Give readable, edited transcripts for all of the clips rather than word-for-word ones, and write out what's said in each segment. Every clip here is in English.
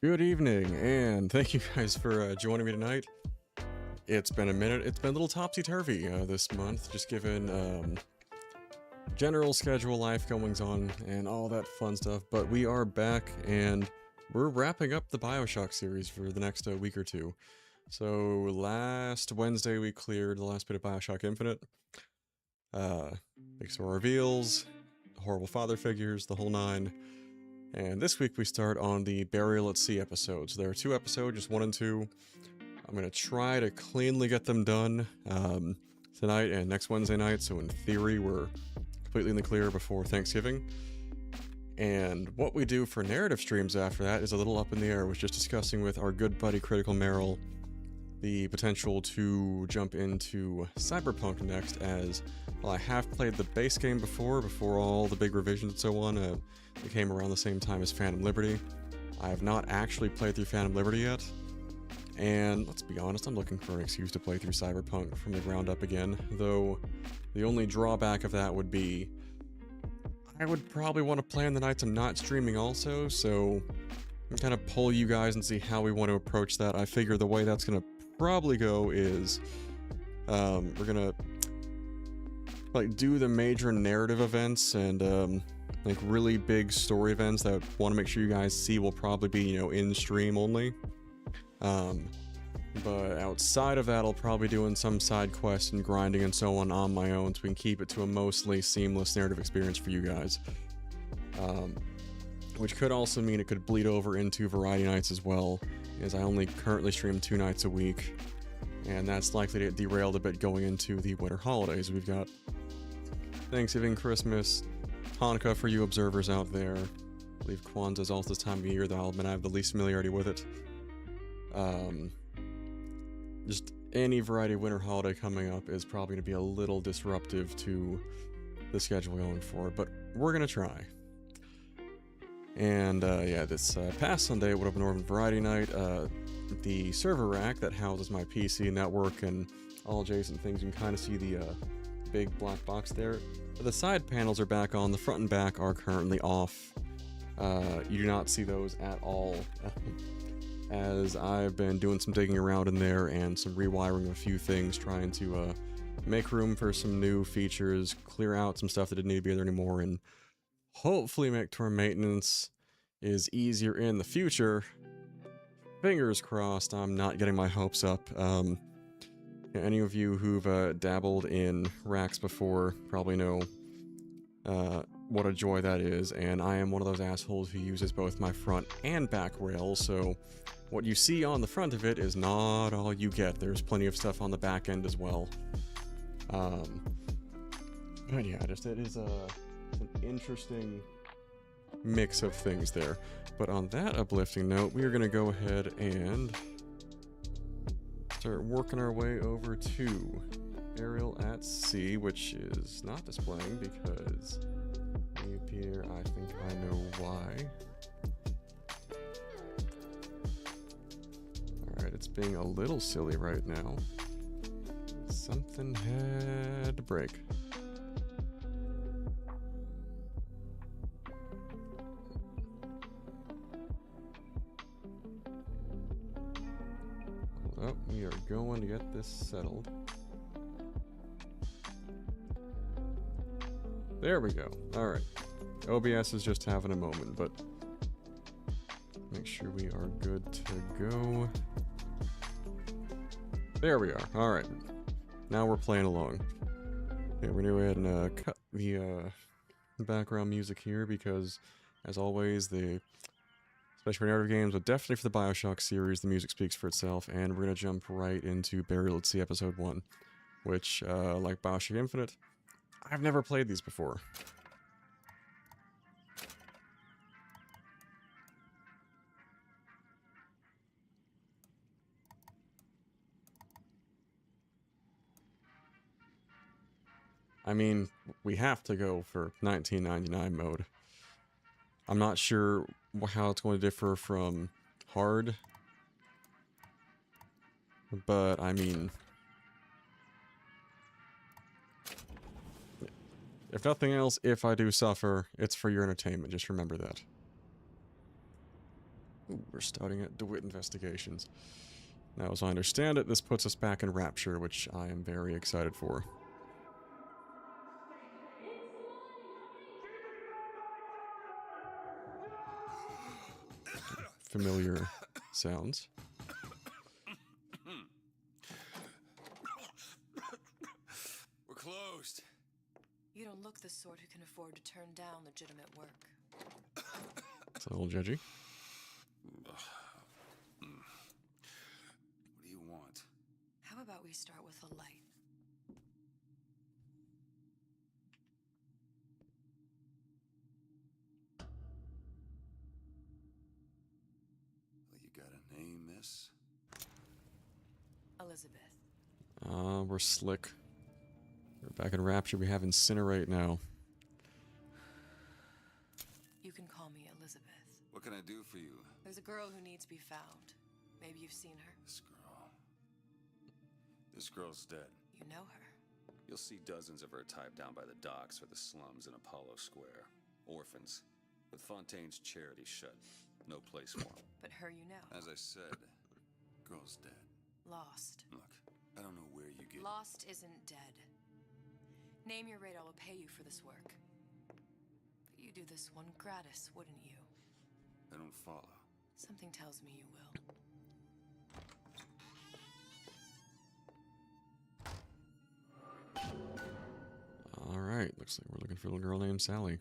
Good evening, and thank you guys for joining me tonight. It's been a minute. It's been a little topsy-turvy this month, just given general schedule, life goings on, and all that fun stuff. But we are back, and we're wrapping up the Bioshock series for the next week or two. So last Wednesday we cleared the last bit of Bioshock Infinite. Big store reveals, horrible father figures, the whole nine. And this week we start on the Burial at Sea episodes. There are 2 episodes, just 1 and 2. I'm going to try to cleanly get them done tonight and next Wednesday night, so in theory we're completely in the clear before Thanksgiving. And what we do for narrative streams after that is a little up in the air. I was just discussing with our good buddy Critical Merrill the potential to jump into Cyberpunk next, as well, I have played the base game before all the big revisions and so on. It came around the same time as Phantom Liberty. I have not actually played through Phantom Liberty yet, and let's be honest, I'm looking for an excuse to play through Cyberpunk from the ground up again, though the only drawback of that would be I would probably want to play on the nights I'm not streaming also, so I'm kind of pull you guys and see how we want to approach that. I figure the way that's going to probably go is we're going to like do the major narrative events and like really big story events that I want to make sure you guys see will probably be, you know, in stream only. But outside of that, I'll probably doing some side quests and grinding and so on my own, so we can keep it to a mostly seamless narrative experience for you guys. Which could also mean it could bleed over into variety nights as well, as I only currently stream 2 nights a week, and that's likely to get derailed a bit going into the winter holidays. We've got Thanksgiving, Christmas, Hanukkah for you observers out there. I believe Kwanzaa is also this time of year, though I'll admit I have the least familiarity with it. Just any variety of winter holiday coming up is probably going to be a little disruptive to the schedule going forward, but we're going to try. And yeah, this past Sunday would have been Orphan Variety Night. The server rack that houses my PC network and all adjacent things, you can kind of see the big black box there. The side panels are back on, the front and back are currently off. You do not see those at all, as I've been doing some digging around in there and some rewiring of a few things, trying to make room for some new features, clear out some stuff that didn't need to be there anymore, and hopefully make tour maintenance is easier in the future. Fingers crossed, I'm not getting my hopes up. Any of you who've dabbled in racks before probably know what a joy that is, and I am one of those assholes who uses both my front and back rails, so what you see on the front of it is not all you get. There's plenty of stuff on the back end as well. But yeah, it is an interesting mix of things there. But on that uplifting note, we are going to go ahead and start working our way over to Burial at Sea, which is not displaying because here I think I know why. Alright, it's being a little silly right now. Something had to break. Oh, we are going to get this settled. There we go. Alright. OBS is just having a moment, but make sure we are good to go. There we are. Alright. Now we're playing along. Okay, we're going to go ahead and cut the background music here because, as always, especially for narrative games, but definitely for the Bioshock series, the music speaks for itself, and we're going to jump right into Burial at Sea Episode 1, which, like Bioshock Infinite, I've never played these before. I mean, we have to go for 1999 mode. I'm not sure how it's going to differ from hard, but I mean, if nothing else, if I do suffer, it's for your entertainment. Just remember that. Ooh, we're starting at DeWitt Investigations. Now, as I understand it, this puts us back in Rapture, which I am very excited for. Familiar sounds. We're closed. You don't look the sort who can afford to turn down legitimate work. It's a little judgy. What do you want? How about we start with a light? Well, you got a name, miss? Elizabeth. We're slick. We're back in Rapture. We have Incinerate now. You can call me Elizabeth. What can I do for you? There's a girl who needs to be found. Maybe you've seen her. This girl's dead. You know her. You'll see dozens of her typed down by the docks or the slums in Apollo Square. Orphans. With Fontaine's charity shut. No place for them. But her you know. As I said, girl's dead. Lost. Look, I don't know where you get... Lost isn't dead. Name your rate, I will pay you for this work. But you do this one gratis, wouldn't you? I don't follow. Something tells me you will. Alright, looks like we're looking for a little girl named Sally.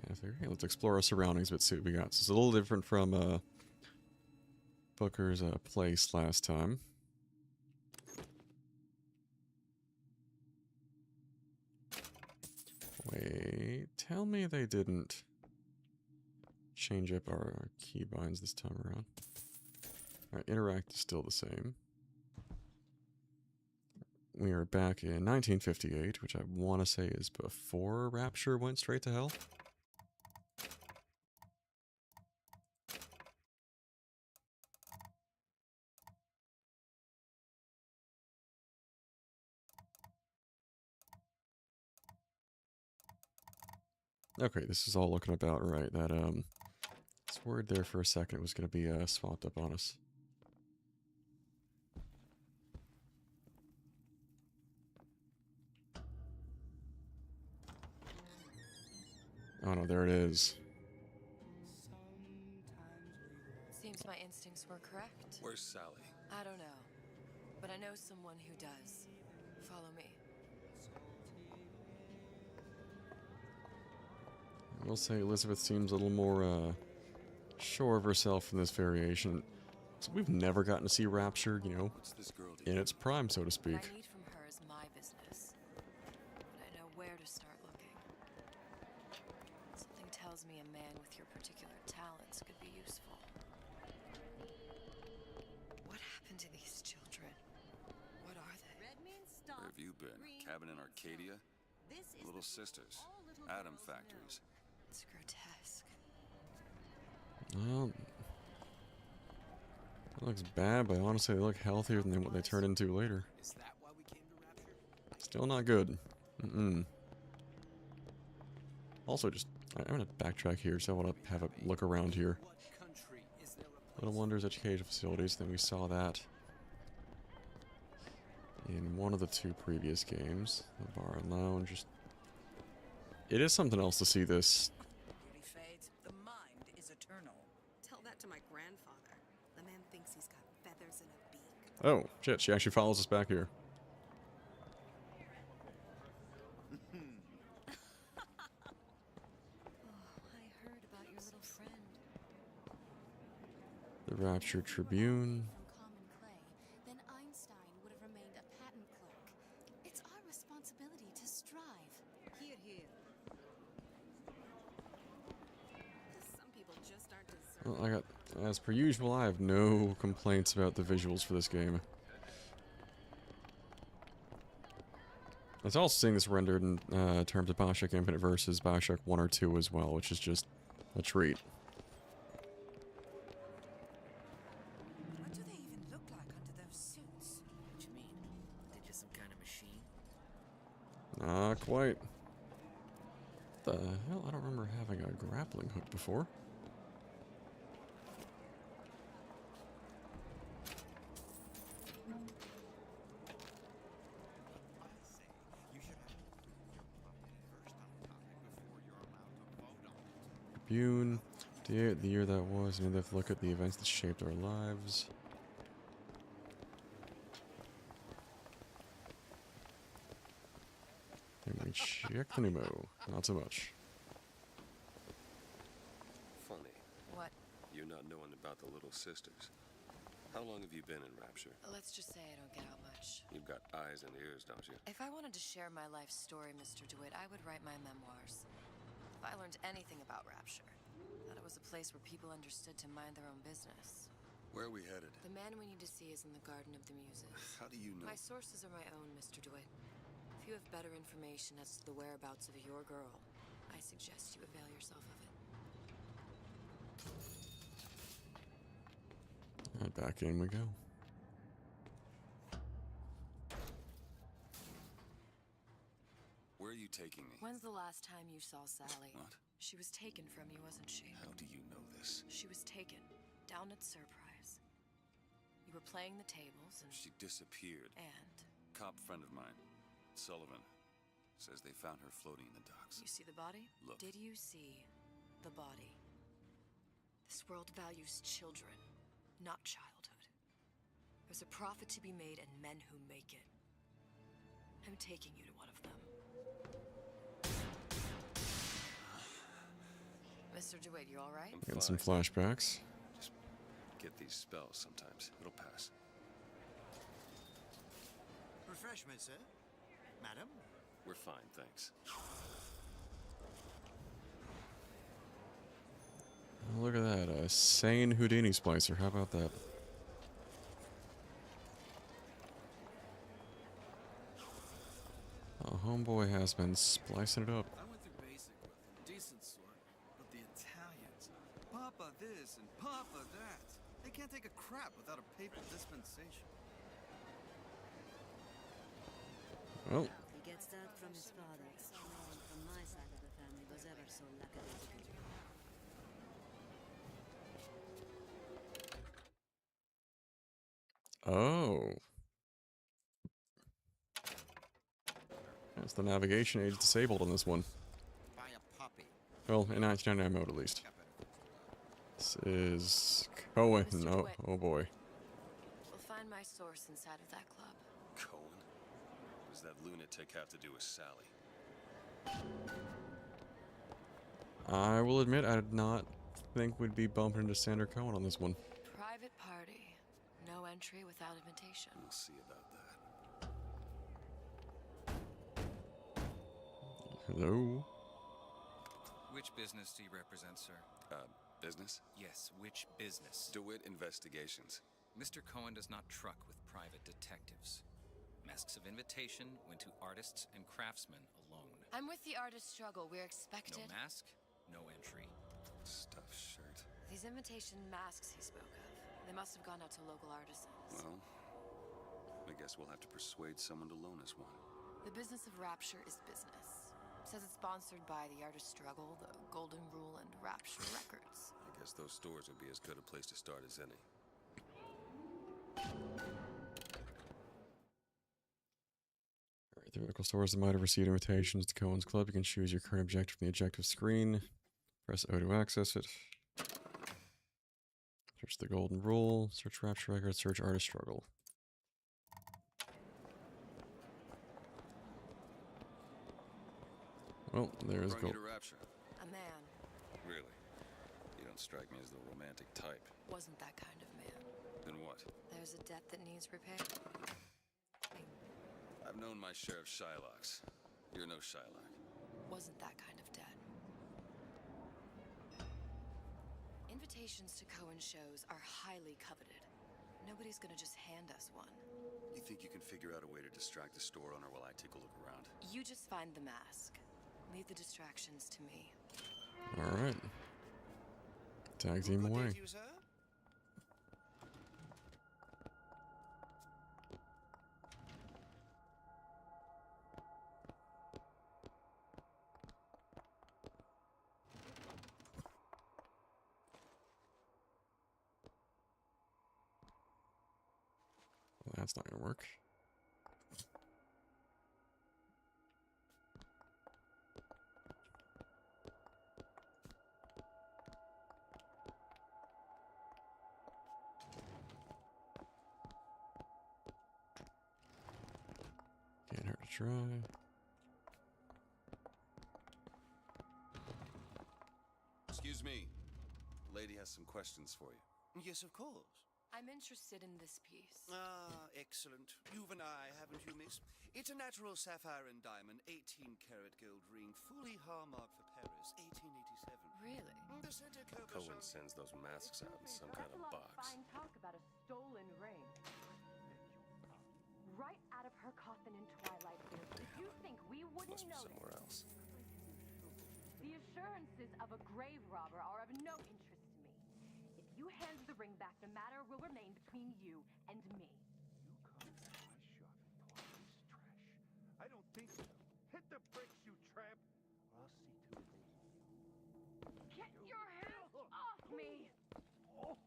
And I figure, hey, let's explore our surroundings a bit, see what we got. So it's a little different from Booker's place last time. Wait, tell me they didn't change up our keybinds this time around. Alright, interact is still the same. We are back in 1958, which I want to say is before Rapture went straight to hell. Okay, this is all looking about right. That, this word there for a second was going to be, swapped up on us. Oh no, there it is. Seems my instincts were correct. Where's Sally? I don't know. But I know someone who does. Follow me. I will say Elizabeth seems a little more, sure of herself in this variation. So we've never gotten to see Rapture, you know, What's this girl to in you? its prime, so to speak. What I need from her is my business. But I know where to start looking. Something tells me a man with your particular talents could be useful. What happened to these children? What are they? Where have you been? Cabin in Arcadia? Little sisters. Atom factories. It's grotesque. Well, that looks bad, but honestly they look healthier than what they turn into later. Is that why we came to Rapture? Still not good. Also, just, I'm gonna backtrack here, so I want to have a look around here. What country is there a Little Wonders Education Facilities, then we saw that in one of the two previous games. The bar and lounge. Just, it is something else to see this. Beauty fades. The mind is eternal. Tell that to my grandfather. The man thinks he's got feathers and a beak. Oh, shit, she actually follows us back here. Oh, I heard about your little friend. The Rapture Tribune. From common clay, then Einstein would have remained a patent clerk. It's our responsibility to strive. Here, here. Some people just aren't deserving. Well, I got, as per usual, I have no complaints about the visuals for this game. I was also seeing this rendered in terms of Bioshock Infinite versus Bioshock 1 or 2 as well, which is just a treat. What do they even look like under those suits? What you mean? They're just some kind of machine? Not quite. The hell? I don't remember having a grappling hook before. Tribune. The year that was, and they have to look at the events that shaped our lives. Can we check the Nemo? Not so much. Funny, What? you not knowing about the Little Sisters. How long have you been in Rapture? Let's just say I don't get out much. You've got eyes and ears, don't you? If I wanted to share my life story, Mr. DeWitt, I would write my memoirs. If I learned anything about Rapture, that it was a place where people understood to mind their own business. Where are we headed? The man we need to see is in the Garden of the Muses. How do you know? My sources are my own, Mr. DeWitt. If you have better information as to the whereabouts of your girl, I suggest you avail yourself of it. And back in we go. Where are you taking me? When's the last time you saw Sally? What? She was taken from you, wasn't she? How do you know this? She was taken, down at Surprise. You were playing the tables and... She disappeared. And? Cop friend of mine, Sullivan, says they found her floating in the docks. You see the body? Look. Did you see the body? This world values children, not childhood. There's a profit to be made and men who make it. I'm taking you to one of them. Mr. DeWitt, you all right? I'm Getting some fine. flashbacks. Just get these spells sometimes. It'll pass. Refreshment, sir? Madam? We're fine, thanks. Oh, look at that, a sane Houdini splicer. How about that? Oh, homeboy has been splicing it up. I went through basic with them, decent sort, but the Italians, Papa this and Papa that. They can't take a crap without a papal dispensation. Well, He gets that from his father. No one from my side of the family was ever so lackadaisical. oh. Yes, the navigation aid is disabled on this one. Buy a puppy. Well, in 1999 mode at least. This is Cohen. Mr. Oh, DeWitt. oh boy. We'll find my source inside of that club. Cohen? What does that lunatic have to do with Sally? I will admit I did not think we'd be bumping into Sandra Cohen on this one. Private party. No entry without invitation. We'll see about that. Hello? Which business do you represent, sir? Business? Yes, which business? DeWitt Investigations. Mr. Cohen does not truck with private detectives. Masks of invitation went to artists and craftsmen alone. I'm with the artist struggle. We're No expected. mask, no entry. Stuffed shirt. These invitation masks he spoke of. They must have gone out to local artisans. Well, I guess we'll have to persuade someone to loan us one. The business of Rapture is business. Says it's sponsored by the Artist Struggle, the Golden Rule, and Rapture Records. I guess those stores would be as good a place to start as any. Alright, the medical stores that might have received invitations to Cohen's Club. You can choose your current objective from the objective screen. Press O to access it. Search the Golden Rule. Search Rapture Records. Search Artist Struggle. Well, there's Brought you Gold. to Rapture. A man Really? You don't strike me as the romantic type. wasn't that kind of man. Then what? There's a debt that needs repair. I've known my share of Shylocks. You're no Shylock. Wasn't that kind of debt. Invitations to Cohen shows are highly coveted. Nobody's gonna just hand us one. You think you can figure out a way to distract the store owner while I take a look around? You just find the mask. Leave the distractions to me. Alright. Tag team Good day away. to you, sir? Well, that's not gonna work. try. Excuse me. The lady has some questions for you. Yes, of course. I'm interested in this piece. Ah, excellent. You've an eye, haven't you, miss? It's a natural sapphire and diamond, 18-karat gold ring, fully hallmarked for Paris, 1887. Really? The center curve Cohen sends those masks out in some kind of box. Talk about a stolen ring. Right out of her coffin in Twilight Field. Did you think we wouldn't Must be notice? somewhere else. The assurances of a grave robber are of no interest to me. If you hand the ring back, the matter will remain between you and me. You come into my shop and talk this trash. I don't think so. Hit the bricks, you tramp. Or I'll see to it they hit you. Get your hands off me! Well,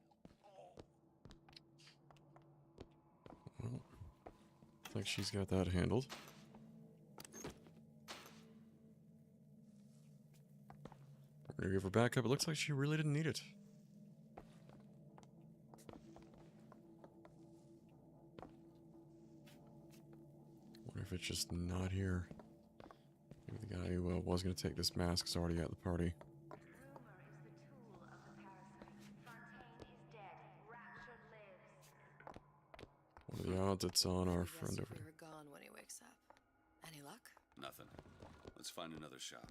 I think she's got that handled. We're gonna give her backup. It looks like she really didn't need it. Wonder if it's just not here. Maybe the guy who was gonna take this mask is already at the party. What are the odds it's on our friend over We here? were gone when he wakes up. Any luck? Nothing. Let's find another shop.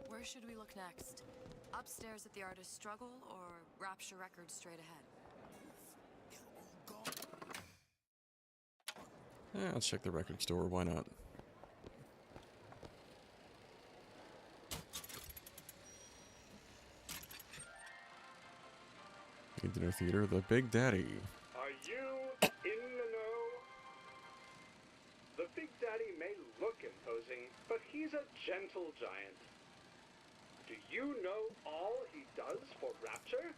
Where should we look next? Upstairs at the Artist's Struggle or Rapture Records straight ahead? Yeah, let's check the record store. Why not? Dinner Theater, the Big Daddy. Are you in the know? The Big Daddy may look imposing, but he's a gentle giant. Do you know all he does for Rapture?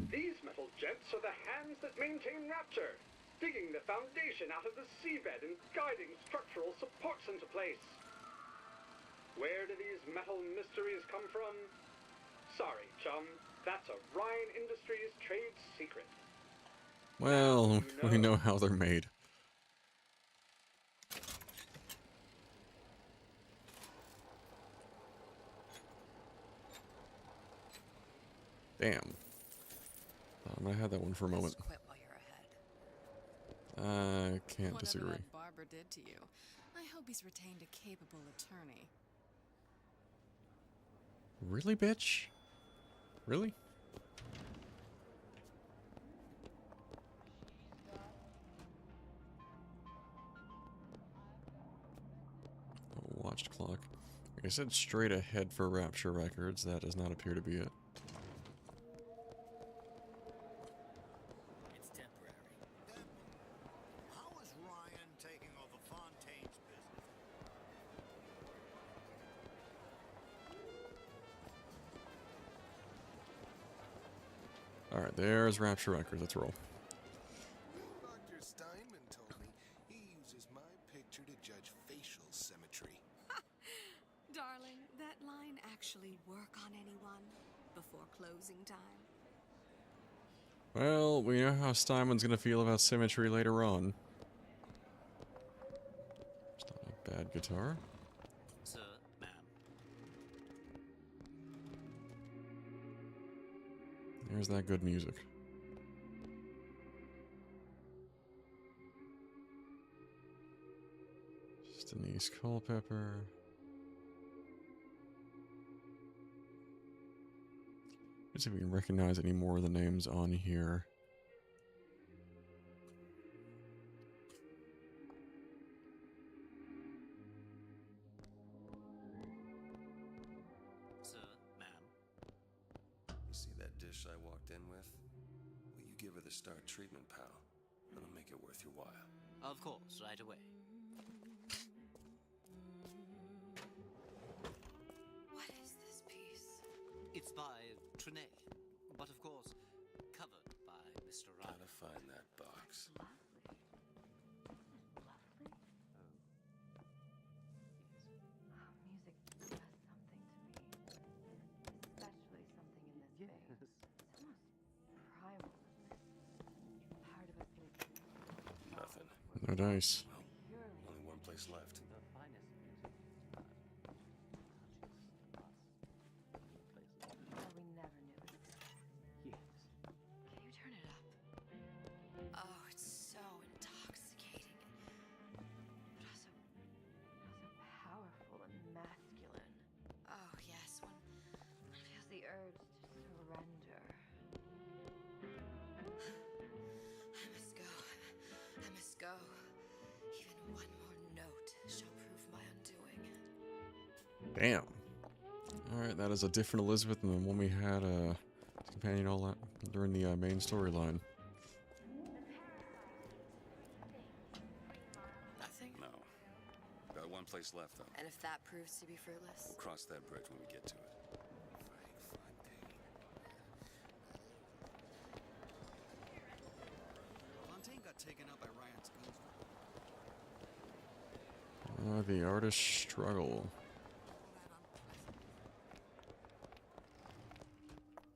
These metal jets are the hands that maintain Rapture, digging the foundation out of the seabed and guiding structural supports into place. Where do these metal mysteries come from? Sorry, chum. That's a Ryan Industries trade secret. Well, we know how they're made. Damn. I had that one for a moment. Quit while you're ahead. I can't disagree. Whatever that barber did to you, I hope he's retained a capable attorney. Really, bitch? Really? A watched clock. Like I said, straight ahead for Rapture Records. That does not appear to be it. It's temporary. How is Ryan taking over Fontaine's business? Alright, there's Rapture Records. Let's roll. Dr. Steinman told me he uses my picture to judge facial symmetry. Darling, that line actually work on anyone before closing time? Well, we know how Steinman's gonna feel about symmetry later on. It's not a bad guitar. Sir, ma'am. There's that good music. Denise Culpepper. Let's see if we can recognize any more of the names on here. Sir, ma'am. You see that dish I walked in with? Will you give her the Star treatment, pal? It'll make it worth your while. Of course, right away. What is this piece? It's by Trenet, but of course, covered by Mr. Ryan. Gotta find that box. Music does something to me. Especially something in this space. It's almost primal. Part of a big... Nothing. No dice. Well, Damn. Alright, that is a different Elizabeth than the one we had, companion all that during the main storyline. Nothing? No. Got one place left, though. And if that proves to be fruitless? We'll cross that bridge when we get to it. Fontaine got taken out by Ryan's goons. The artist's struggle.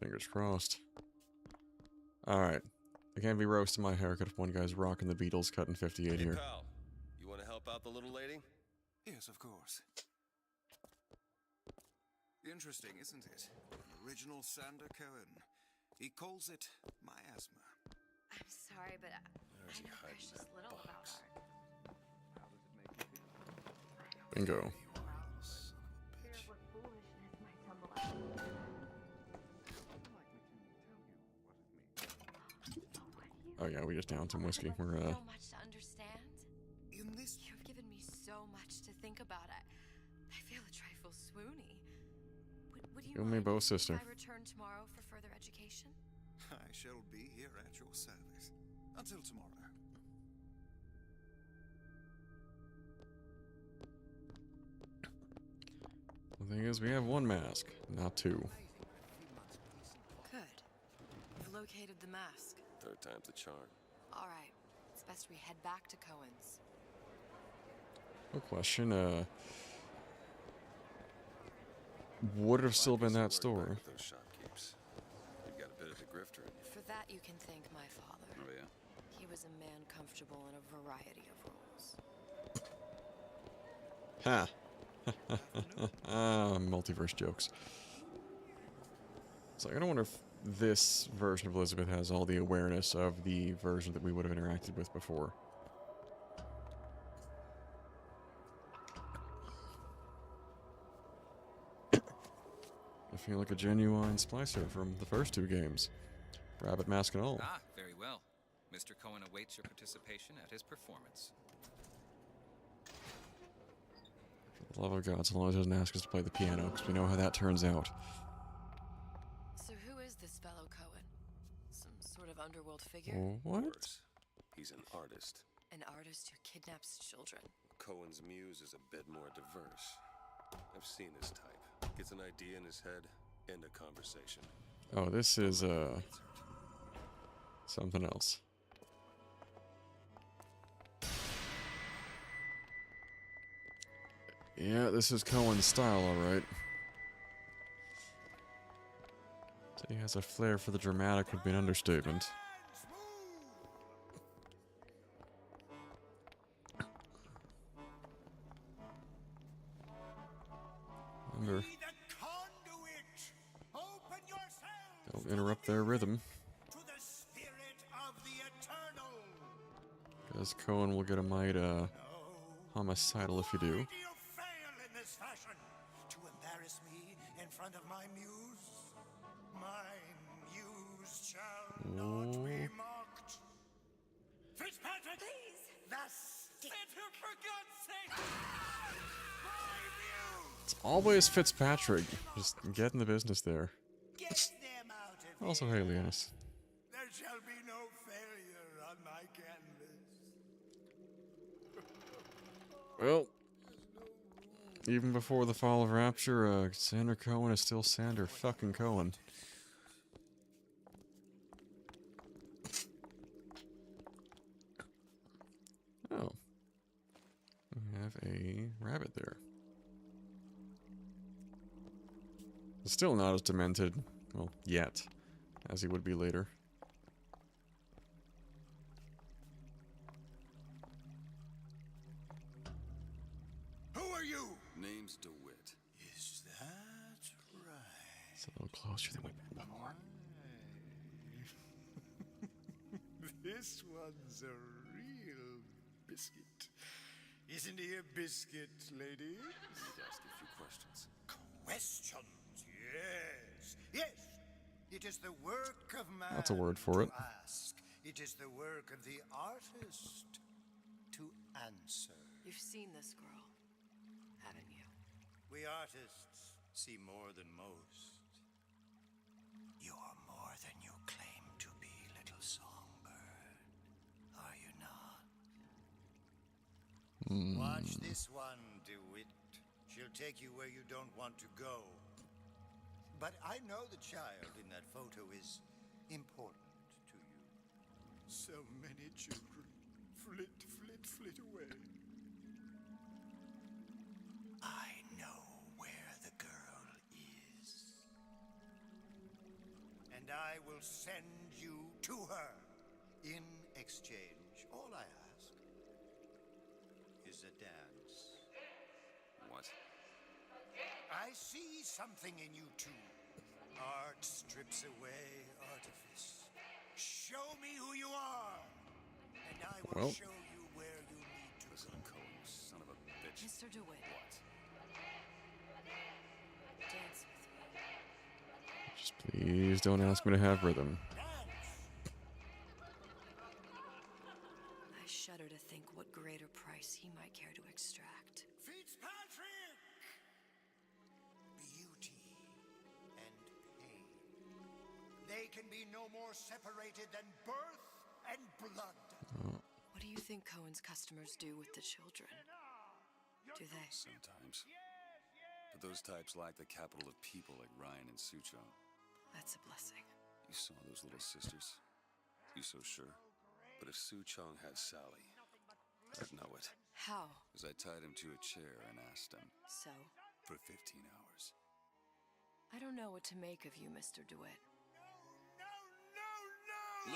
Fingers crossed. Alright. I can't be roasting my haircut if one guy's rocking the Beatles cutting 58 Hey, here. pal. You want to help out the little lady? Yes, of course. Interesting, isn't it? The original Sander Cohen. He calls it miasma. I'm sorry, but I know precious little about art. Bingo. Fear of what foolishness might tumble out. Oh yeah, we just downed some whiskey. We're So much to understand. In this, You've given me so much to think about. I feel a trifle swoony. Would you You and me mind both, sister. if I return tomorrow for further education? I shall be here at your service. Until tomorrow. The thing is, we have one mask, not two. Good. You've located the mask. Third time's the charm. All right. It's best we head back to Cohen's. No question, would it have still been that store? With those shopkeepers. You've got a bit of a grifter in you. For that, you can thank my father. Oh, yeah? He was a man comfortable in a variety of roles. Ha! Multiverse jokes. So I wonder if this version of Elizabeth has all the awareness of the version that we would have interacted with before. I feel like a genuine splicer from the first two games. Rabbit mask and all. Ah, very well. Mr. Cohen awaits your participation at his performance. For the love of God, as long as he doesn't ask us to play the piano, because we know how that turns out. So who is this fellow Cohen? Some sort of underworld figure? What? Worse. He's an artist. An artist who kidnaps children. Cohen's muse is a bit more diverse. I've seen his type. Gets an idea in his head, end a conversation. Oh, this is, something else. Yeah, this is Cohen's style, alright. So he has a flair for the dramatic would be an understatement. Remember, don't interrupt their rhythm. Because Cohen will get a mite, homicidal if you do. You fail in this fashion to embarrass me in front of my muse. My muse shall not be mocked. Fitzpatrick! Please! Thus, for God's sake! My muse! It's always Fitzpatrick. Just get in the business there. Get them out of Also, here. hey, Leonis. There shall be no failure on my canvas. Well, even before the fall of Rapture, Sander Cohen is still Sander fucking Cohen. Oh. We have a rabbit there. Still not as demented, well, yet, as he would be later. Who are you? Name's DeWitt. Is that right? It's a little closer than we've been before. This one's a real biscuit. Isn't he a biscuit, lady? Need to ask you a few questions. Questions, yes. Yes, it is the work of man That's a word for it. to ask. It is the work of the artist to answer. You've seen this girl, haven't you? We artists see more than most. You are more than you claim to be, little songbird. Are you not? Watch this one, DeWitt. She'll take you where you don't want to go. But I know the child in that photo is important to you. So many children flit, flit, flit away. I know where the girl is. And I will send you to her. In exchange, all I ask is a dance. What? I see something in you two. Art strips away artifice. Show me who you are, and I will show you where you need to Listen, Cohen, you son of a bitch. Mr. DeWitt. What? Dance with me. Just please don't ask me to have rhythm. I shudder to think what greater price he might care to extract. Fitzpatrick! Beauty and pain. They can be no more separated than birth and blood. What do you think Cohen's customers do with the children? Do they? Sometimes. But those types lack the capital of people like Ryan and Suchong. That's a blessing. You saw those little sisters? You so sure? But if Suchong had Sally, I'd know it. How? As I tied him to a chair and asked him. So? For 15 hours. I don't know what to make of you, Mr. DeWitt.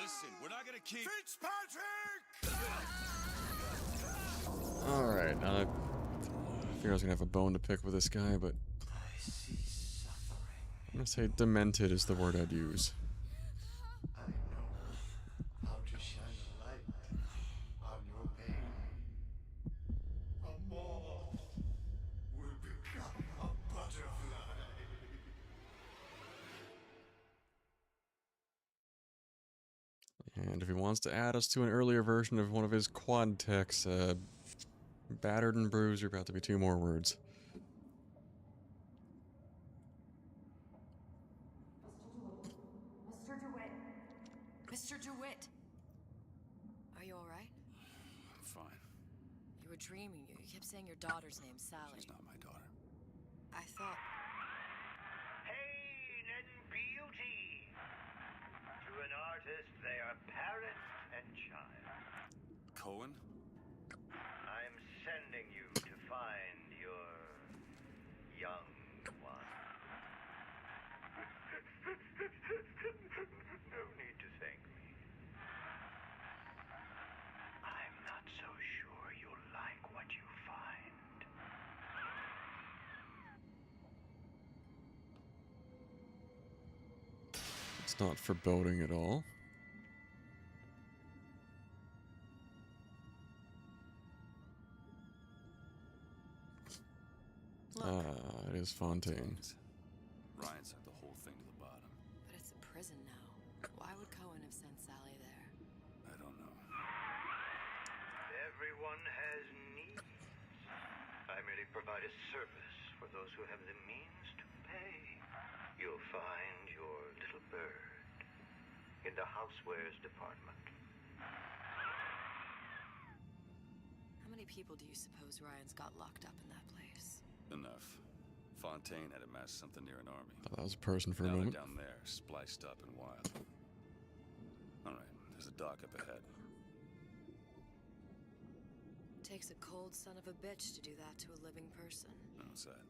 Listen, we're not gonna keep... Fitzpatrick! Alright, I figured I was gonna have a bone to pick with this guy, but I see suffering. I'm gonna say demented is the word I'd use. I know how to shine a light on your pain. A moth will become a butterfly. And if he wants to add us to an earlier version of one of his quad texts, battered and bruised are about to be 2 more words. Mr. DeWitt! Mr. DeWitt! Are you alright? I'm fine. You were dreaming. You kept saying your daughter's name, Sally. She's not my daughter. I thought... Pain and beauty. To an artist, they are parent and child. Cohen? I'm sending you to find your young one. No need to thank me. I'm not so sure you'll like what you find. It's not foreboding at all. It is Fontaine. Ryan sent the whole thing to the bottom. But it's a prison now. Why would Cohen have sent Sally there? I don't know. Everyone has needs. I merely provide a service for those who have the means to pay. You'll find your little bird in the housewares department. How many people do you suppose Ryan's got locked up in that place? Enough. Fontaine had amassed something near an army. Thought that was a person for a Now they're moment. down there, spliced up and wild. Alright, there's a dock up ahead. Takes a cold son of a bitch to do that to a living person. What's that?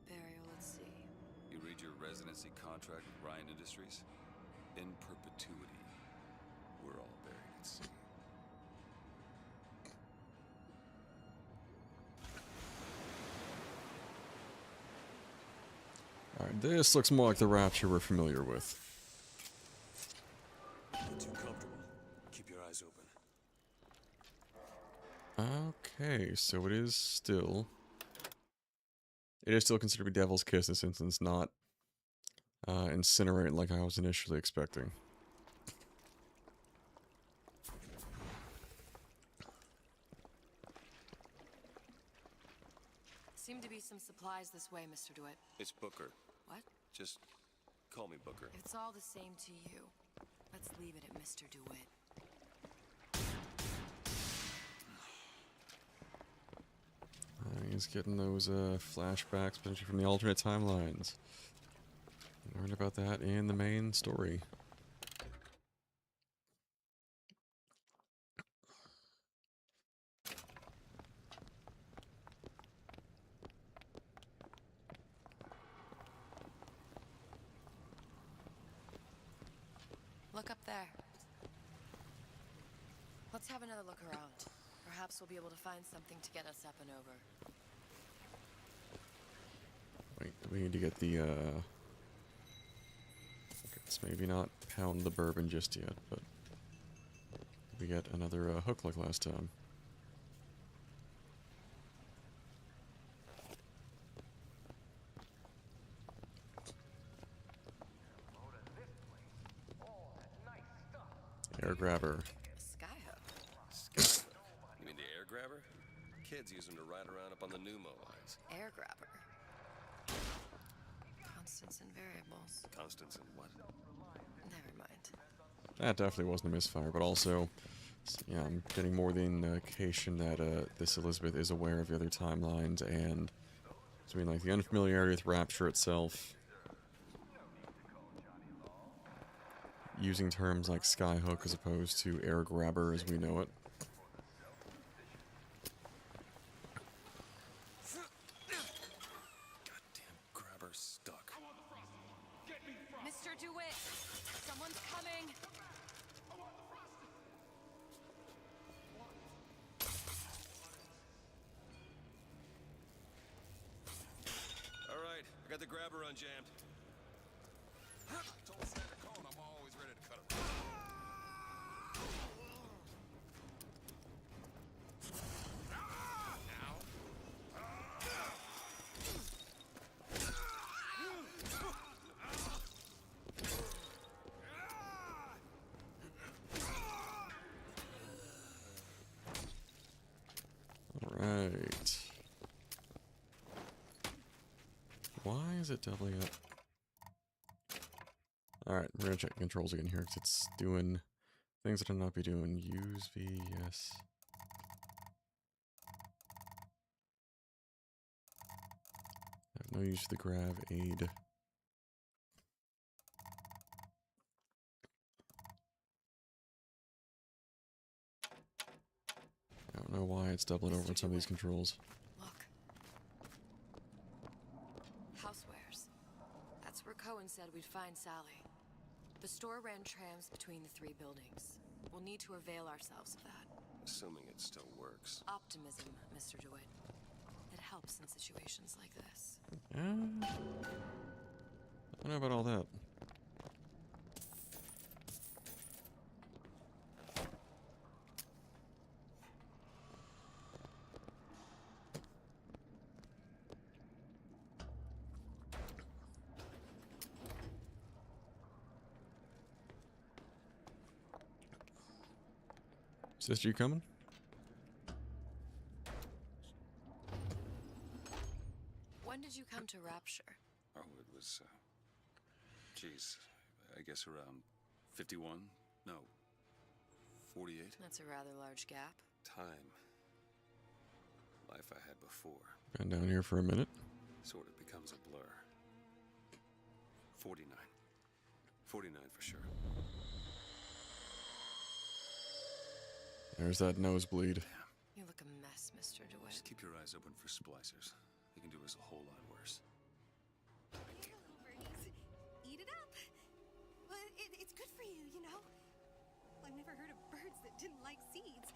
Burial at sea. You read your residency contract with Ryan Industries? In perpetuity, we're all buried at sea. Alright, this looks more like the Rapture we're familiar with. Not too comfortable. Keep your eyes open. Okay, so it is still considered to be Devil's Kiss in this instance, not Incinerate like I was initially expecting. Seem to be some supplies this way, Mr. DeWitt. It's Booker. What? Just call me Booker. If it's all the same to you, let's leave it at Mr. DeWitt. He's getting those flashbacks, potentially from the alternate timelines. Learned about that in the main story. Look up there. Let's have another look around. Perhaps we'll be able to find something to get us up and over. Wait, we need to get the, let's maybe not pound the bourbon just yet, but we get another hook like last time. Air grabber. Skyhook. You mean the air grabber? Kids use them to ride around up on the pneumo lines. Air grabber. Constants and variables. Constants and what? Never mind. That definitely wasn't a misfire, but also, yeah, I'm getting more the indication that this Elizabeth is aware of the other timelines, and I mean, like the unfamiliarity with Rapture itself. Using terms like skyhook as opposed to air grabber as we know it. Goddamn grabber stuck. Mr. DeWitt, someone's coming. All right, I got the grabber unjammed. Told Santa Con I'm always ready to cut him. Alright. Why is it doubling up? Alright, we're gonna check controls again here because it's doing things it should not be doing. Use V, yes. I have no use for the grav aid. I don't know why it's doubling over on some of these controls. Look. Housewares. That's where Cohen said we'd find Sally. The store ran trams between the three buildings. We'll need to avail ourselves of that. Assuming it still works. Optimism, Mr. DeWitt. It helps in situations like this. I don't know about all that. Sister, you coming? When did you come to Rapture? Oh, it was, geez, I guess around 51? No, 48? That's a rather large gap. Time. Life I had before. Been down here for a minute. Sort of becomes a blur. 49. 49 for sure. There's that nosebleed. You look a mess, Mr. DeWitt. Just keep your eyes open for splicers. They can do us a whole lot worse. Here, little birdies. Eat it up. Well, it's good for you, you know. I've never heard of birds that didn't like seeds.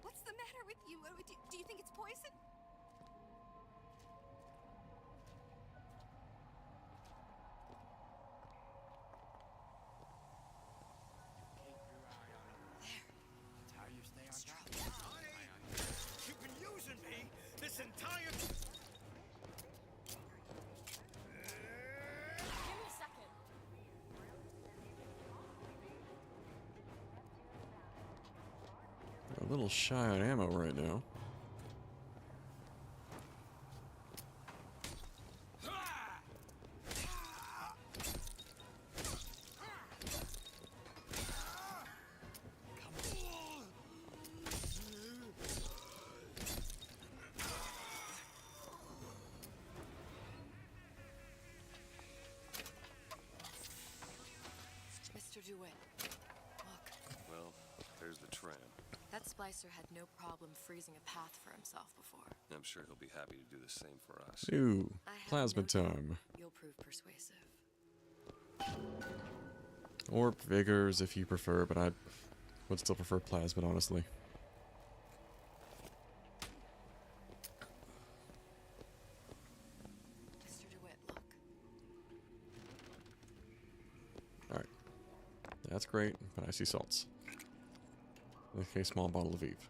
What's the matter with you? Do you think it's poison? You've been using me this entire... Give me a second. A little shy on ammo right now. DeWitt, look. Well, there's the tram. That splicer had no problem freezing a path for himself before. I'm sure he'll be happy to do the same for us. Ooh, I have plasma no doubt time. You'll prove persuasive. Or vigors if you prefer, but I would still prefer plasmid, honestly. Mr. DeWitt, look. Alright. That's great, but I see salts. Okay, small bottle of Eve.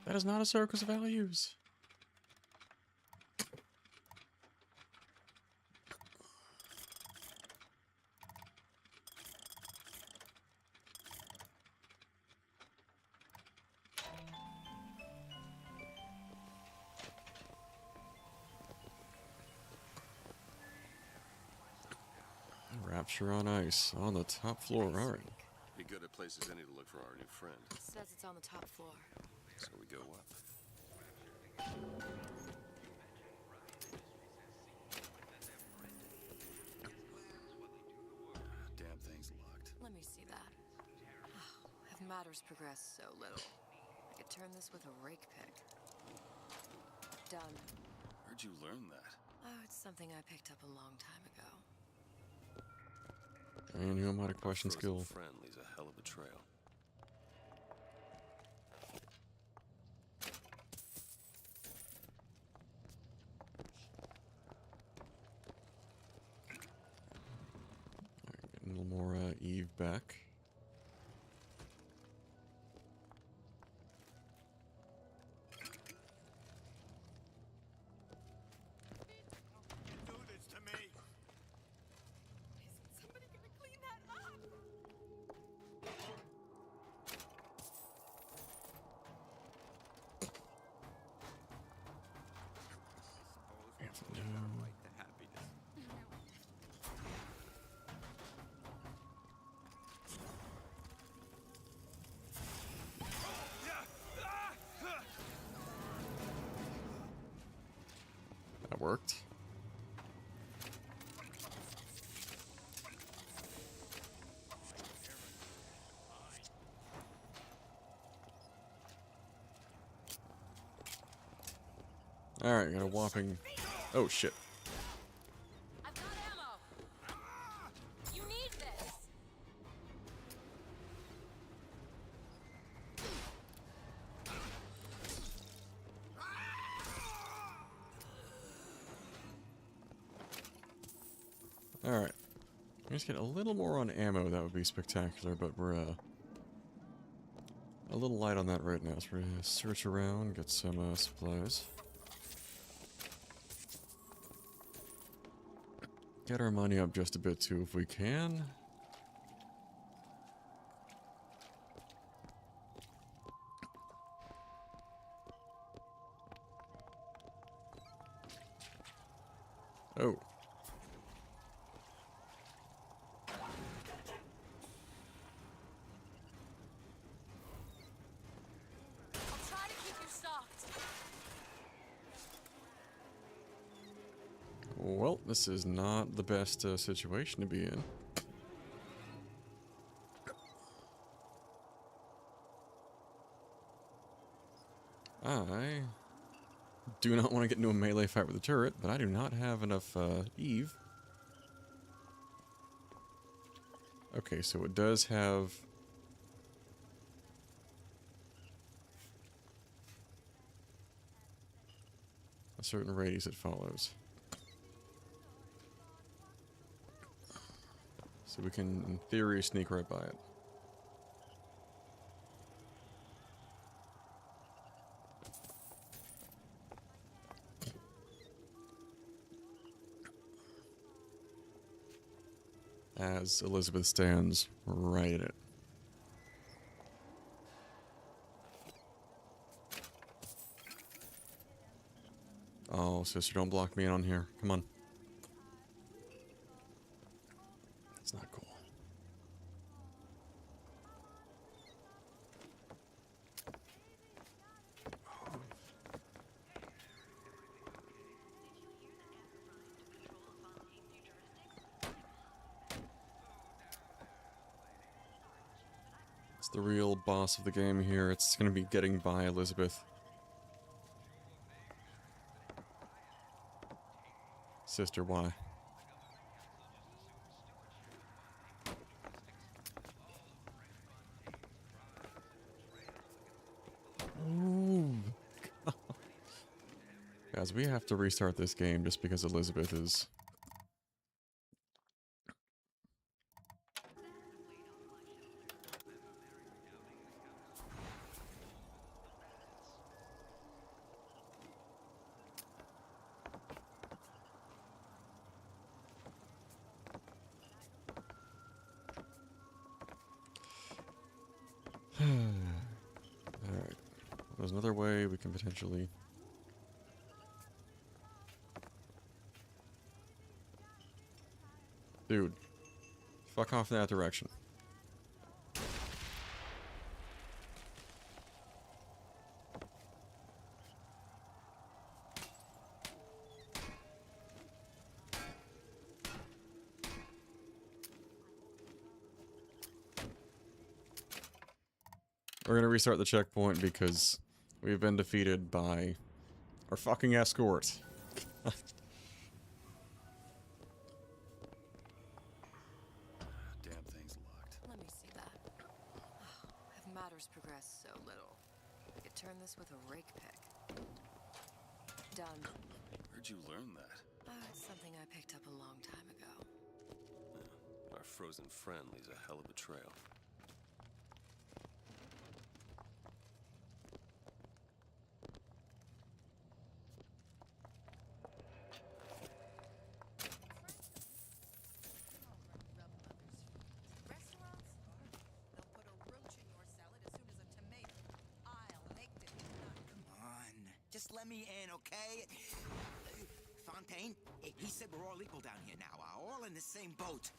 That is not a circus of values. Rapture on ice on the top floor. All right. Be good at places any to look for our new friend. Says it's on the top floor. So we go up. Damn thing's locked. Let me see that. Have matters progressed so little? I could turn this with a rake pick. Done. Where'd you learn that? Oh, it's something I picked up a long time ago. And who am I to question Frozen skill? friend leaves a hell of a trail. Alright, getting a little more Eve back. Do this to me. Isn't somebody gonna clean that up? That worked. Alright, got a whopping... Oh, shit. I've got ammo. You need this. Alright. Let's get a little more on ammo, that would be spectacular, but we're a little light on that right now, so we're gonna search around, get some supplies. Get our money up just a bit too if we can. Oh. I'll try to keep you stocked. Well, this is not the best situation to be in. I do not want to get into a melee fight with the turret, but I do not have enough Eve. Okay, so it does have... a certain radius it follows. So we can, in theory, sneak right by it. As Elizabeth stands right in it. Oh, sister, don't block me in on here. Come on. That's not cool. It's the real boss of the game here. It's going to be getting by Elizabeth. Sister, why? Ooh. Guys, we have to restart this game just because Elizabeth is... Alright. There's another way we can potentially... Dude. Fuck off in that direction. We're gonna restart the checkpoint because we've been defeated by our fucking escort. Damn thing's locked. Let me see that. Have matters progressed so little? I could turn this with a rake pick. Done. Where'd you learn that? It's something I picked up a long time ago. Yeah, our frozen friend leaves a hell of a trail. Just let me in, okay? Fontaine, he said we're all equal down here now, all in the same boat.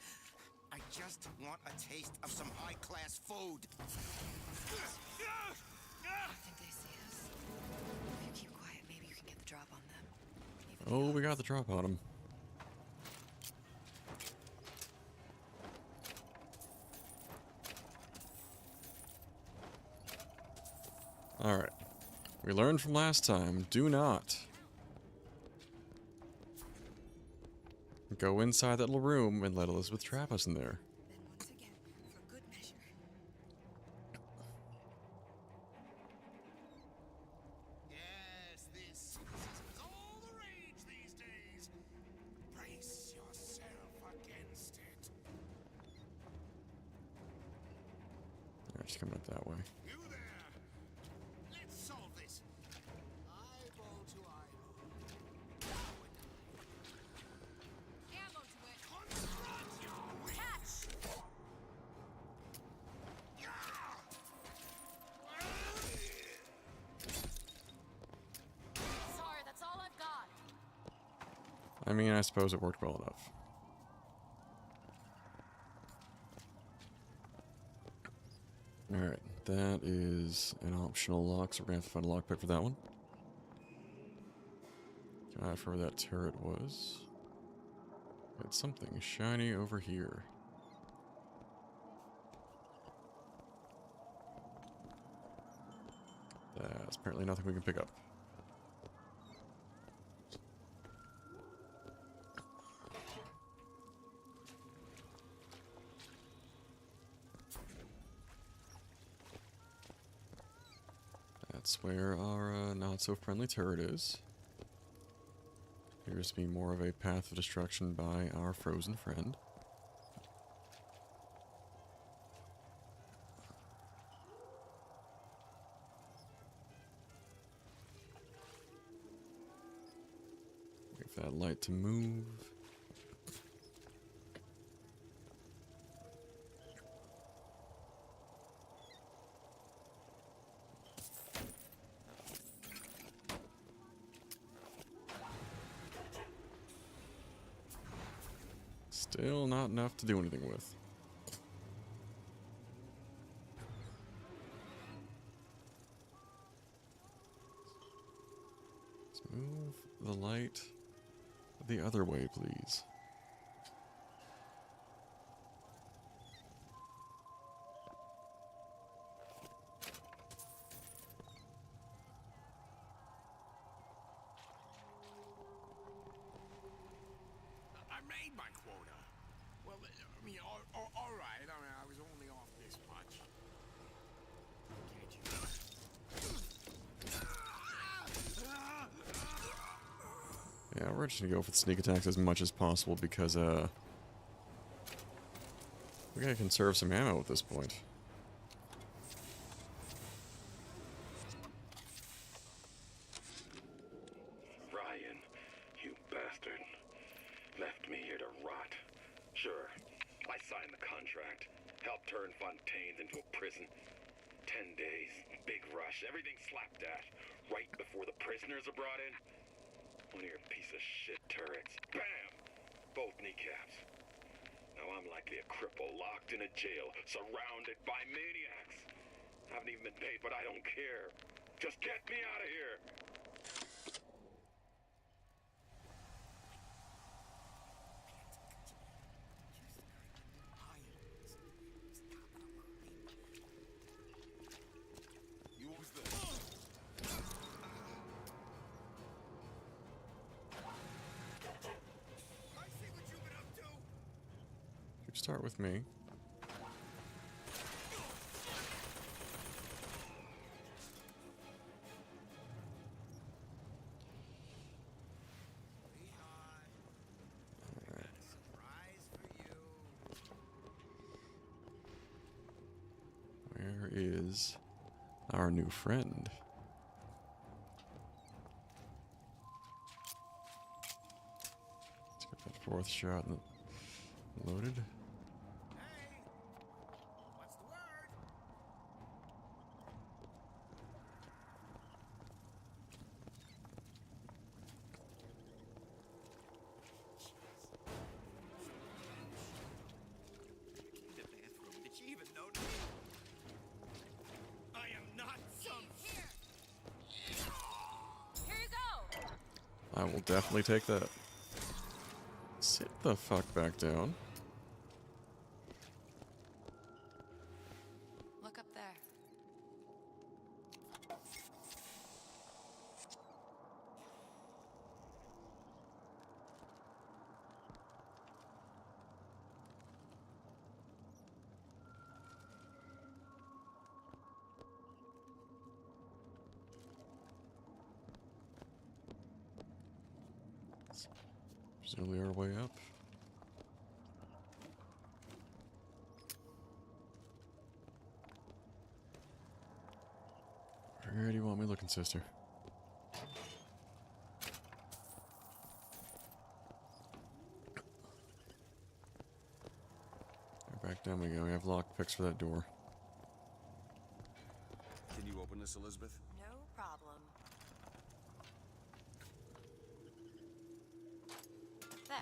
I just want a taste of some high-class food. I think they see us. If you keep quiet, maybe you can get the drop on them. Oh, we got the drop on him. Alright. We learned from last time, do not go inside that little room and let Elizabeth trap us in there. Then once again, for good measure. Yes, this is all the rage these days. Brace yourself against it. Alright, just coming up that way. You there? Let's solve this. Eyeball to eyeball. Ammo to it. Confront your wit. Catch! Sorry, that's all I've got. I mean, I suppose it worked well enough. Alright, that is an optional lock, so we're gonna have to find a lockpick for that one. Got for where that turret was. Got something shiny over here. That's apparently nothing we can pick up. That's where our not-so-friendly turret is. Appears to be more of a path of destruction by our frozen friend. Wait for that light to move. Still not enough to do anything with. Let's move the light the other way, please. I made my quota. Well, I mean, all right. I mean, I was only off this much. Can't you? Yeah, we're just gonna go for the sneak attacks as much as possible because, we gotta conserve some ammo at this point. Ryan, you bastard. Left me here to rot. Sure, I signed the contract. Helped turn Fontaine's into a prison. 10 days, big rush, everything slapdash. Right before the prisoners are brought in. One of your piece of shit turrets. Bam! Both kneecaps. Now I'm likely a cripple locked in a jail, surrounded by maniacs. Haven't even been paid, but I don't care. Just get me out of here! You was there. I see what you've been up to. You start with me. Where is our new friend? Let's get that fourth shot loaded. What's the word? The bathroom. Did she even notice? I am not some. Here you go. I will definitely take that. Sit the fuck back down. Look up there. Presumably our way up. Where do you want me looking, sister? Back down we go. We have lock picks for that door. Can you open this, Elizabeth? No problem. There.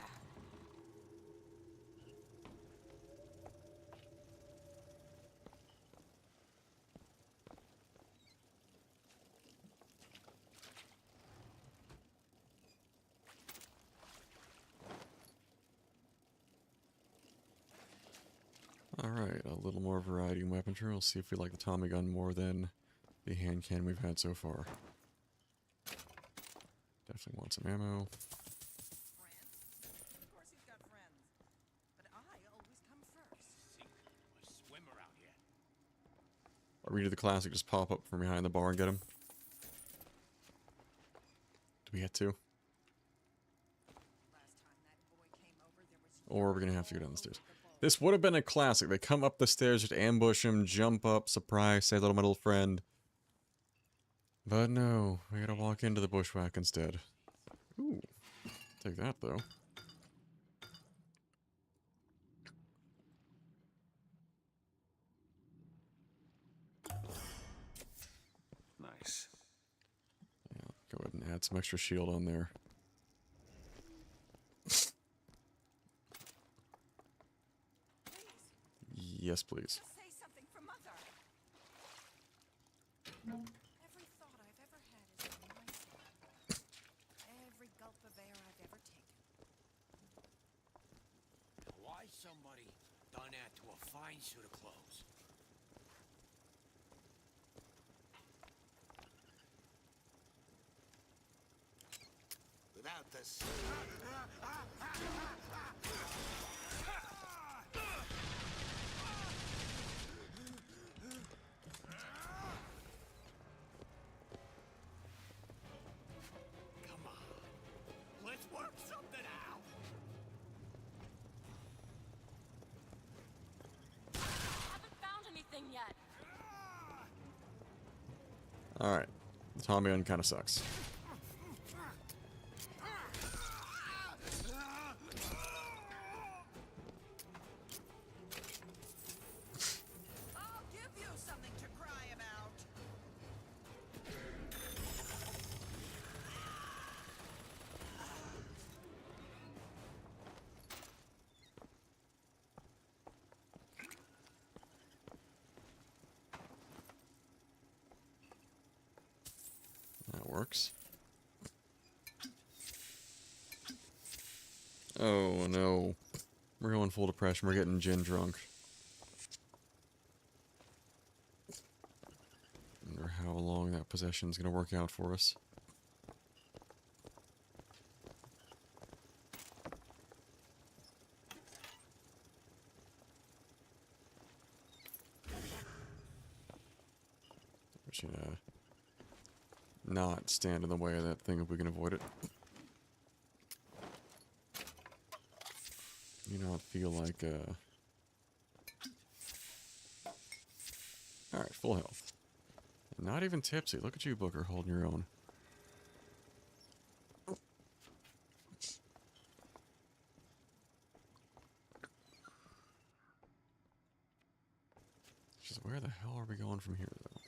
Alright, a little more variety in weaponry. We'll see if we like the Tommy gun more than the hand cannon we've had so far. Definitely want some ammo. Of course he's got friends. But I always come first. A swimmer out here. Or we do the classic, just pop up from behind the bar and get him. Do we get to? Or we're gonna have to go down the stairs. This would have been a classic. They come up the stairs, just ambush him, jump up, surprise, say hello to my little friend. But no, we gotta walk into the bushwhack instead. Ooh, take that though. Nice. Yeah, go ahead and add some extra shield on there. Yes, please. Just say something for Mother. Every thought I've ever had is on my side. Every gulp of air I've ever taken. Why somebody done that to a fine suit of clothes? Without the Come on. Let's work something out. Haven't found anything yet. Alright. The Tommy gun kind of sucks. I'll give you something to cry about. That works. Oh no. We're going full depression. We're getting gin drunk. Wonder how long that possession is going to work out for us. We should not stand in the way of that thing if we can avoid it. You not feel like Alright, full health. Not even tipsy. Look at you, Booker, holding your own. Just where the hell are we going from here, though?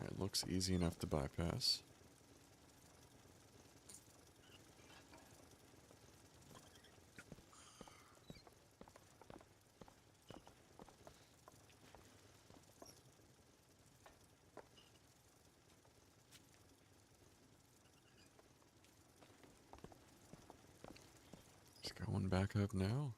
It looks easy enough to bypass. Just going back up now.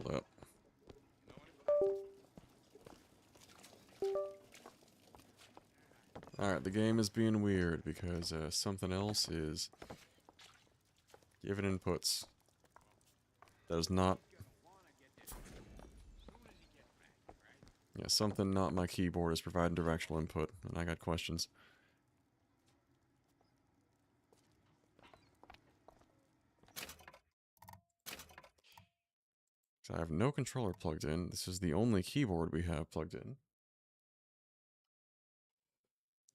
Hold up. Alright, the game is being weird because something else is giving inputs. That is not... Yeah, something not my keyboard is providing directional input, and I got questions. So I have no controller plugged in. This is the only keyboard we have plugged in.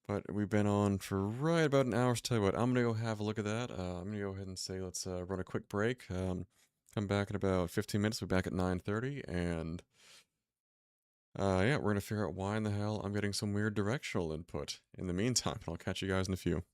But we've been on for right about an hour, so tell you what, I'm going to go have a look at that. I'm going to go ahead and say let's run a quick break. Come back in about 15 minutes. We'll be back at 9:30, and yeah, we're going to figure out why in the hell I'm getting some weird directional input. In the meantime, I'll catch you guys in a few.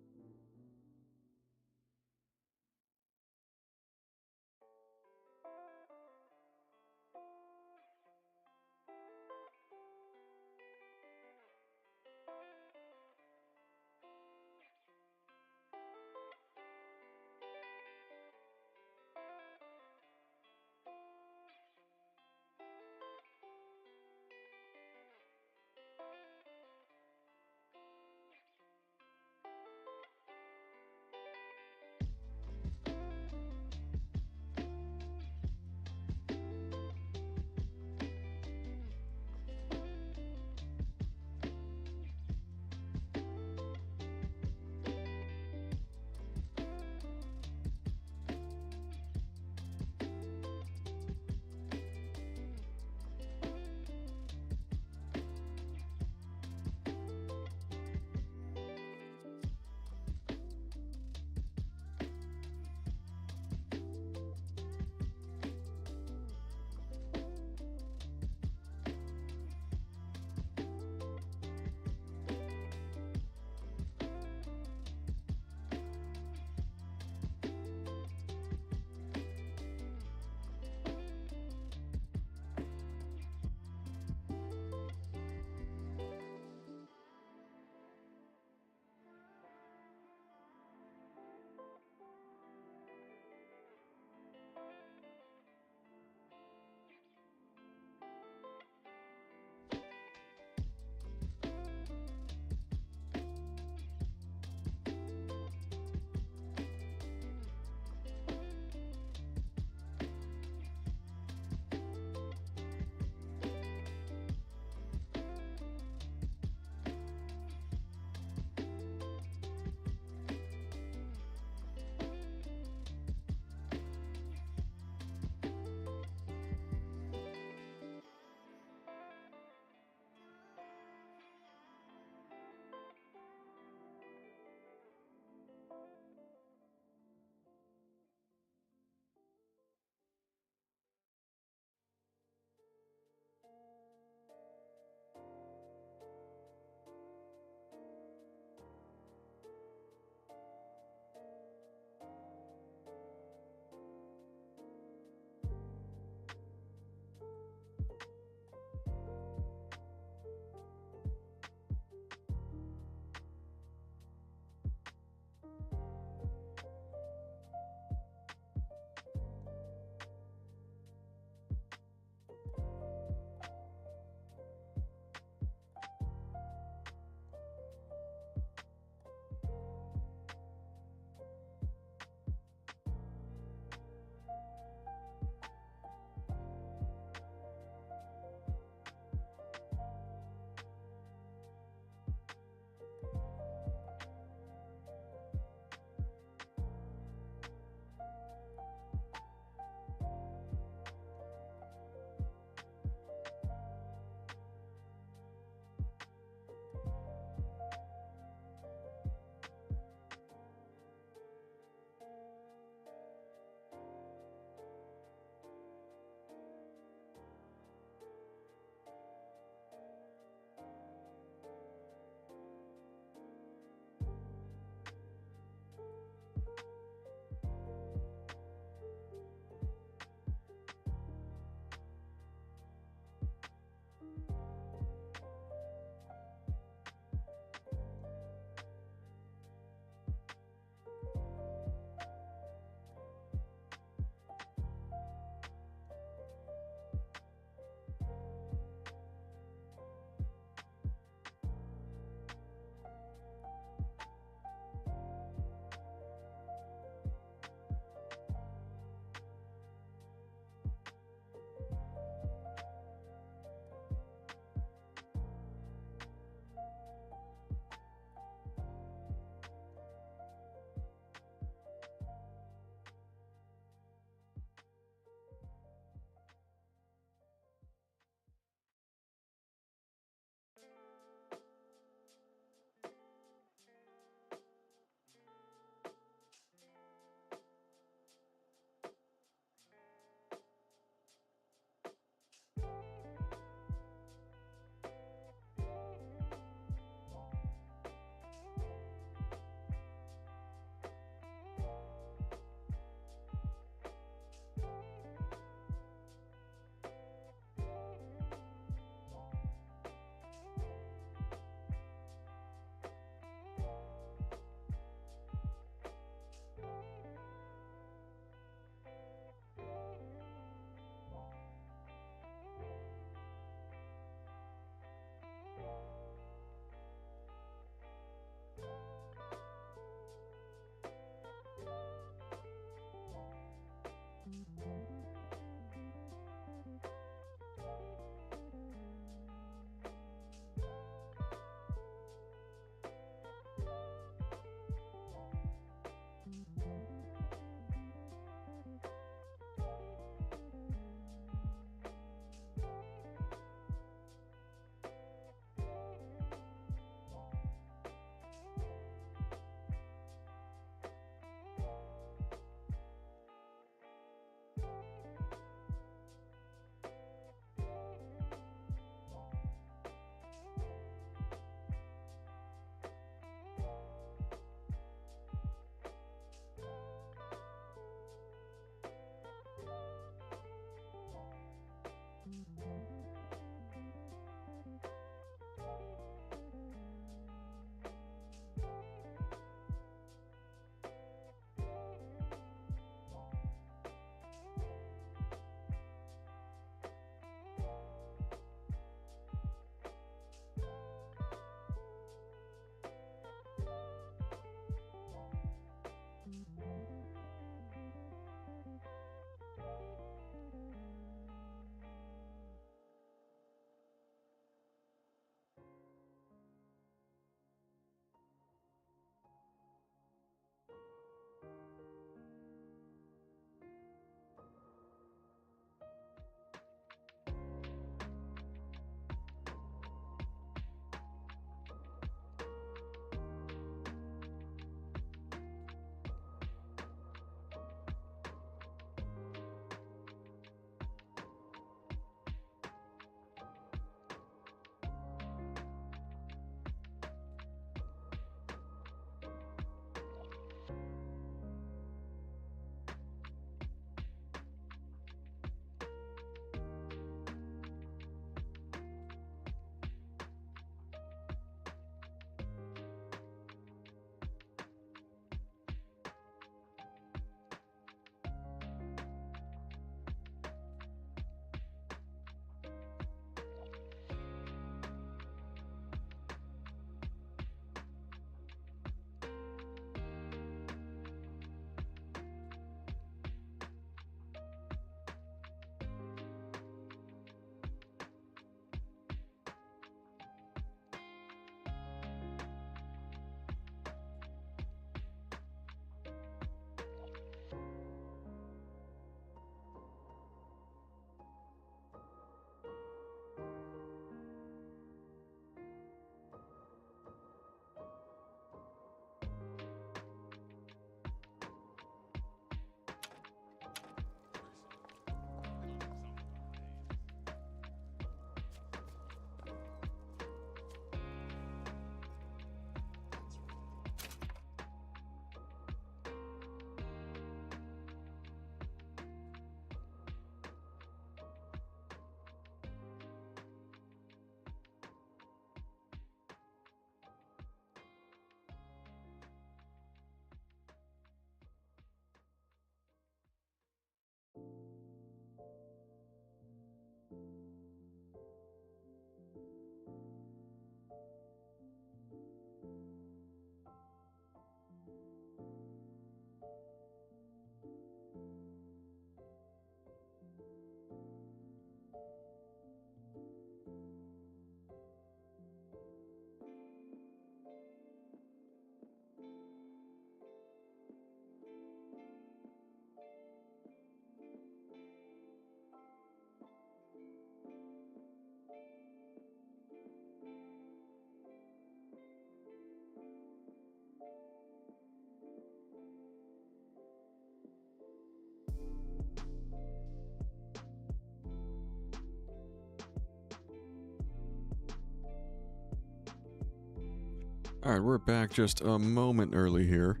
Alright, we're back just a moment early here.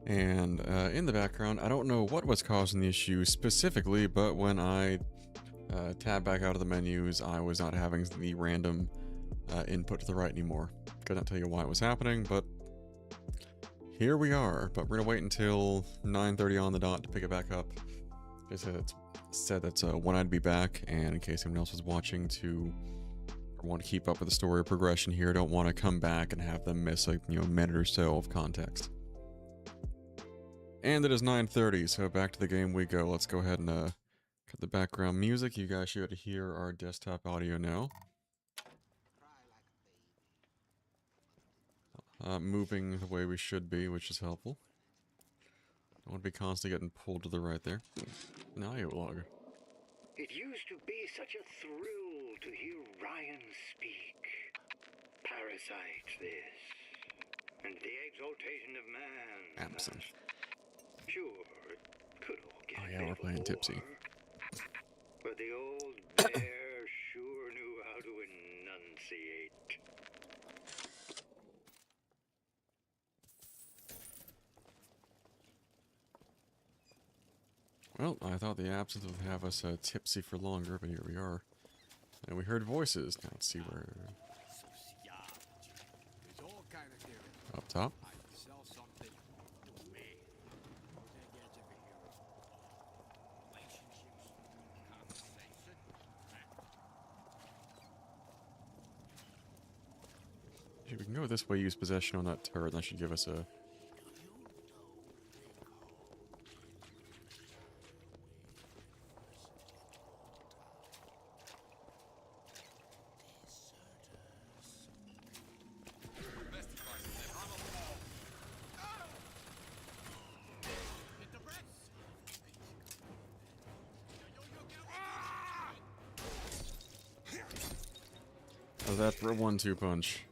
And in the background, I don't know what was causing the issue specifically, but when I tabbed back out of the menus, I was not having the random input to the right anymore. Could not tell you why it was happening, but here we are. But we're going to wait until 9:30 on the dot to pick it back up. It said that's when I'd be back, and in case anyone else was watching to want to keep up with the story progression here, don't want to come back and have them miss a minute or so of context. And it is 9:30, so back to the game we go. Let's go ahead and cut the background music. You guys should hear our desktop audio now. Moving the way we should be, which is helpful. Don't want to be constantly getting pulled to the right there. Now you log. It used to be such a thrill to hear Ryan speak. Parasite this, and the exaltation of man. Absent. Sure, it could all get Oh yeah, we're playing tipsy. But the old bear sure knew how to enunciate. Well, I thought the absence would have us tipsy for longer, but here we are. And we heard voices. Now let's see where... Up top. We can go this way, use possession on that turret, and that should give us a... Oh, that for a 1-2 punch.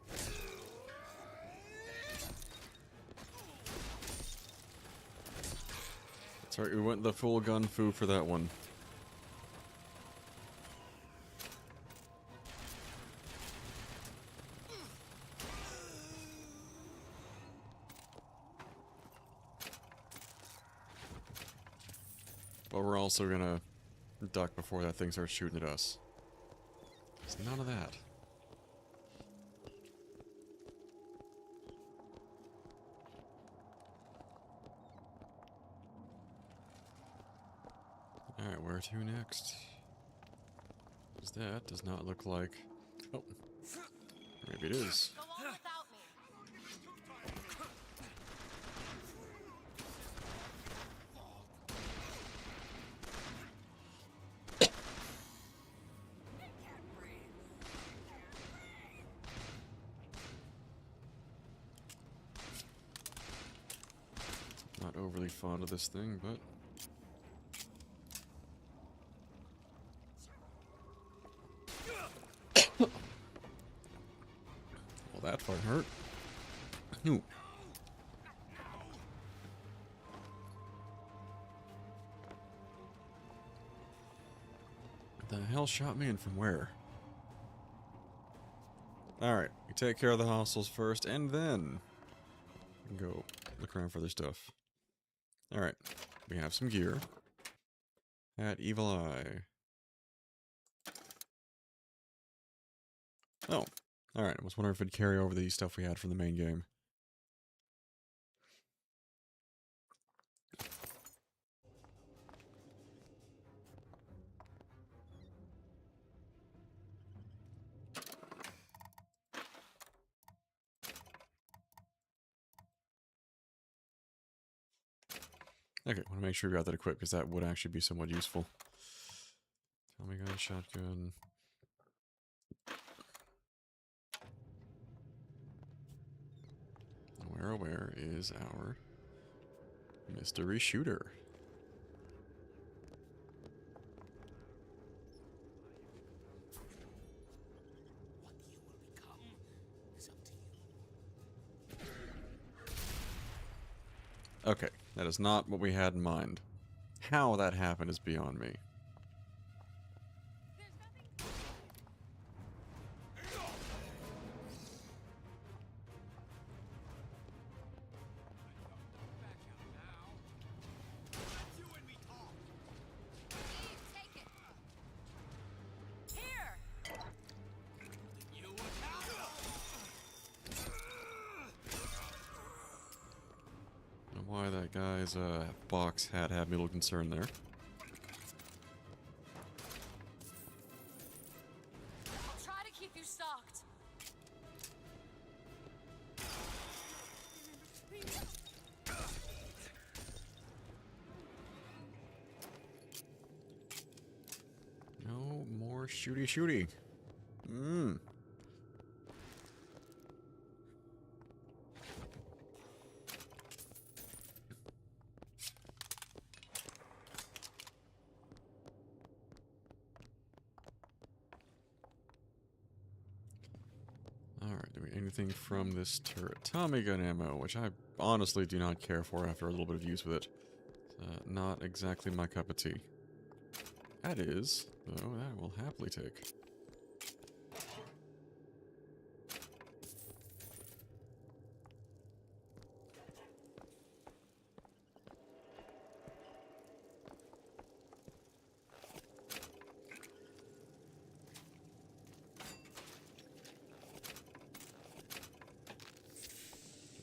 That's right, we went the full gun fu for that one. But we're also gonna duck before that thing starts shooting at us. There's none of that. Alright, where to next? Because that does not look like... Oh. Maybe it is. Not overly fond of this thing, but... Well, that part hurt. Ooh. What the hell shot me and from where? Alright, we take care of the hostiles first, and then we can go look around for their stuff. Alright, we have some gear. At Evil Eye. Oh, alright, I was wondering if it'd carry over the stuff we had from the main game. Okay, want to make sure we got that equipped, because that would actually be somewhat useful. Tommy gun, shotgun. Where is our mystery shooter? Okay, that is not what we had in mind. How that happened is beyond me. why that guy's box had me a little concerned there. I'll try to keep you stocked. No more shooty. Mmm. Alright, do we anything from this turret? Tommy gun ammo, which I honestly do not care for after a little bit of use with it. Not exactly my cup of tea. That is, though, that I will happily take.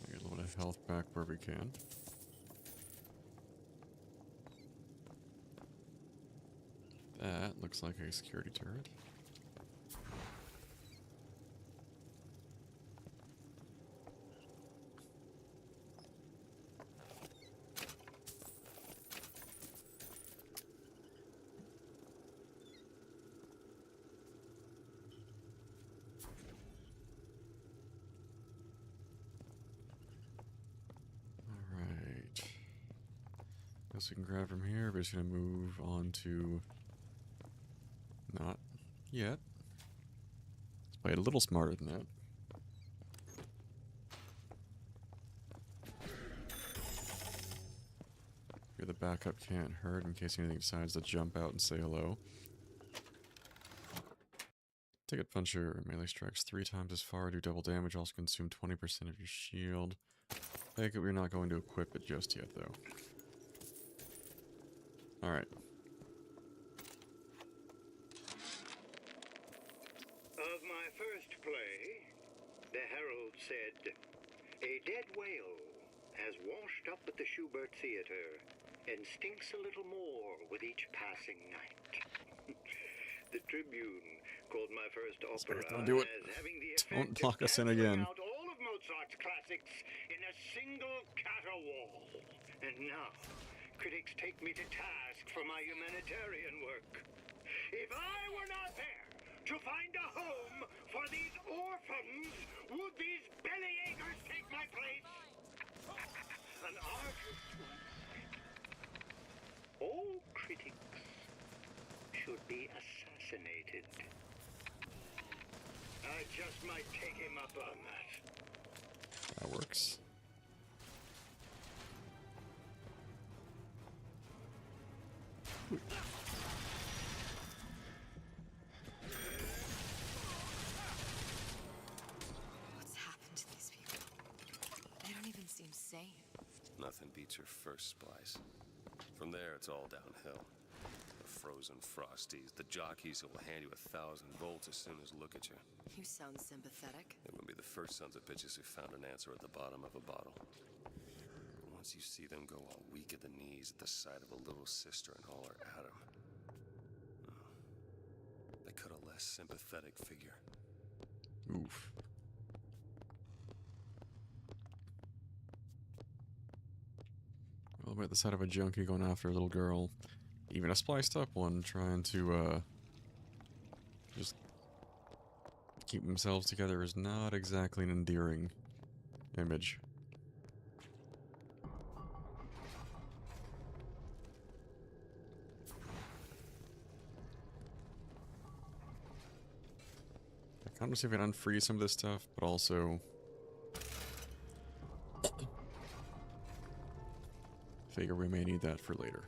Get a little bit of health back where we can. That looks like a security turret. Alright. Guess we can grab from here. We're just gonna move on to... Not yet. Let's play it a little smarter than that. Here the backup can't hurt in case anything decides to jump out and say hello. Ticket puncher. Melee strikes 3 times as far, do double damage, also consume 20% of your shield. Take it we're not going to equip it just yet, though. Alright. Of my first play, the herald said, "A dead whale has washed up at the Schubert Theater and stinks a little more with each passing night." The Tribune called my first opera Don't do it. as having the Don't effect lock of us in cancelling again. out all of Mozart's classics in a single caterwaul. And now, critics take me to task for my humanitarian work. If I were not there to find a home for these orphans, would these bellyachers take my place? An artist once said, all critics should be assassinated. I just might take him up on that. That works. What's happened to these people? They don't even seem sane. Nothing beats your first splice. From there, it's all downhill. The frozen frosties, the jockeys who will hand you 1,000 volts as soon as look at you. You sound sympathetic. They wouldn't be the first sons of bitches who found an answer at the bottom of a bottle. Once you see them go all weak at the knees at the sight of a little sister and all her Adam, they cut a less sympathetic figure. Oof. Well, I'm at the side of a junkie going after a little girl. Even a spliced up one trying to, just keep themselves together is not exactly an endearing image. I kind of see if I can unfreeze some of this stuff, but also figure we may need that for later.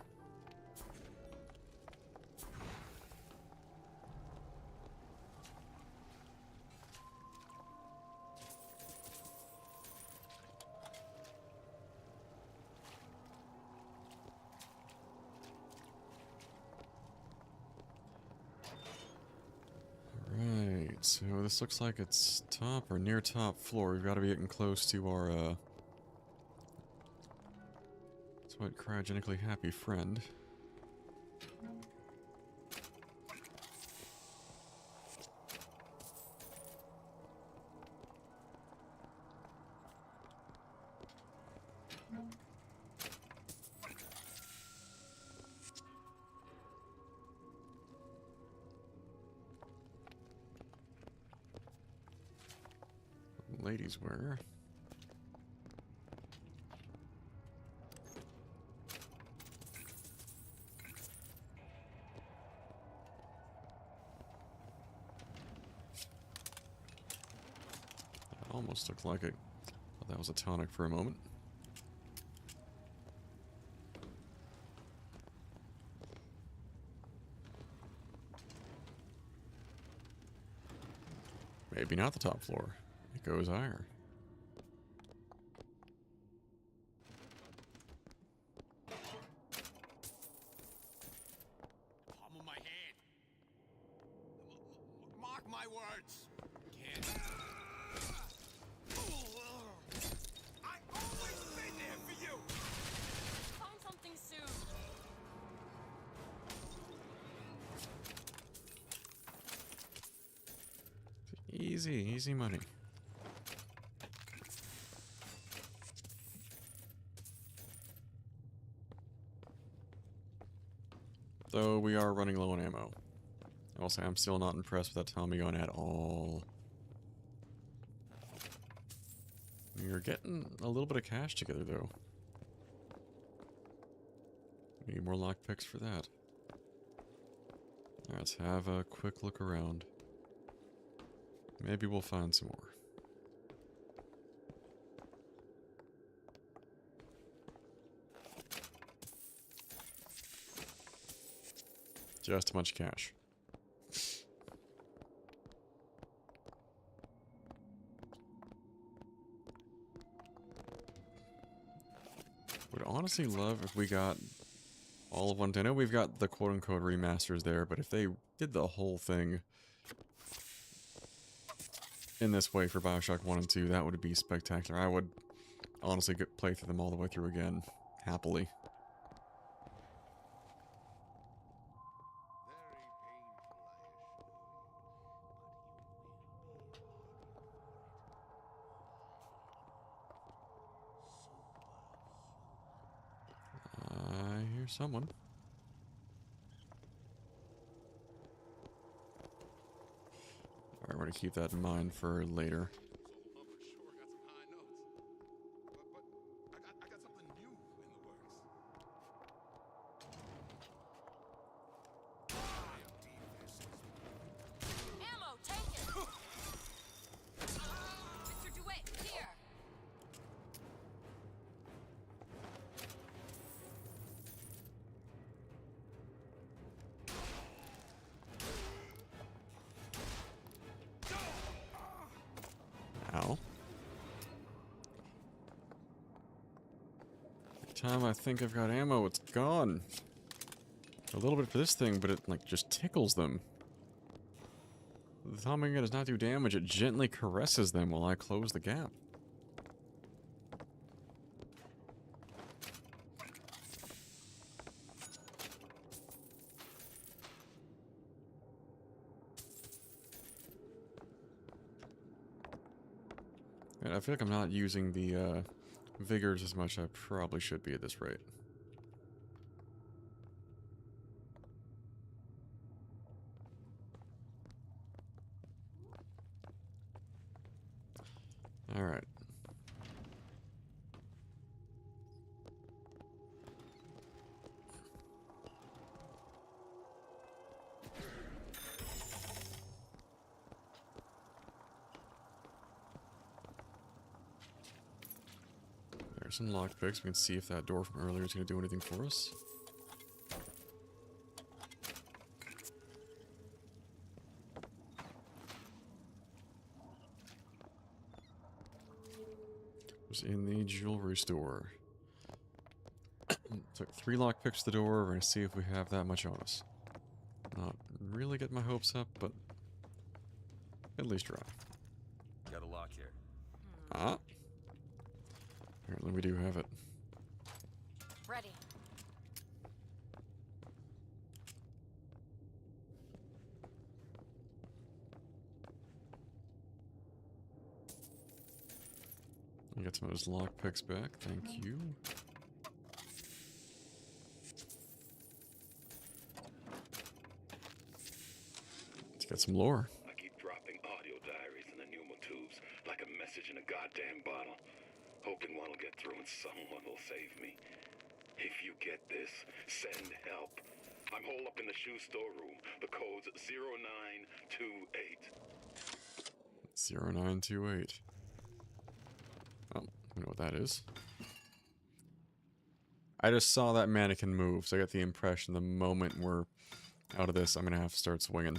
Right, so this looks like it's top or near top floor. We've got to be getting close to our Sweat cryogenically happy friend. Ladies wear. That almost looked like it. Thought that was a tonic for a moment. Maybe not the top floor. It goes higher. Palm of my hand. Mark my words. Can't. I always been there for you. Find something soon. Easy money. Though we are running low on ammo. I will say I'm still not impressed with that Tommy gun at all. You're getting a little bit of cash together though. Need more lockpicks for that. Alright, let's have a quick look around. Maybe we'll find some more. Just a bunch of cash. Would honestly love if we got all of one. I know we've got the quote-unquote remasters there, but if they did the whole thing in this way for Bioshock 1 and 2, that would be spectacular. I would honestly play through them all the way through again, happily. I hear someone. Alright, we're gonna keep that in mind for later. Ammo, take it! Mr. DeWitt, here! Ow. Every time I think I've got ammo, it's gone. A little bit for this thing, but it, like, just tickles them. The Tommy gun does not do damage, it gently caresses them while I close the gap. And I feel like I'm not using the vigors as much as I probably should be at this rate. Alright. There's some lockpicks. We can see if that door from earlier is going to do anything for us. It was in the jewelry store. Took 3 lockpicks to the door. We're going to see if we have that much on us. Not really getting my hopes up, but at least try. Got a lock here. Ah. Apparently we do have it. Ready. get some of those lockpicks back. Thank you. Let's get some lore. I keep dropping audio diaries in the pneumo tubes like a message in a goddamn bottle, hoping one will get through and someone will save me. If you get this, send help. I'm holed up in the shoe storeroom. The code's 0928. 0928. Oh, I know what that is. I just saw that mannequin move, so I got the impression the moment we're out of this, I'm gonna have to start swinging.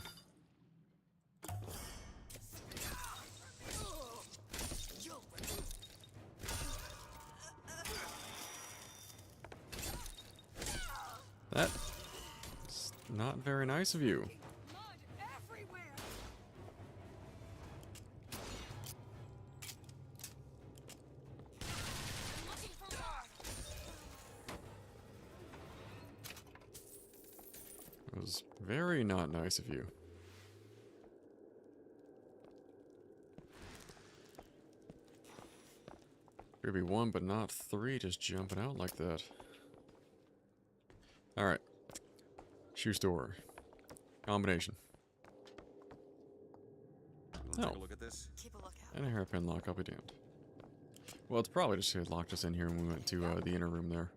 That's not very nice of you. It was very not nice of you. Could be one, but not three, just jumping out like that. Alright. Shoe store. Combination. Take a look at this? Keep a lookout. And a hairpin lock, I'll be damned. Well, it's probably just it locked us in here when we went to the inner room there.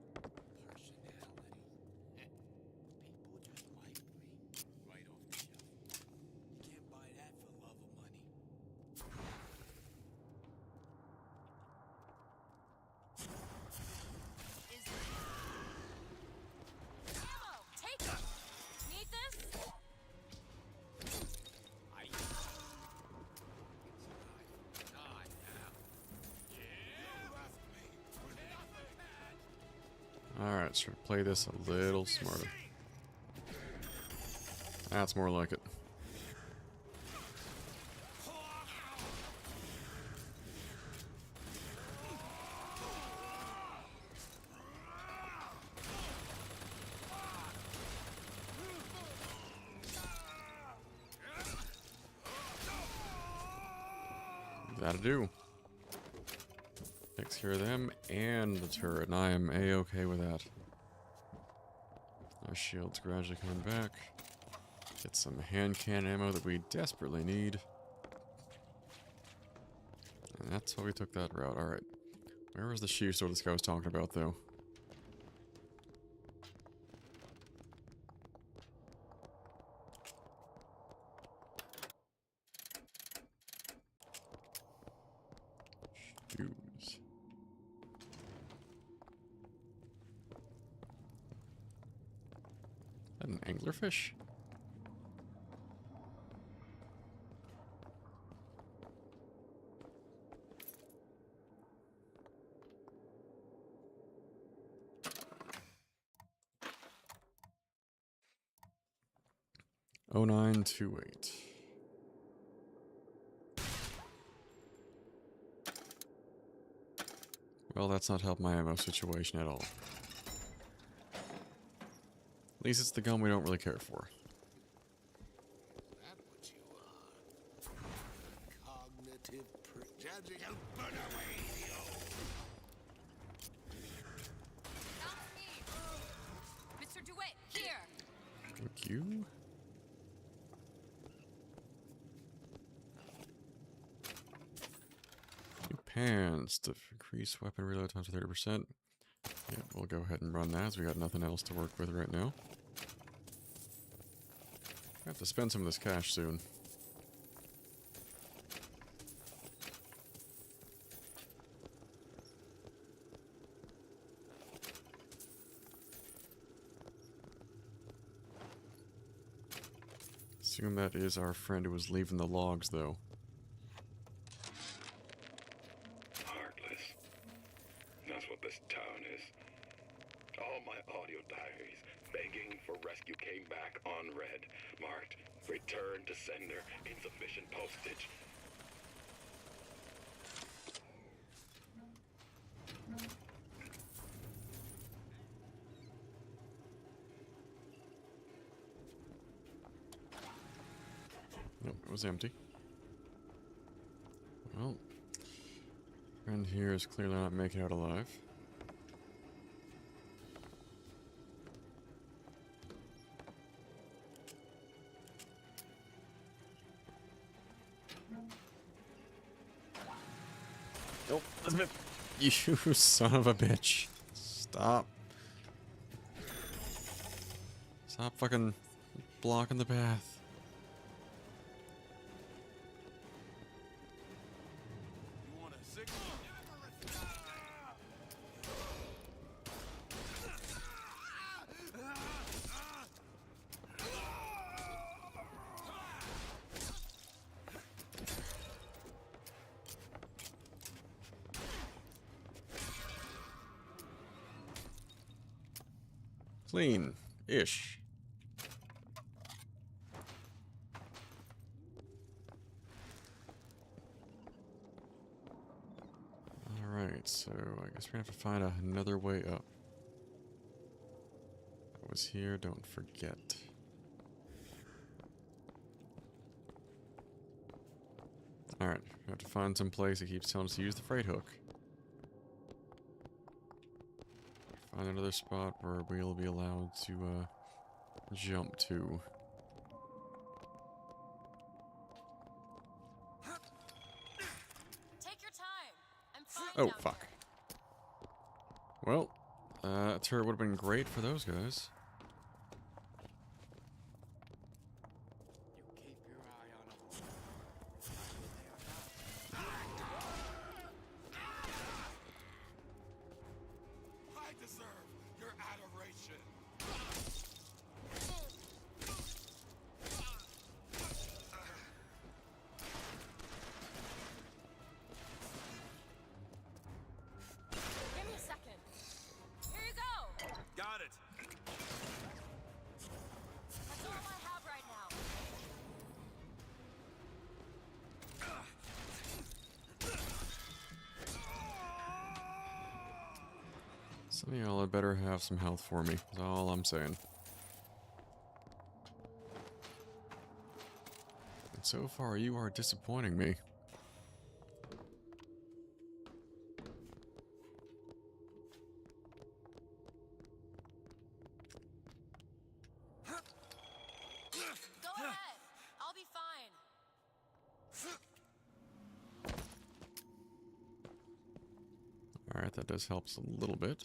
Alright, let's try to play this a little smarter. That's more like it. That'll do. Takes care of them and the turret, and I am a-okay with that. Our shield's gradually coming back. Get some hand cannon ammo that we desperately need. And that's why we took that route. Alright. Where was the shoe store this guy was talking about, though? Shoes. Is that an anglerfish? Oh, 0928. Well, that's not helped my ammo situation at all. At least it's the gun we don't really care for. That's what you are. Cognitive prejudging. Burn away, Mr. DeWitt, here! Thank you. New pants to increase weapon reload time to 30%. Yeah, we'll go ahead and run that as we got nothing else to work with right now. I have to spend some of this cash soon. Assume that is our friend who was leaving the logs, though. Heartless. That's what this town is. All my audio diaries begging for rescue came back unread, marked return to sender, insufficient postage. Nope, it was empty. Well, friend here is clearly not making it out alive. Nope, Elizabeth. You son of a bitch. Stop. Stop fucking blocking the path. Clean-ish. Alright, so I guess we're gonna have to find another way up. I was here, don't forget. Alright, we have to find some place that keeps telling us to use the freight hook. Find another spot where we'll be allowed to jump to. Take your time. I'm fine Oh, down fuck. Well, that turret would have been great for those guys. You keep your eye on them. I deserve your adoration. Give me a second. Here you go. Got it. That's all I have right now. Some of y'all had better have some health for me, is all I'm saying. And so far, you are disappointing me. Go ahead. I'll be fine. Alright, that does help us a little bit.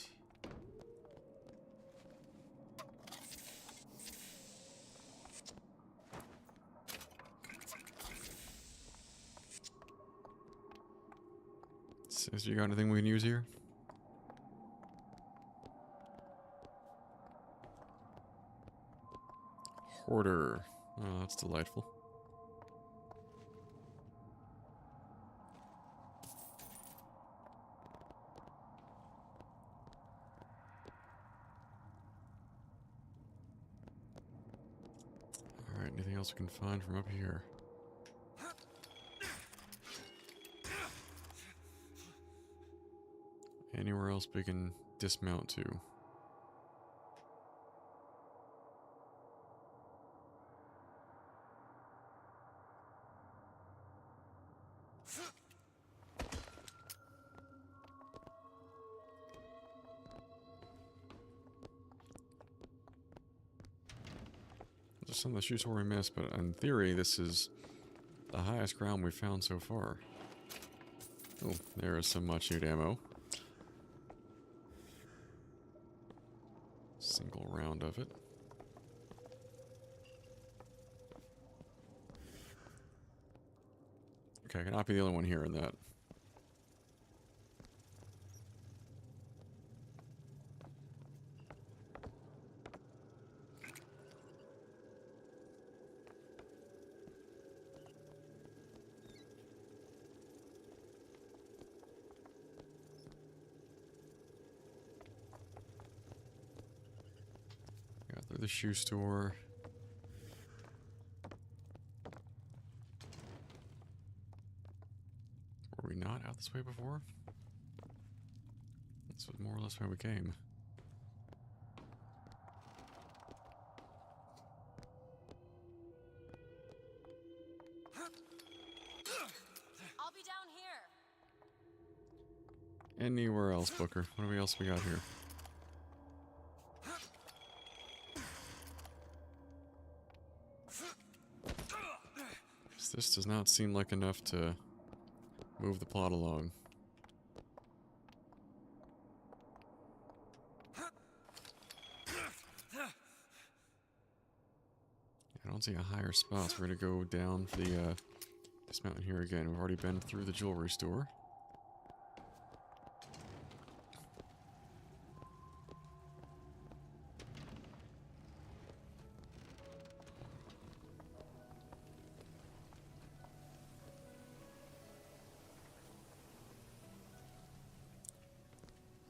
Says you got anything we can use here? Hoarder. Oh, that's delightful. Alright, anything else we can find from up here? Anywhere else we can dismount to? Just some of the shoots where we missed, but in theory, this is the highest ground we've found so far. Oh, there is some much needed ammo. Single round of it. Okay, I cannot be the only one hearing that. Got through the shoe store. Were we not out this way before? This was more or less where we came. I'll be down here. Anywhere else, Booker? What else we got here? This does not seem like enough to move the plot along. I don't see a higher spot, so we're gonna go down the this mountain here again. We've already been through the jewelry store.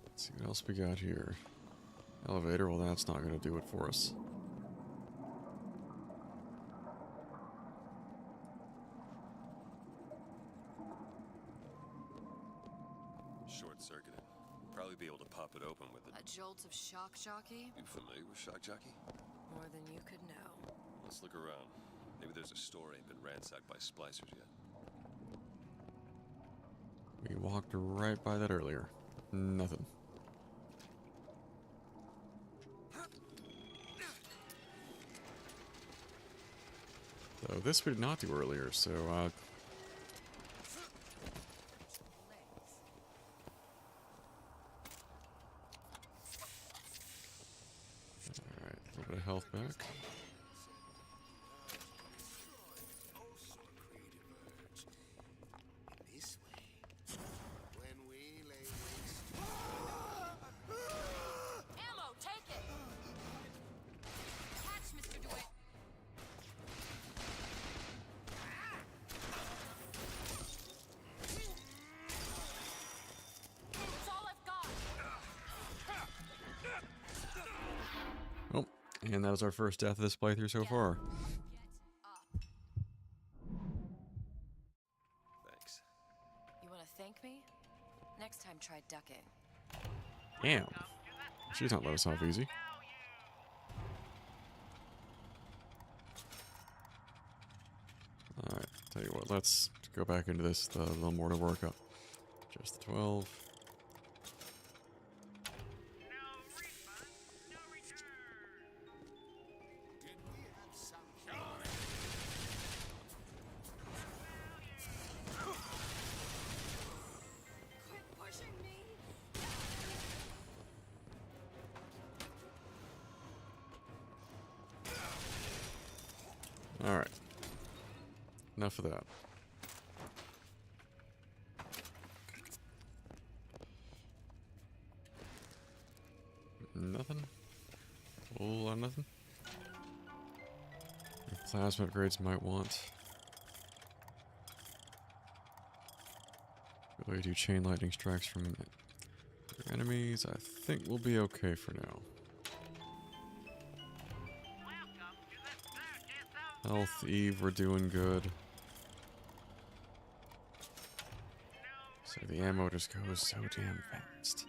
Let's see what else we got here. Elevator, well that's not gonna do it for us. Short-circuited. Probably be able to pop it open with it. A jolt of shock jockey? You familiar with shock jockey? More than you could know. Let's look around. Maybe there's a store ain't been ransacked by splicers yet. We walked right by that earlier. Nothing. So this we did not do earlier, so alright, a little bit of health back. This way. When we lay waste. Ammo, take it! Catch, Mr. DeWitt. That's all I've got. Oh, and that was our first death of this playthrough so far. Thanks. You want to thank me? Next time, try ducking. Damn. She's not let us off easy. Alright, tell you what, let's go back into this, a little more to work up. Just the 12. Quit pushing me! Alright. Enough of that. Nothing? A whole lot of nothing? Plasma upgrades might want. Ability to do chain lightning strikes from enemies. I think we'll be okay for now. Health, Eve, we're doing good. So the ammo just goes so damn fast.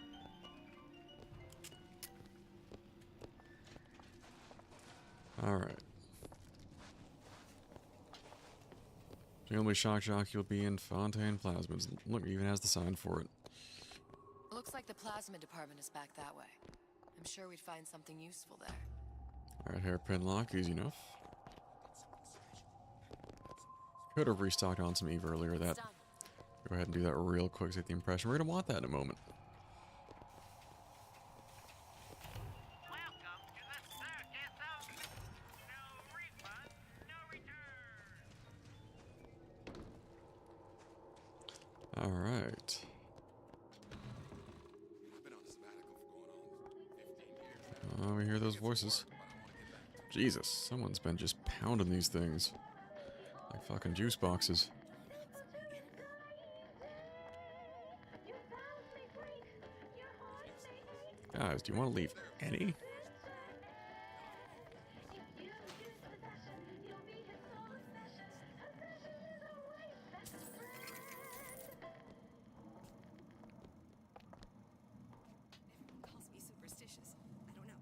Alright. The only shock jockey will be in Fontaine Plasmids. Look, it even has the sign for it. Looks like the plasma department is back that way. I'm sure we'd find something useful there. Alright, hairpin lock, easy enough. Could have restocked on some Eve earlier. That. Go ahead and do that real quick to get the impression. We're gonna want that in a moment. Alright. We hear those voices. Jesus, someone's been just pounding these things. Like fucking juice boxes. Guys, do you want to leave any? Calls me superstitious. I don't know.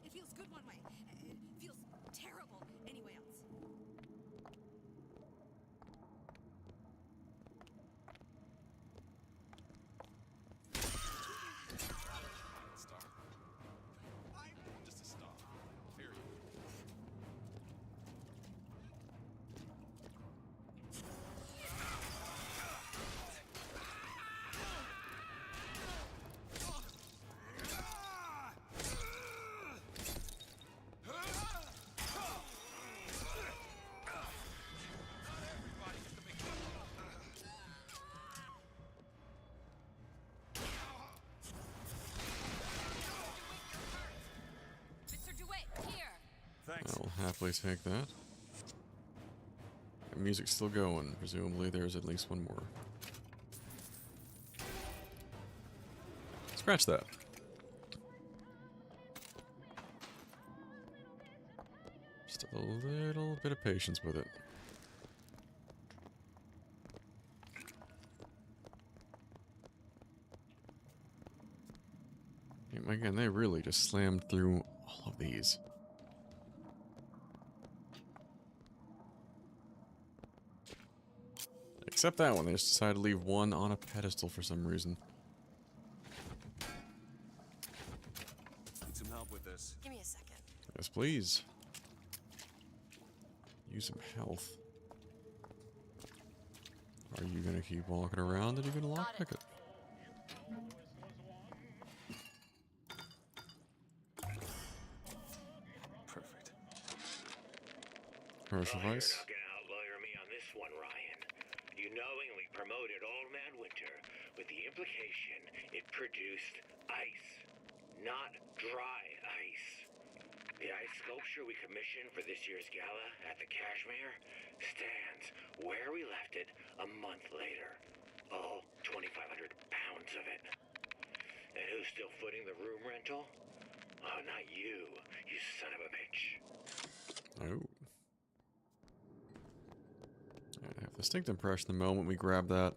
It feels good one way. It feels terrible anyway else. happily take that. The music's still going. Presumably there's at least one more. Scratch that. Just a little bit of patience with it. Again, they really just slammed through all of these. Except that one, they just decided to leave one on a pedestal for some reason. Need some help with this. Give me a second. Yes, please. Use some health. Are you gonna keep walking around, or are you gonna lockpick it? Perfect. Commercial Vice. You're not gonna outlawyer me on this one, Ryan. You knowingly promoted Old Man Winter with the implication it produced ice, not dry ice. The ice sculpture we commissioned for this year's gala at the Cashmere stands where we left it a month later. All 2,500 pounds of it. And who's still footing the room rental? Oh, not you, you son of a bitch. Oh. I have a distinct impression the moment we grab that,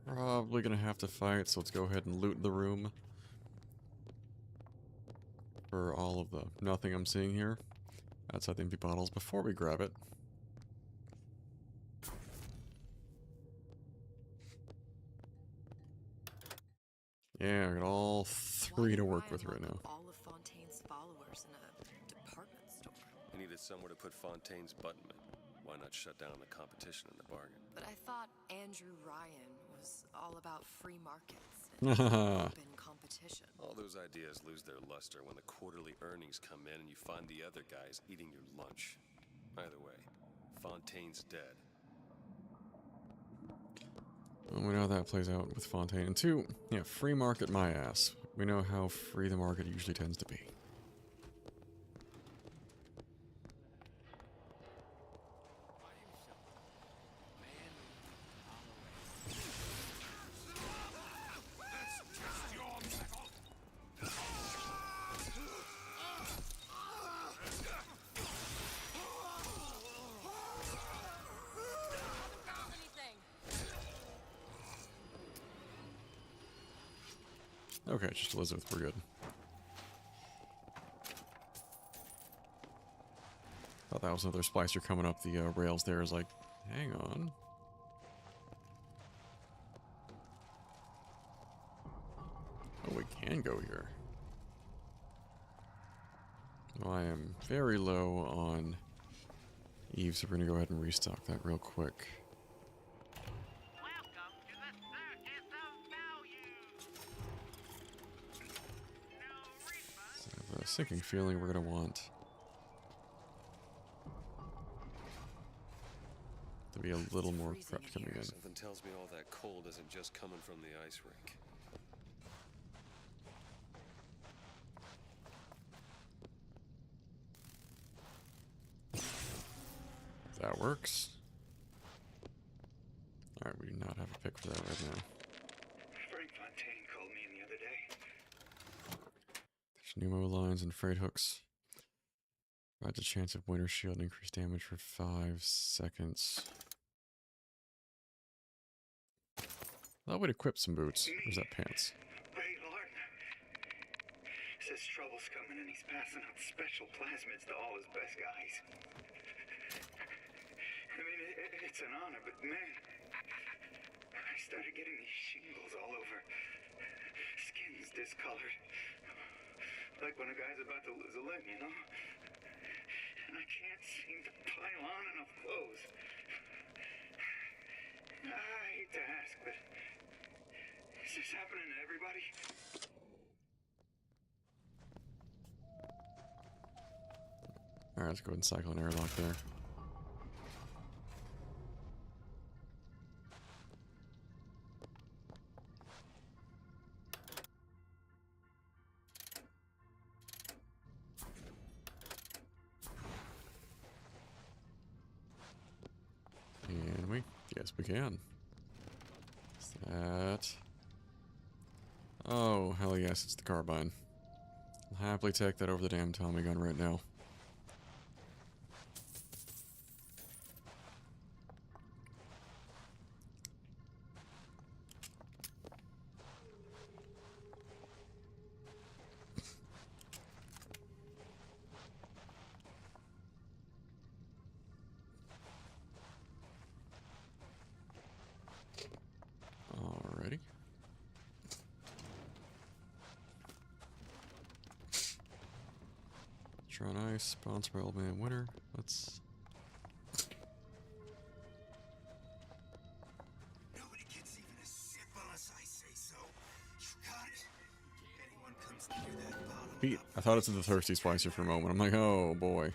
we're probably gonna have to fight, so let's go ahead and loot the room. For all of the nothing I'm seeing here. Outside the empty bottles before we grab it. Yeah, I got all three to work with right now. All of Fontaine's followers in a department store. I needed somewhere to put Fontaine's button. Why not shut down the competition in the bargain? But I thought Andrew Ryan was all about free markets and open competition. All those ideas lose their luster when the quarterly earnings come in and you find the other guys eating your lunch. Either way, Fontaine's dead. Well, we know how that plays out with Fontaine. And two, yeah, free market my ass. We know how free the market usually tends to be. Okay, just Elizabeth, we're good. Thought that was another splicer coming up the rails there. Is like, hang on. Oh, we can go here. Well, I am very low on Eve, so we're gonna go ahead and restock that real quick. I have a sinking feeling we're gonna want to be a little more prepped coming in. Something tells me all that cold isn't just coming from the ice rink. That works. Alright, we do not have a pick for that right now. Frank Fontaine called me in the other day. There's pneumo lines and freight hooks. Provides a chance of winter shield and increased damage for 5 seconds. That would equip some boots. Or is that pants? Ray Lorton says trouble's coming and he's passing out special plasmids to all his best guys. I mean, it's an honor, but man, I started getting these shingles all over. Skin's discolored. Like when a guy's about to lose a limb, you know? And I can't seem to pile on enough clothes. I hate to ask, but is this happening to everybody? Alright, let's go ahead and cycle an airlock there. Yes, we can. Is that... Oh, hell yes, it's the carbine. I'll happily take that over the damn Tommy gun right now. Alrighty. Tron Ice, sponsor by Old Man Winter. Let's... Nobody gets even a sip unless I say so. You got it. Anyone comes near that bottle. Pete, I thought it's the Thirsty Splicer for a moment. I'm like, oh boy.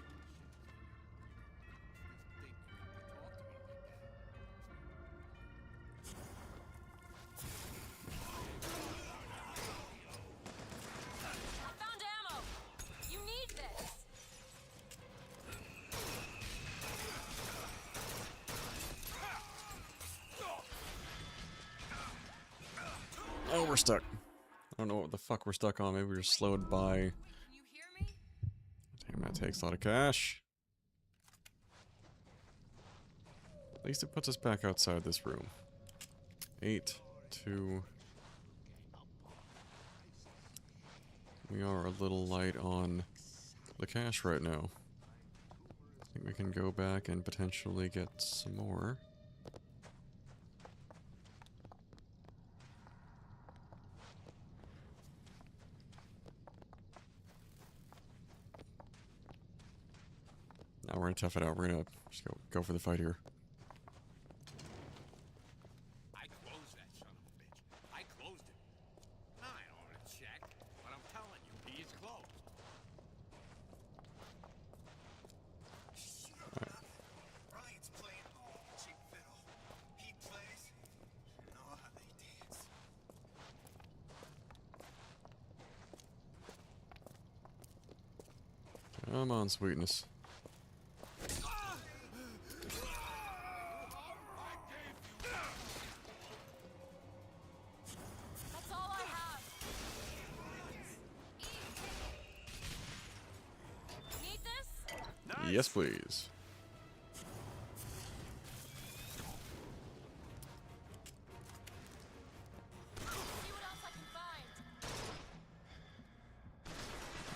Found ammo! You need this! Oh, we're stuck. I don't know what the fuck we're stuck on. Maybe we're slowed by... Damn, that takes a lot of cash. At least it puts us back outside this room. 8, 2... We are a little light on the cash right now. I think we can go back and potentially get some more. Now we're gonna tough it out. We're gonna just go for the fight here. I closed that son of a bitch. I closed it. I don't want to check, but I'm telling you, he is closed. Ryan's playing cheap fiddle. He plays, you know how they dance. Come on, sweetness. That's all I have. Need this? Yes, please. See what else I can find.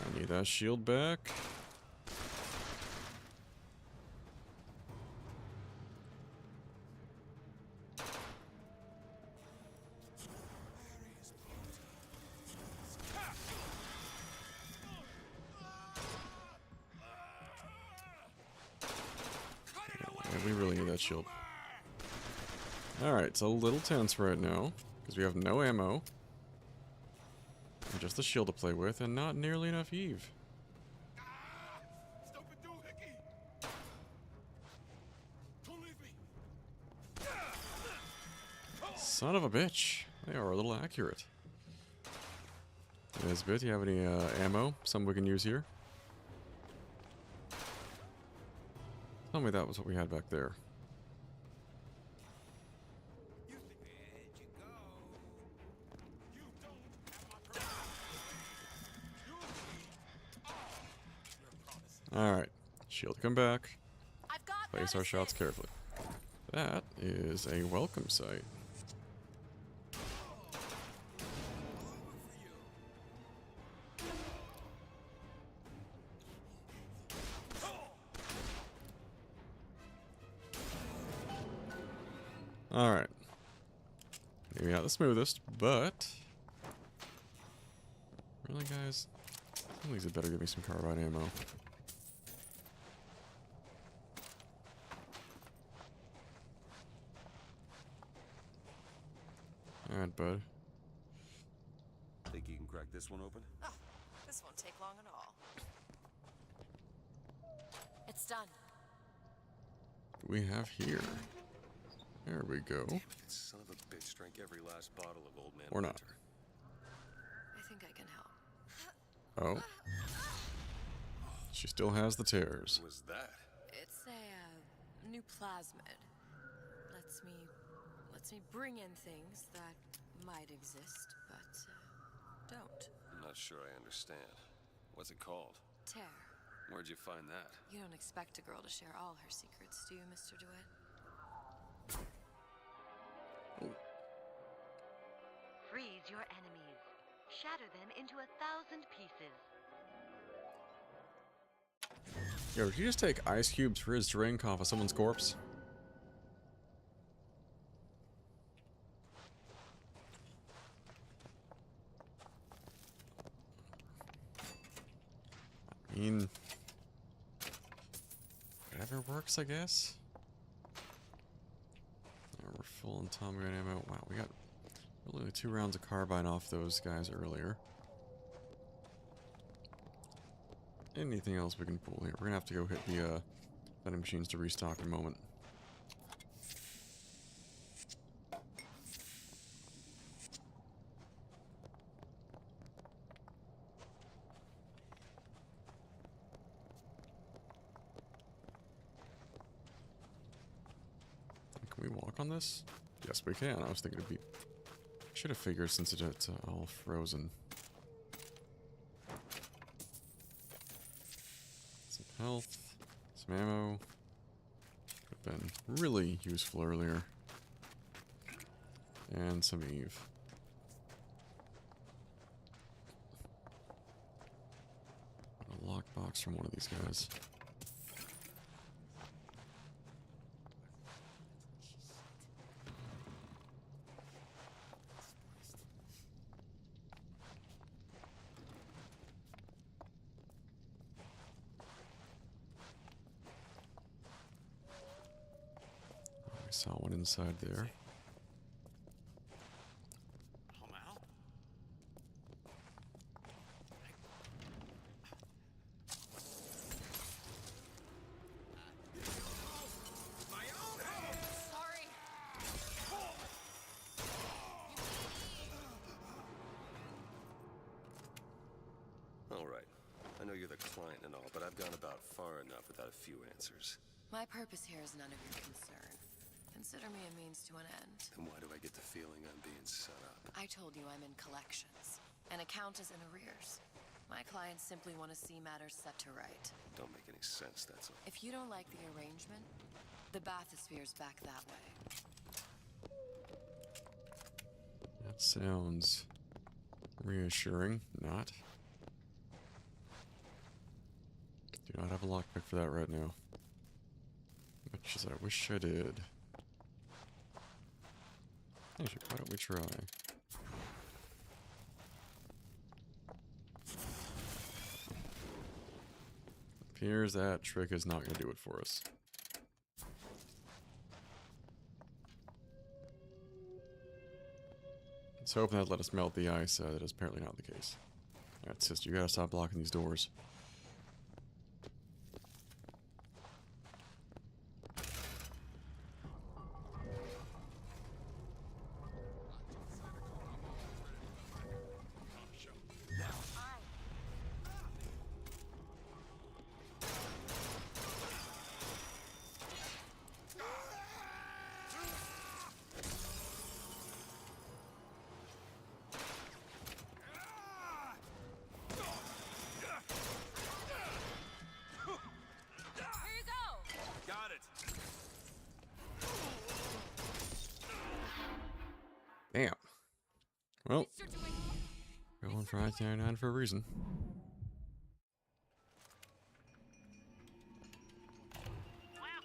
I need that shield back. Yeah, we really need that shield. Alright, it's a little tense right now, because we have no ammo. And just the shield to play with, and not nearly enough Eve. Son of a bitch. They are a little accurate. Nesbit, do you have any ammo? Some we can use here? Tell me that was what we had back there. Alright. Shield come back. Place our shots carefully. That is a welcome sight. Alright. Maybe not the smoothest, but... Really, guys? At least it better give me some carbine ammo. Alright, bud. Think you can crack this one open? Oh, this won't take long at all. It's done. What do we have here? There we go. Damn it, that son of a bitch drank every last bottle of Old Man Or not. Winter. I think I can help. Oh. She still has the tears. What was that? It's a new plasmid. Lets lets me bring in things that might exist, but don't. I'm not sure I understand. What's it called? Tear. Where'd you find that? You don't expect a girl to share all her secrets, do you, Mr. DeWitt? Freeze your enemies. Shatter them into 1,000 pieces. Yo, did he just take ice cubes for his drink off of someone's corpse? I mean, whatever works, I guess. Yeah, we're full on Tommy gun ammo. Wow, we got really 2 rounds of carbine off those guys earlier. Anything else we can pull here? We're gonna have to go hit the vending machines to restock in a moment. Can we walk on this? Yes, we can. I was thinking it'd be... Should have figured since it's all frozen. Some health, some ammo. Could have been really useful earlier. And some Eve. A lockbox from one of these guys. I saw one inside there. Sorry. All right. I know you're the client and all, but I've gone about far enough without a few answers. My purpose here is none of your concern. Consider me a means to an end. And why do I get the feeling I'm being set up? I told you I'm in collections. An account is in arrears. My clients simply want to see matters set to right. Don't make any sense, that's all. If you don't like the arrangement, the bathysphere's back that way. That sounds reassuring. Not. Do not have a lockpick for that right now. Much as I wish I did. Actually, why don't we try? Appears that trick is not going to do it for us. Let's hope that let us melt the ice. That is apparently not the case. Alright, sister, you gotta stop blocking these doors. Damn. Well, going for I-99 for a reason.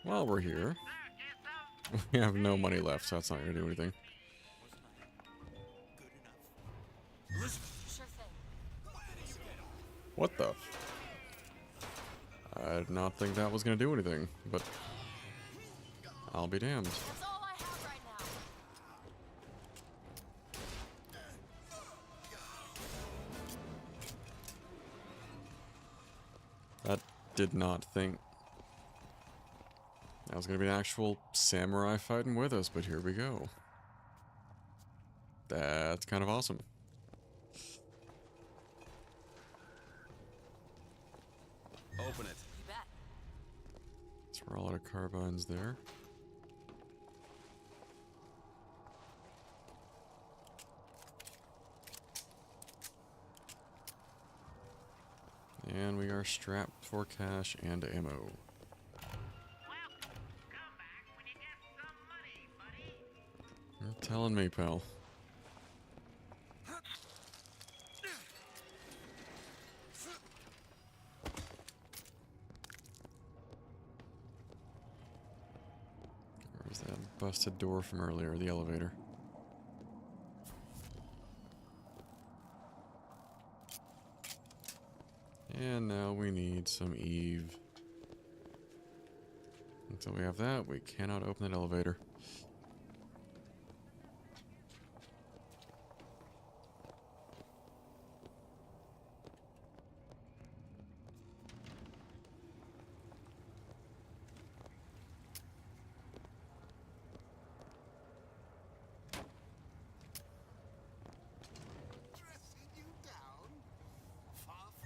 While we're here, we have no money left, so that's not going to do anything. What the? I did not think that was going to do anything, but I'll be damned. That's all I have right now. That did not think that was going to be an actual samurai fighting with us, but here we go. That's kind of awesome. Open it. You bet. So we're all out of carbines there. And we are strapped for cash and ammo. You're telling me, pal. Where's that busted door from earlier, the elevator? And now we need some Eve. Until we have that, we cannot open that elevator.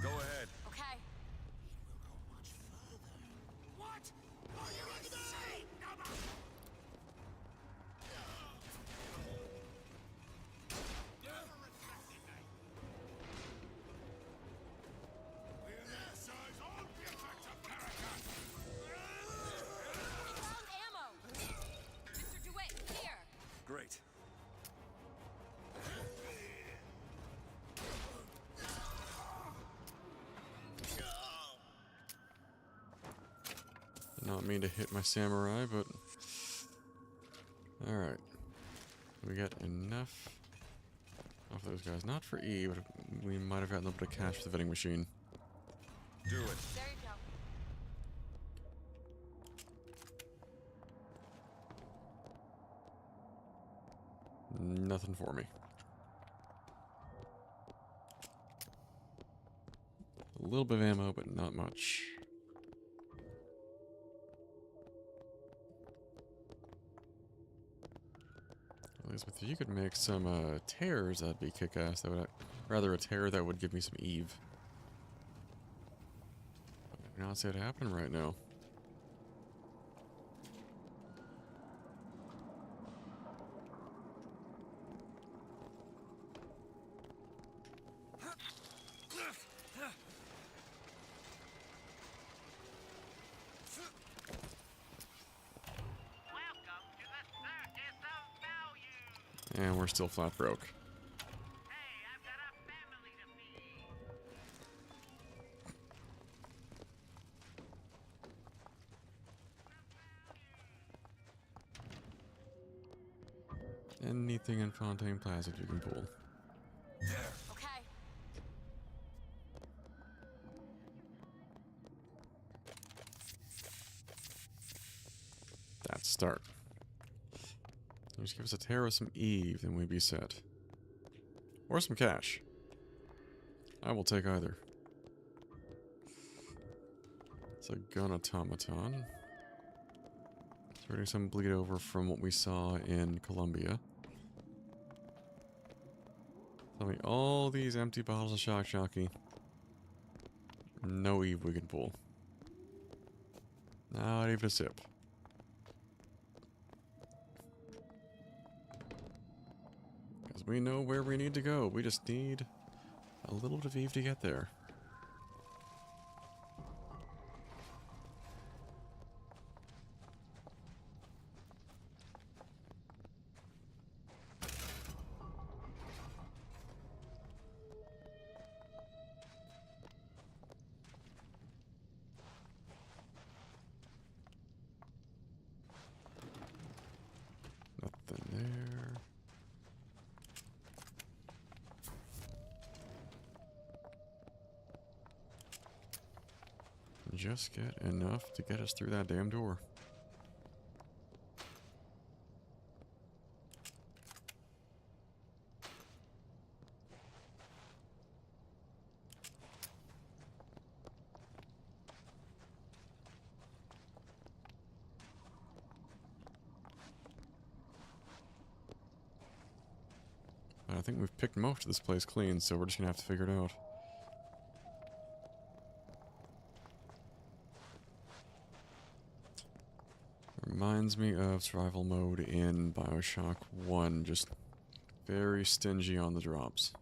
Go ahead. Okay. What? Are you insane? Found ammo. Mr. DeWitt, here. Great. Did not mean to hit my samurai, but... Alright. We got enough of those guys. Not for E, but we might have gotten a little bit of cash for the vending machine. Do it. There you go. Nothing for me. A little bit of ammo, but not much. Elizabeth, if you could make some tears, that'd be kick-ass. That would, rather a tear that would give me some Eve. I do not see it happen right now. And we're still flat broke. Anything in Fontaine Plaza you can pull. Okay. That's start. Just give us a tear with some Eve, then we'd be set. Or some cash. I will take either. It's a gun automaton. It's already some bleed over from what we saw in Colombia. Tell me all these empty bottles of shock jockey. No Eve we can pull. Not even a sip. Because we know where we need to go. We just need a little bit of Eve to get there. Nothing there. Just get enough to get us through that damn door. I think we've picked most of this place clean, so we're just gonna have to figure it out. Reminds me of survival mode in BioShock 1, just very stingy on the drops.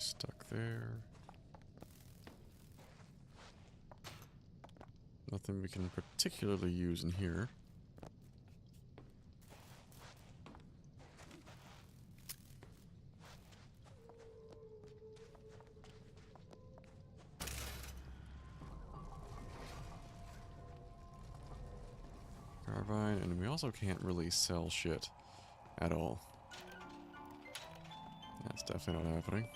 Stuck there. Nothing we can particularly use in here. Carbine, and we also can't really sell shit at all. That's definitely not happening.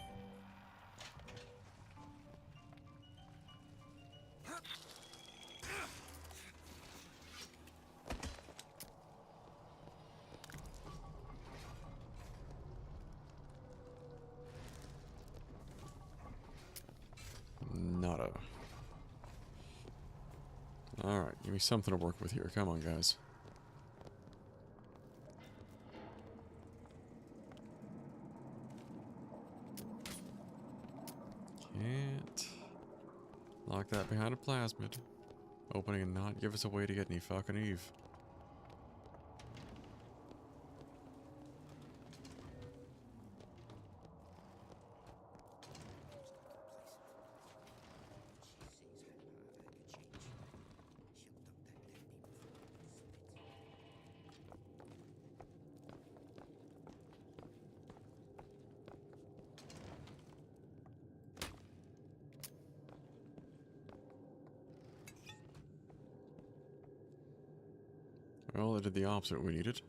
Nada. Alright, give me something to work with here. Come on, guys. Can't lock that behind a plasmid. Opening and not give us a way to get any fucking Eve. Well, they did the opposite we needed.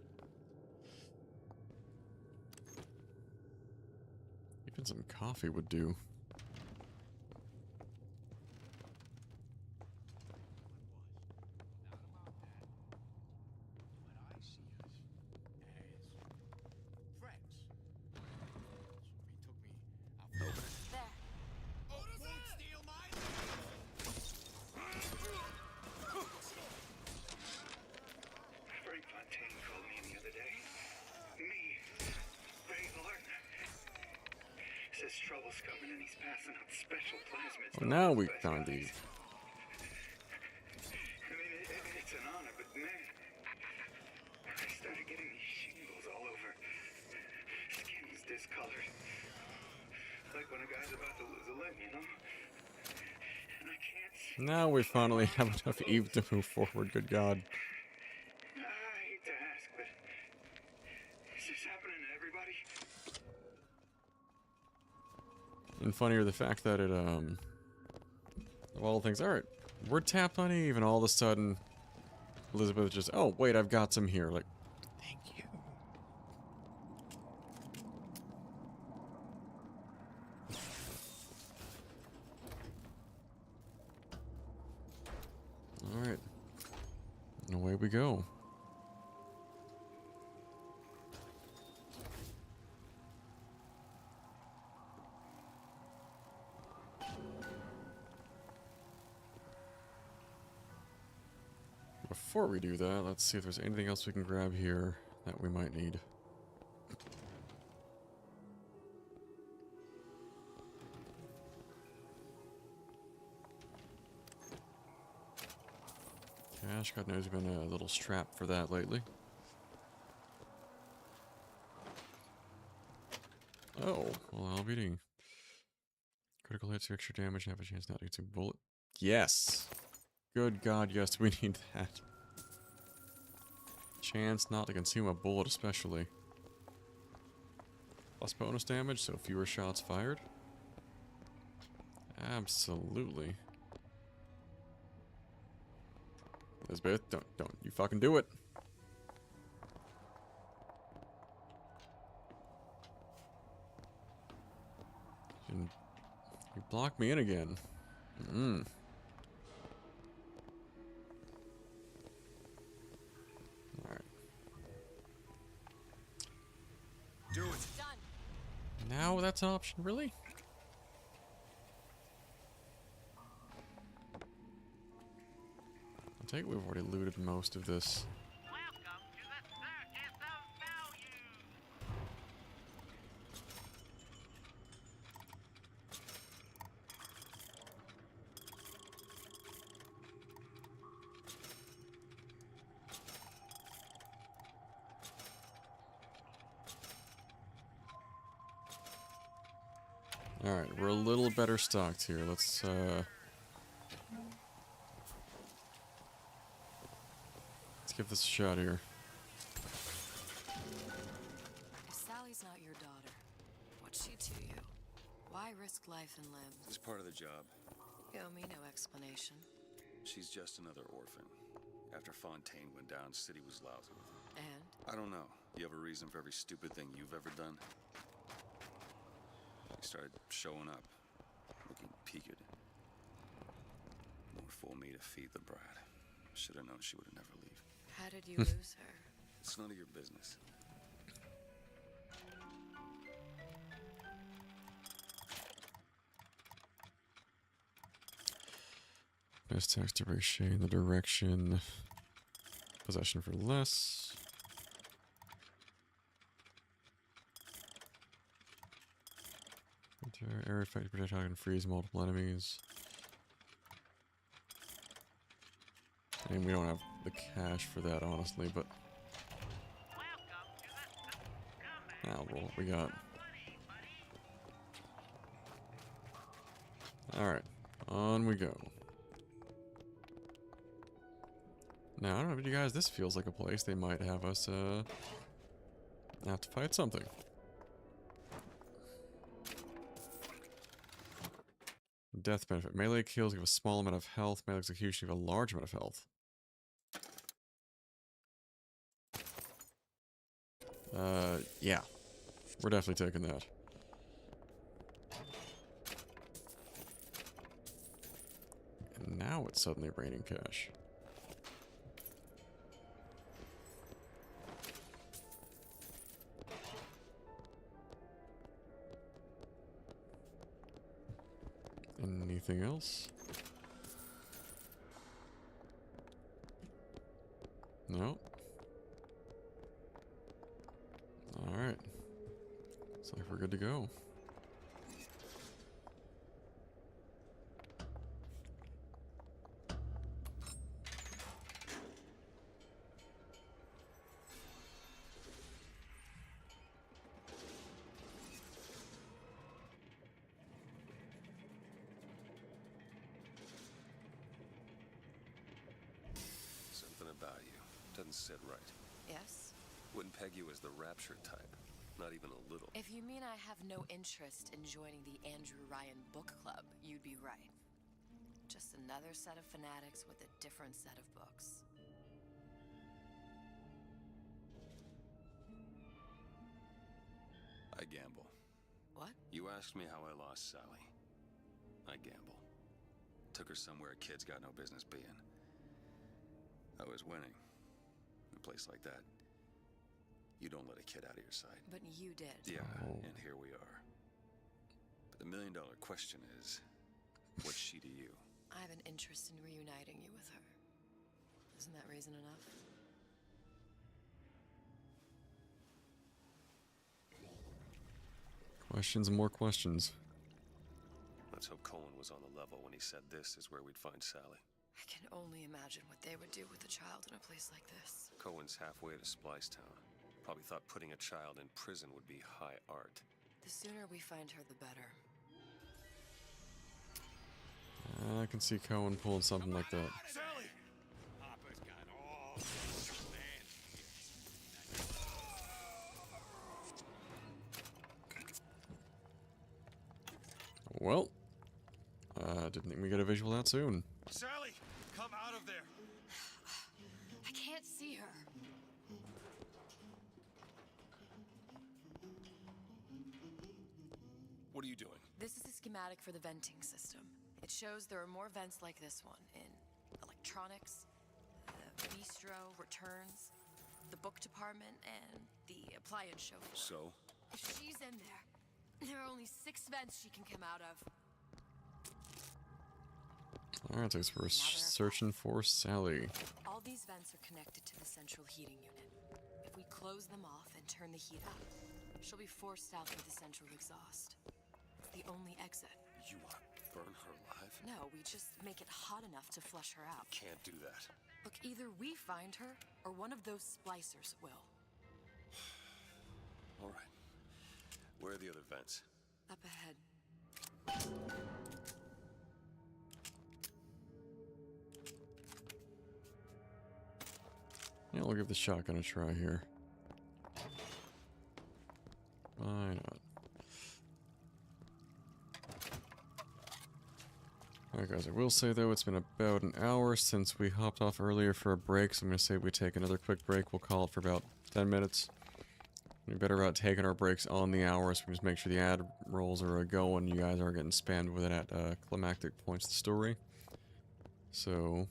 Even some coffee would do. Trouble's coming and he's passing out special plasmids. Well, now we found Eve. I mean, it's an honor, but man, I started getting these shingles all over. Skin's discolored. Like when a guy's about to lose a limb, you know? And I can't see. Now we finally have enough Eve to move forward, good God. I hate to ask, but is this happening to everybody? And funnier the fact that it, of all things, alright, we're tapped on Eve, and all of a sudden, Elizabeth just, oh, wait, I've got some here. Like, thank you. Alright. And away we go. Before we do that, let's see if there's anything else we can grab here that we might need. Cash, God knows we've been a little strapped for that lately. Oh, well, I'll be doing critical hits, extra damage, and have a chance not to consume bullet. Yes! Good God, yes, we need that. Chance not to consume a bullet, especially. Plus bonus damage, so fewer shots fired. Absolutely. Elizabeth, don't you fucking do it. You blocked me in again. Alright. Do it. Done. Now that's an option, really? I take it we've already looted most of this. Alright, we're a little better stocked here. Let's give this a shot here. If Sally's not your daughter, what's she to you? Why risk life and limb? It's part of the job. You owe me no explanation. She's just another orphan. After Fontaine went down, City was lousy with her. And? I don't know. You have a reason for every stupid thing you've ever done? She started showing up, looking peaked. More fool me to feed the brat. Should have known she would never leave. How did you lose her? It's none of your business. Best text to ricochet in the direction. Possession for less. Air effect projectile can freeze multiple enemies. And we don't have the cash for that, honestly, but I'll roll what we got. Alright, on we go. Now, I don't know about you guys, this feels like a place they might have us, have to fight something. Death benefit. Melee kills give a small amount of health. Melee execution give a large amount of health. Yeah. We're definitely taking that. And now it's suddenly raining cash. Anything else? No. Alright. Looks like we're good to go. About you. Doesn't sit right. Yes? Wouldn't peg you as the rapture type. Not even a little. If you mean I have no interest in joining the Andrew Ryan Book Club, you'd be right. Just another set of fanatics with a different set of books. I gamble. What? You asked me how I lost Sally. I gamble. Took her somewhere kids got no business being. I was winning. In a place like that, you don't let a kid out of your sight. But you did. Yeah, and here we are. But the million-dollar question is, what's she to you? I have an interest in reuniting you with her. Isn't that reason enough? Questions and more questions. Let's hope Cohen was on the level when he said this is where we'd find Sally. I can only imagine what they would do with a child in a place like this. Cohen's halfway to Splicetown. Probably thought putting a child in prison would be high art. The sooner we find her, the better. I can see Cohen pulling something like that. Sally! Papa's got all Well, didn't think we get a visual that soon. Sally, come out of there. I can't see her. What are you doing? This is a schematic for the venting system. It shows there are more vents like this one in electronics, the bistro, returns, the book department, and the appliance show floor. So? If she's in there are only 6 vents she can come out of. Alright, thanks for searching for Sally. All these vents are connected to the central heating unit. If we close them off and turn the heat up, she'll be forced out through the central exhaust. It's the only exit. You want to burn her alive? No, we just make it hot enough to flush her out. Can't do that. Look, either we find her, or one of those splicers will. All right. Where are the other vents? Up ahead. Yeah, we'll give the shotgun a try here. Why not? Alright guys, I will say though, it's been about an hour since we hopped off earlier for a break, so I'm going to say we take another quick break. We'll call it for about 10 minutes. We're better about taking our breaks on the hour, so we just make sure the ad rolls are going. You guys aren't getting spammed with it at climactic points of the story. So,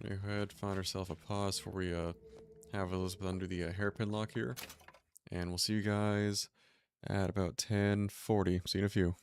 go ahead, find ourselves a pause before we have Elizabeth undo the hairpin lock here. And we'll see you guys at about 10:40. See you in a few.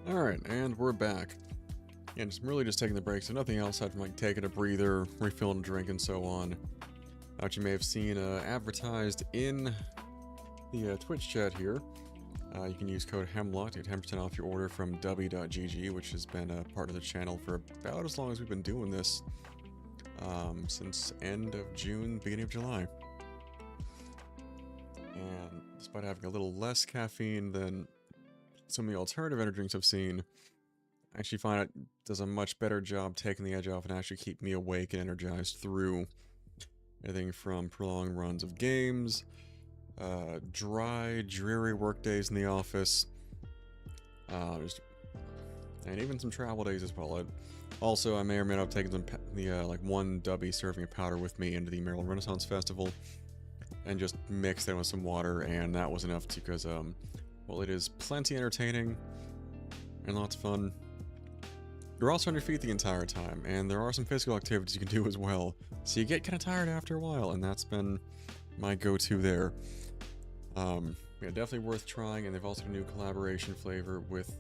Alright, and we're back. And it's really just taking the break, so nothing else aside from like taking a breather, refilling a drink, and so on. Which you may have seen advertised in the Twitch chat here. You can use code HEMLOCK to get 10% off your order from w.gg, which has been a part of the channel for about as long as we've been doing this. Since end of June, beginning of July. And despite having a little less caffeine than some of the alternative energy drinks I've seen, I actually find it does a much better job taking the edge off and actually keep me awake and energized through everything from prolonged runs of games, dry, dreary work days in the office, and even some travel days as well. Also, I may or may not have taken some like one dubby serving of powder with me into the Maryland Renaissance Festival, and just mixed it with some water, and that was enough because, well, it is plenty entertaining and lots of fun. You're also on your feet the entire time, and there are some physical activities you can do as well, so you get kind of tired after a while, and that's been my go-to there. Yeah, definitely worth trying, and they've also got a new collaboration flavor with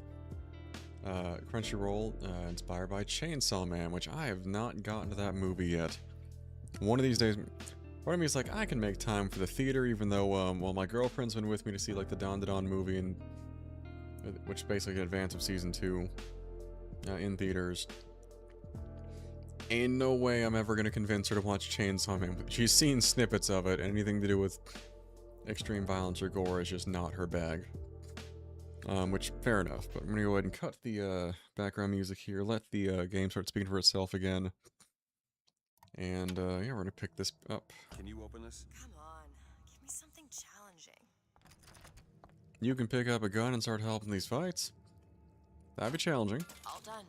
Crunchyroll, inspired by Chainsaw Man, which I have not gotten to that movie yet. One of these days, part of me is like, I can make time for the theater, even though, well, my girlfriend's been with me to see, like, the Don Don movie, and which is basically an advance of Season 2 in theaters. Ain't no way I'm ever gonna convince her to watch Chainsaw Man. She's seen snippets of it, and anything to do with extreme violence or gore is just not her bag. Which, fair enough, but I'm gonna go ahead and cut the background music here, let the game start speaking for itself again. And, yeah, we're gonna pick this up. Can you open this? Come on, give me something challenging. You can pick up a gun and start helping these fights. That'd be challenging. All done.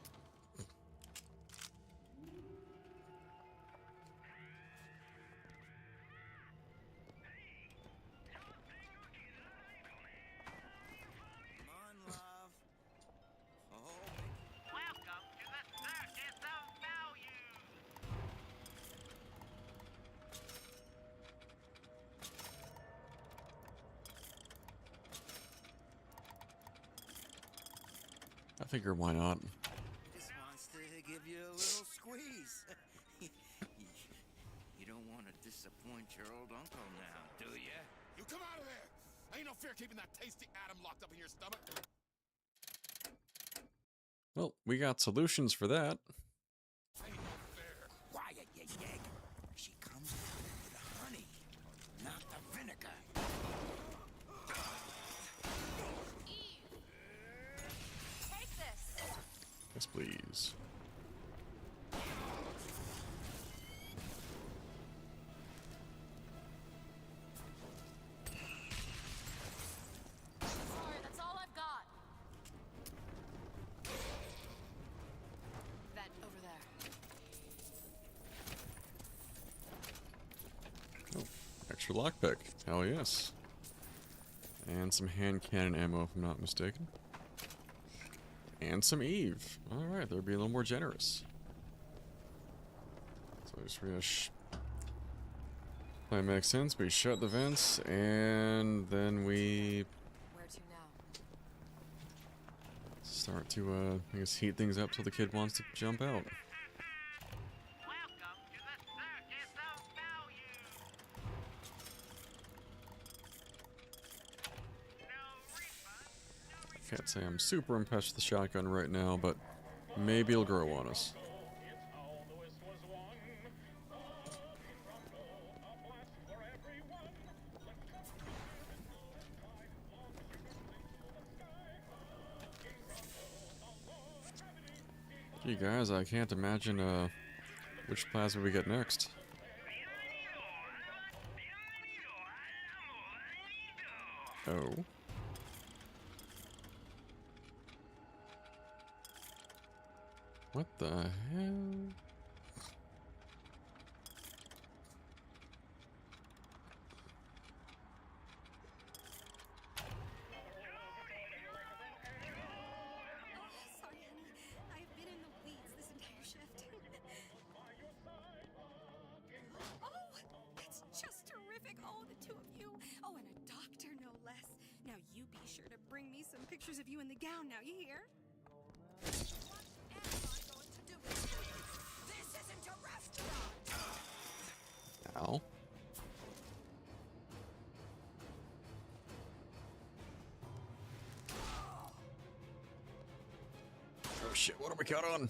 I figure why not. Just wants to give you a little squeeze. You don't want to disappoint your old uncle now, do ya? You come out of there! Ain't no fear keeping that tasty atom locked up in your stomach. Well, we got solutions for that. Quiet, you yeg. She comes out with the honey, not the vinegar. Take this. Yes, please. Sorry, that's all I've got. That over there. Oh, extra lockpick. Hell yes. And some hand cannon ammo, if I'm not mistaken. And some Eve. Alright, they're being a little more generous. So just we're gonna that makes sense. We shut the vents, and then we Where to now? start to, I guess, heat things up till the kid wants to jump out. Can't say I'm super impressed with the shotgun right now, but maybe it'll grow on us. Gee guys, I can't imagine which plasma we get next. Oh. What the hell? Sorry, honey. I've been in the weeds this entire shift. Oh, that's just terrific. Oh, the two of you. Oh, and a doctor, no less. Now, you be sure to bring me some pictures of you in the gown now, you hear? This isn't a restaurant! Ow. Oh shit, what do we got on?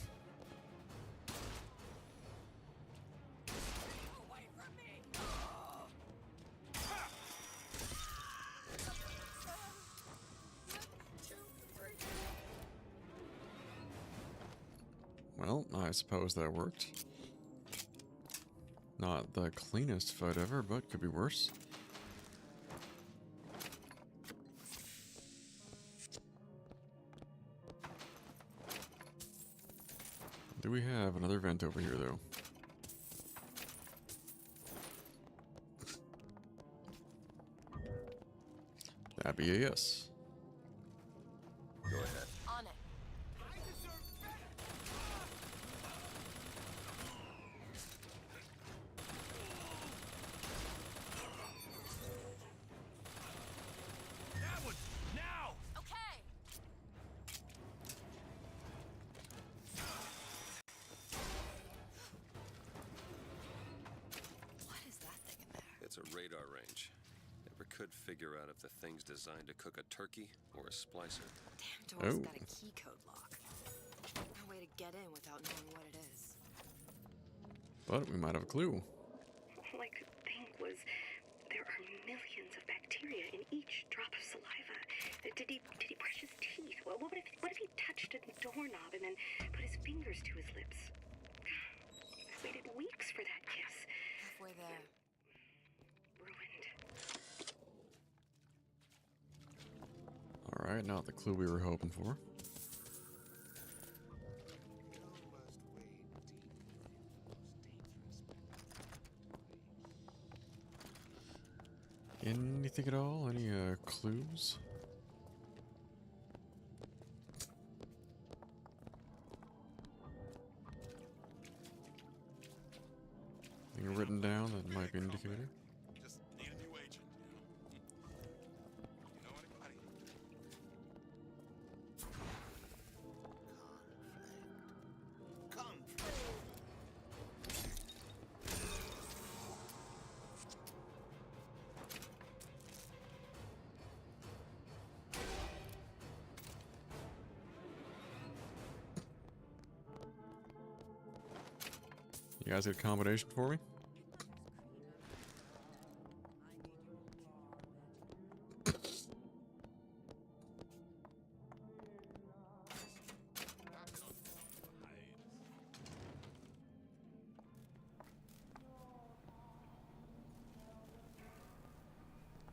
Well, I suppose that worked. Not the cleanest fight ever, but could be worse. Do we have another vent over here, though? That'd be a yes. Go ahead. On it. That one! Now! Okay! What is that thing in there? It's a radar range. Never could figure out if the thing's designed to cook a turkey or a splicer. Damn door's Oh. got a key code lock. No way to get in without knowing what it is. But we might have a clue. All I could think was there are millions of bacteria in each drop of saliva. Did he brush his teeth? Well, what if he touched a doorknob and then put his fingers to his lips? I waited weeks for that kiss. Halfway there. Ruined. Alright, not the clue we were hoping for. Anything at all? Any clues? Anything written down that might be an indicator? Just need a new agent, you know anybody? You guys get a combination for me?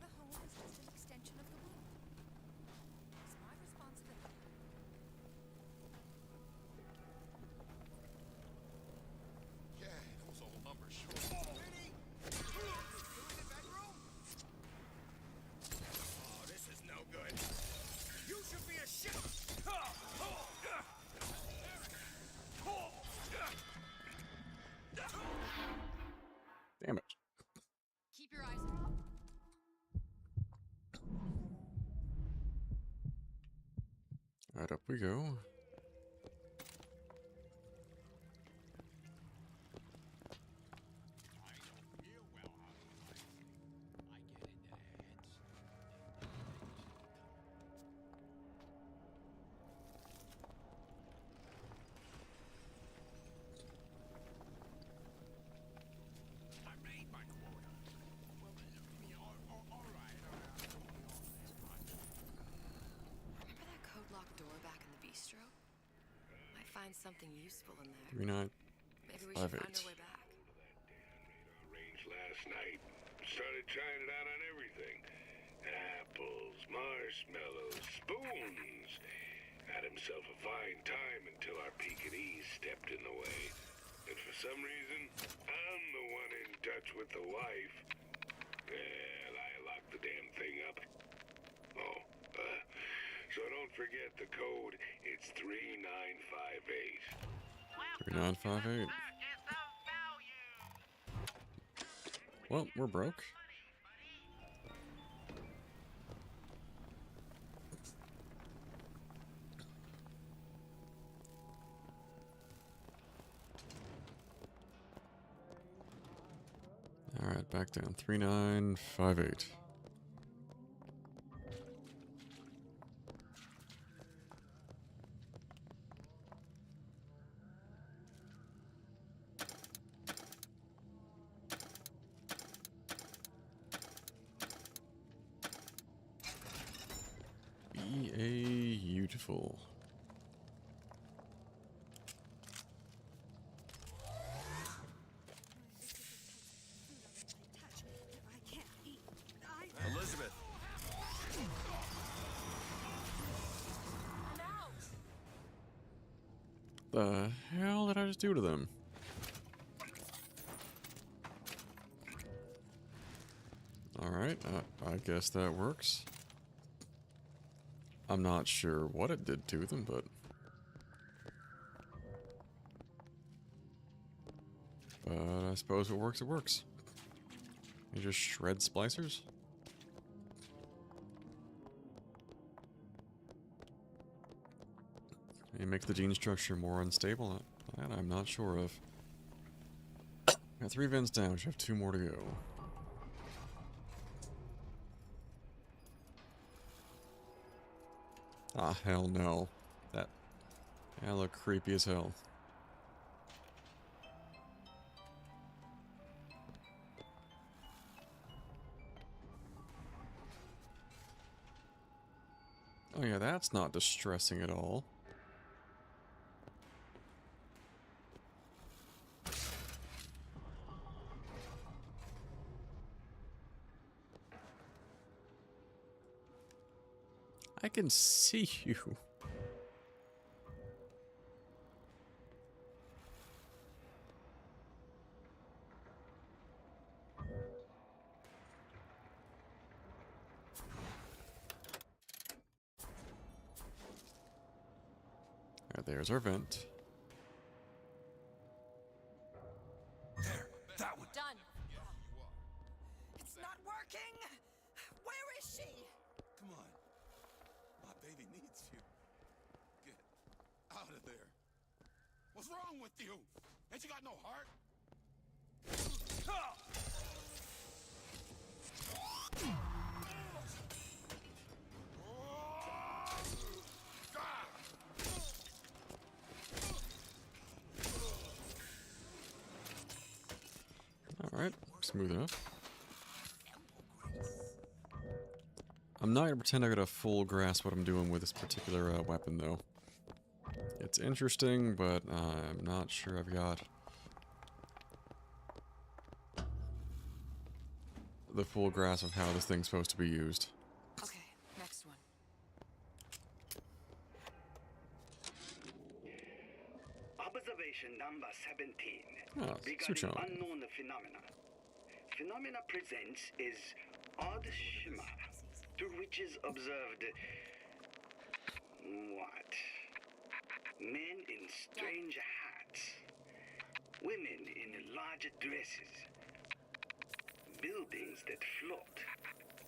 The home is just an extension of the womb. It's my responsibility. Yeah, that was all lumber, sure. Oh, this is no good. You should be ashamed. Damn it. Keep your eyes open. Alright, up we go. I made my quota. Well, all right. Remember that code locked door back in the bistro? Might find something useful in there. 3958. Maybe we should find our way back. Range last night. Started trying it out on everything. Apples, marshmallows, spoons. Had himself a fine time until our Pekingese stepped in the way. And for some reason, I'm the one in touch with the wife. Well, I locked the damn thing up. Oh, so don't forget the code. It's 3958. 3958. Well, we're broke. Alright, back down. 3958. Beautiful. Elizabeth. The hell did I just do to them? Alright, I guess that works. I'm not sure what it did to them, but... I suppose what works, it works. You just shred splicers? You make the gene structure more unstable? That I'm not sure of. Got 3 vents down, we should have 2 more to go. Ah, hell no. That looked creepy as hell. Oh yeah, that's not distressing at all. I can see you. Alright, there's our vent. There, that one. Done. It's not working! Where is she? Come on. My baby needs you. Get out of there. What's wrong with you? Ain't you got no heart? Alright, smooth enough. I'm not gonna pretend I got a full grasp what I'm doing with this particular weapon, though. It's interesting, but I'm not sure I've got the full grasp of how this thing's supposed to be used. Okay, next one. Observation number 17. Oh, switch Regarding on. unknown phenomena. Phenomena presents is odd shimmer, to which is observed what? Men in strange hats, women in large dresses, buildings that float.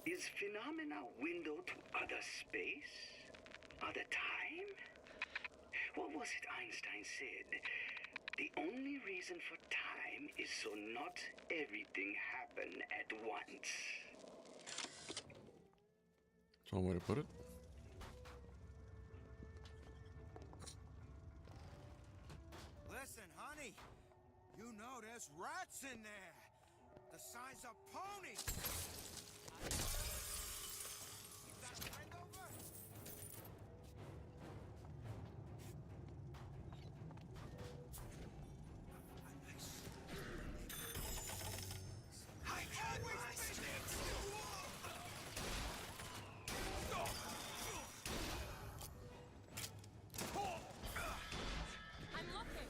Is phenomena window to other space? Other time? What was it Einstein said? The only reason for time is so not everything happen at once. That's one way to put it. Listen, honey. You know there's rats in there. The size of ponies. Keep that friend over? I'm looking.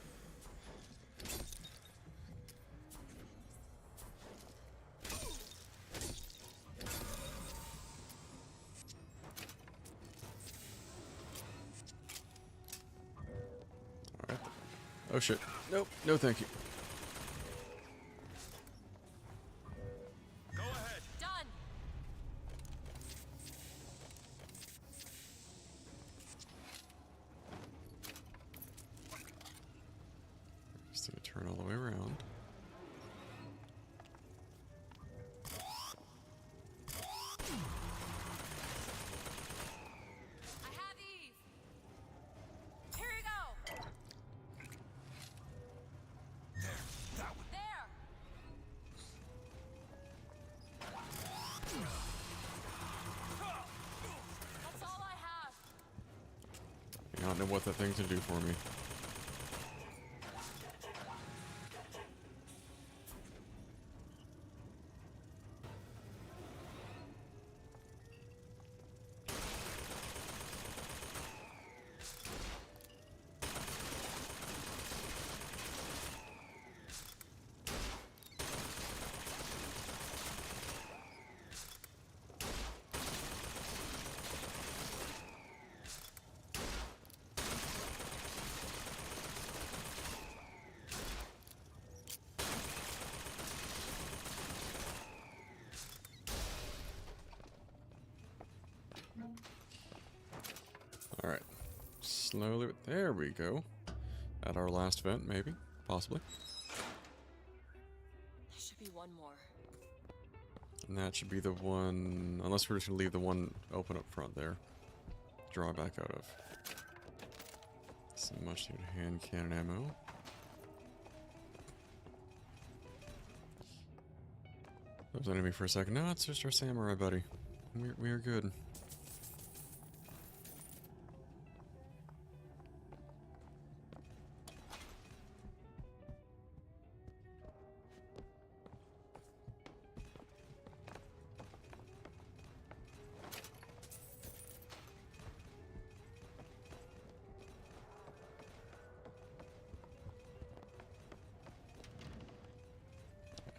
Alright. Oh shit. Nope. No thank you. Go ahead. Done. Just need to turn all the way around. I don't know what that thing's gonna do for me. Alright. Slowly, there we go. At our last vent, maybe. Possibly. There should be one more. And that should be the one... Unless we're just gonna leave the one open up front there. Draw back out of. Some much needed hand cannon ammo. That was an enemy for a second. No, it's just our samurai buddy. We're good.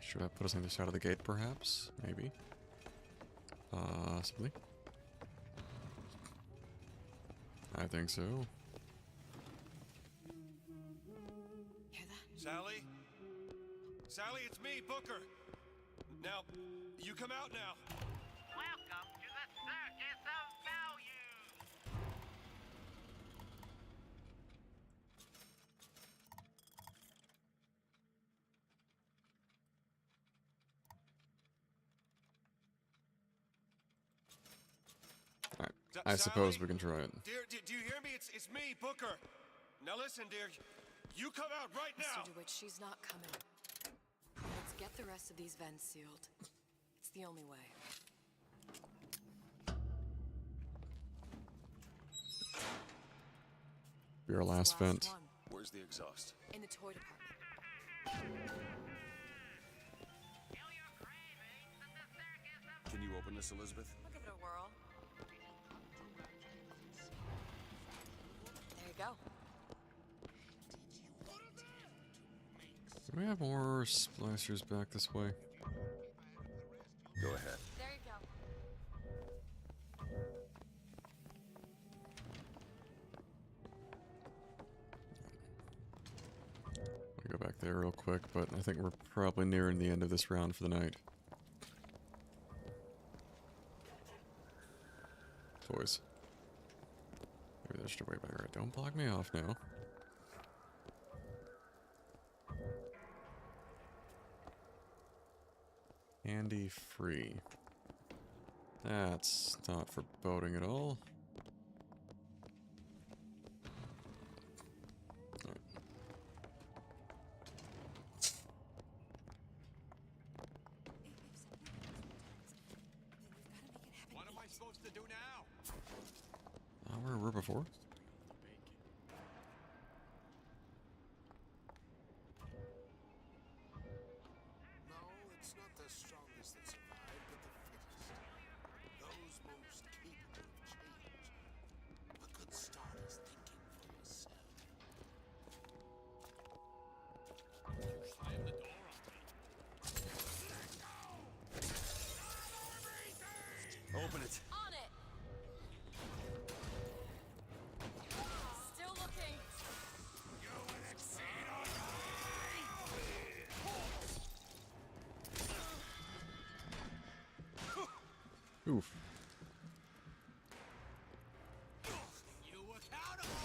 Should I put us on the side of the gate, perhaps? Maybe. Possibly. I think so. Hear that? Sally? Sally, it's me, Booker. Now, you come out now. Welcome to the Circus of Value. Alright. I suppose we can try it. Dear, do you hear me? It's me, Booker. Now listen, dear. You come out right now. Mr. DeWitt, she's not coming. Let's get the rest of these vents sealed. It's the only way. Be our last vent. Where's the exhaust? In the toy department. Can you open this, Elizabeth? I'll give it a whirl. There you go. Do we have more splicers back this way? Go ahead. There you go. I'll go back there real quick, but I think we're probably nearing the end of this round for the night. Toys. Maybe that's just a way better. Don't block me off now. Handy free. That's not foreboding at all. Alright. What am I supposed to do now? Where we were before? No, it's not the strongest that survive, but the fittest. Those most capable of change. A good start is thinking for yourself. Slam the door on me. Open it. On it! Still looking. You will exceed Oof. You accountable.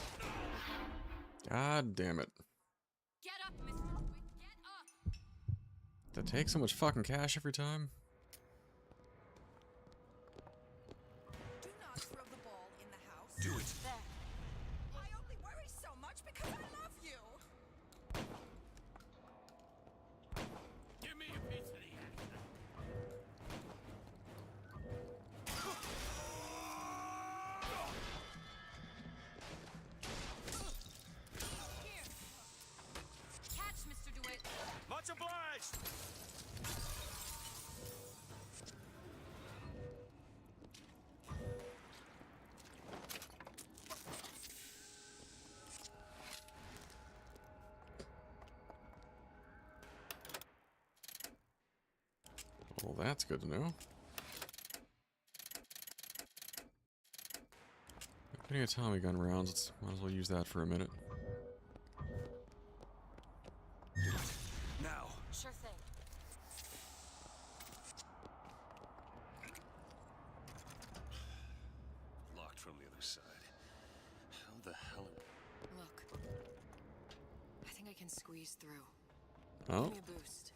God damn it. Get up, Mr. DeWitt. Get up! That takes so much fucking cash every time. Do not throw the ball in the house. Do it. There. I only worry so much because I love you. Give me a piece of the action. Christ! Well, that's good to know. Plenty of Tommy gun rounds. Might as well use that for a minute. Now. Sure thing. Locked from the other side. How the hell are... Look. I think I can squeeze through. Oh? Give me a boost.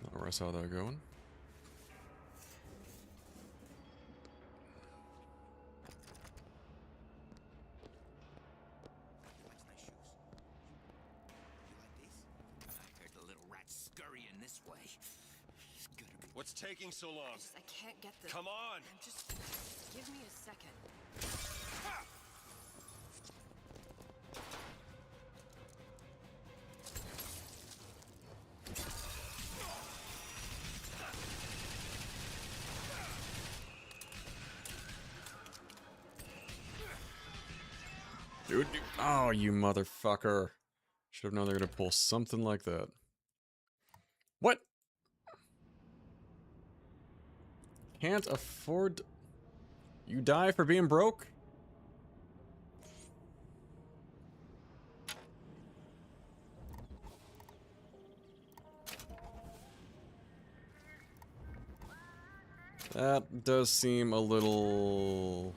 Not where I saw that going. What's taking so long? I can't get the... Come on! Just give me a second. Dude, oh, you motherfucker. Should have known they were gonna pull something like that. What? Can't afford... You die for being broke? That does seem a little...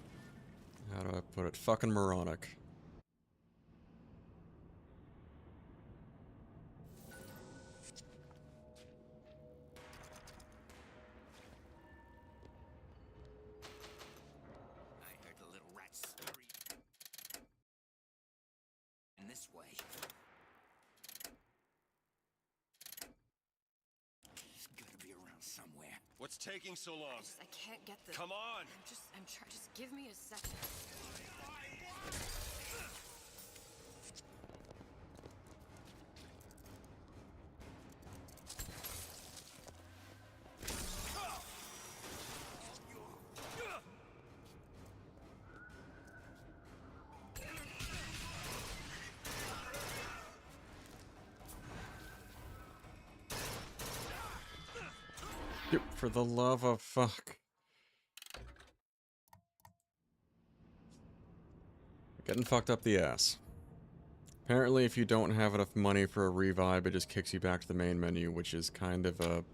How do I put it? Fucking moronic. This way. It's gotta be around somewhere. What's taking so long? I can't get the... Come on! I'm trying. Just give me a second. Dude, for the love of fuck. Getting fucked up the ass. Apparently, if you don't have enough money for a revive, it just kicks you back to the main menu, which is kind of a...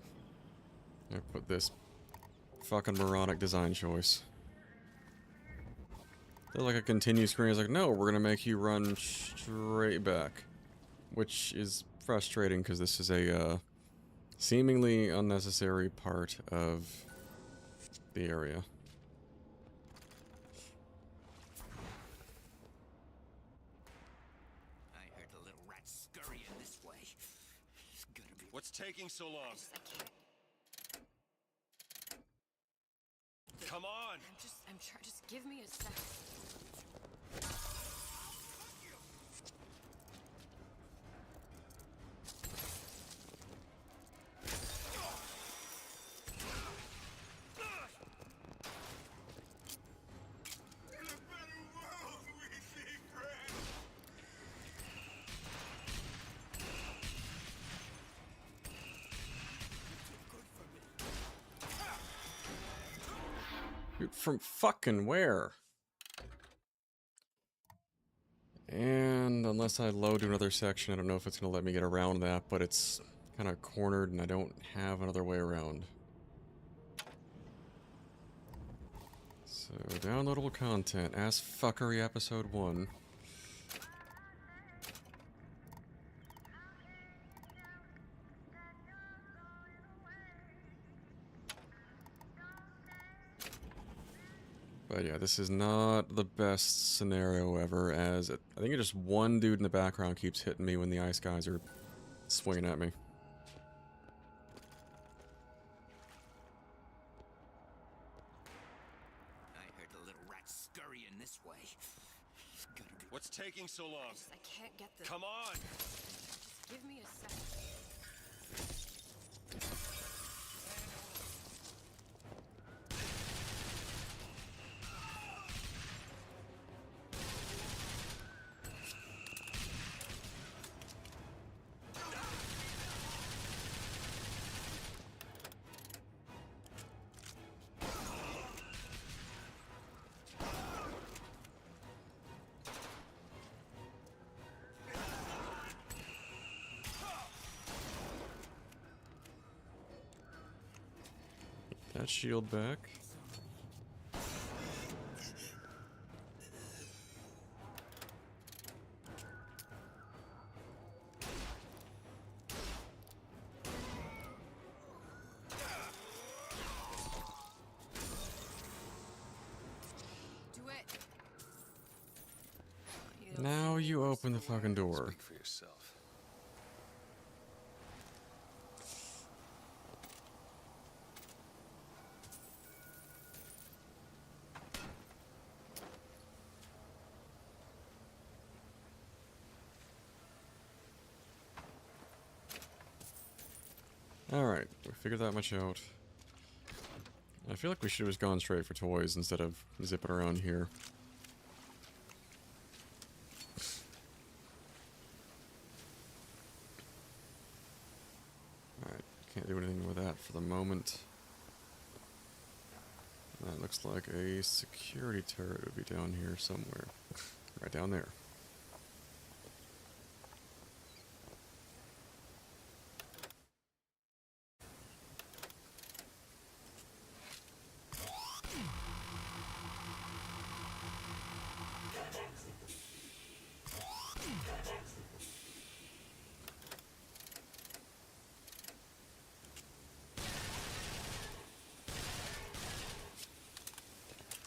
I put this fucking moronic design choice. There's like a continue screen. It's like, no, we're gonna make you run straight back. Which is frustrating, because this is a, seemingly unnecessary part of the area. I heard the little rat scurrying this way. It's gotta be... What's taking so long? I can't. Come on! I'm trying. Just give me a second. Dude, from fucking where? And unless I load to another section, I don't know if it's going to let me get around that, but it's kind of cornered and I don't have another way around. So, downloadable content, Ass Fuckery Episode 1. But yeah, this is not the best scenario ever, as I think just one dude in the background keeps hitting me when the ice guys are swinging at me. What's taking so long? I can't get the... Come on! Just give me a second. That shield back. Do it. Now you open the fucking door. Speak for yourself. Alright, we figured that much out. I feel like we should have just gone straight for toys instead of zipping around here. Alright, can't do anything with that for the moment. That looks like a security turret would be down here somewhere. Right down there.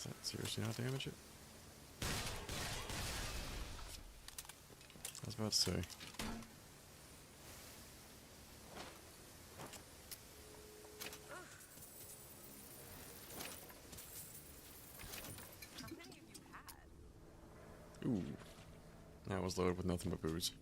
Does that seriously not damage it? I was about to say. Ooh. That was loaded with nothing but booze.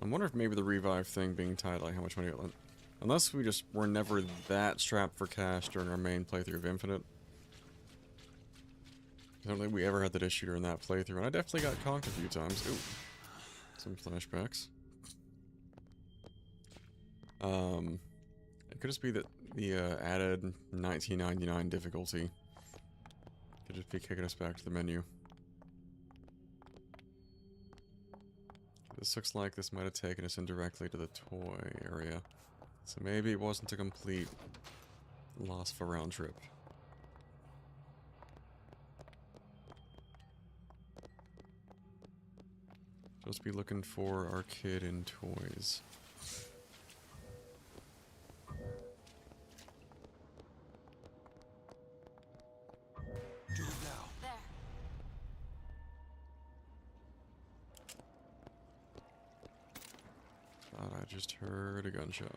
I wonder if maybe the revive thing being tied, like how much money it lent. Unless we just were never that strapped for cash during our main playthrough of Infinite. I don't think we ever had that issue during that playthrough, and I definitely got conked a few times. Ooh. Some flashbacks. It could just be that the added 1999 difficulty could just be kicking us back to the menu. This looks like this might have taken us indirectly to the toy area. So maybe it wasn't a complete loss for round trip. Just be looking for our kid in toys. Do it now. There. Thought I just heard a gunshot.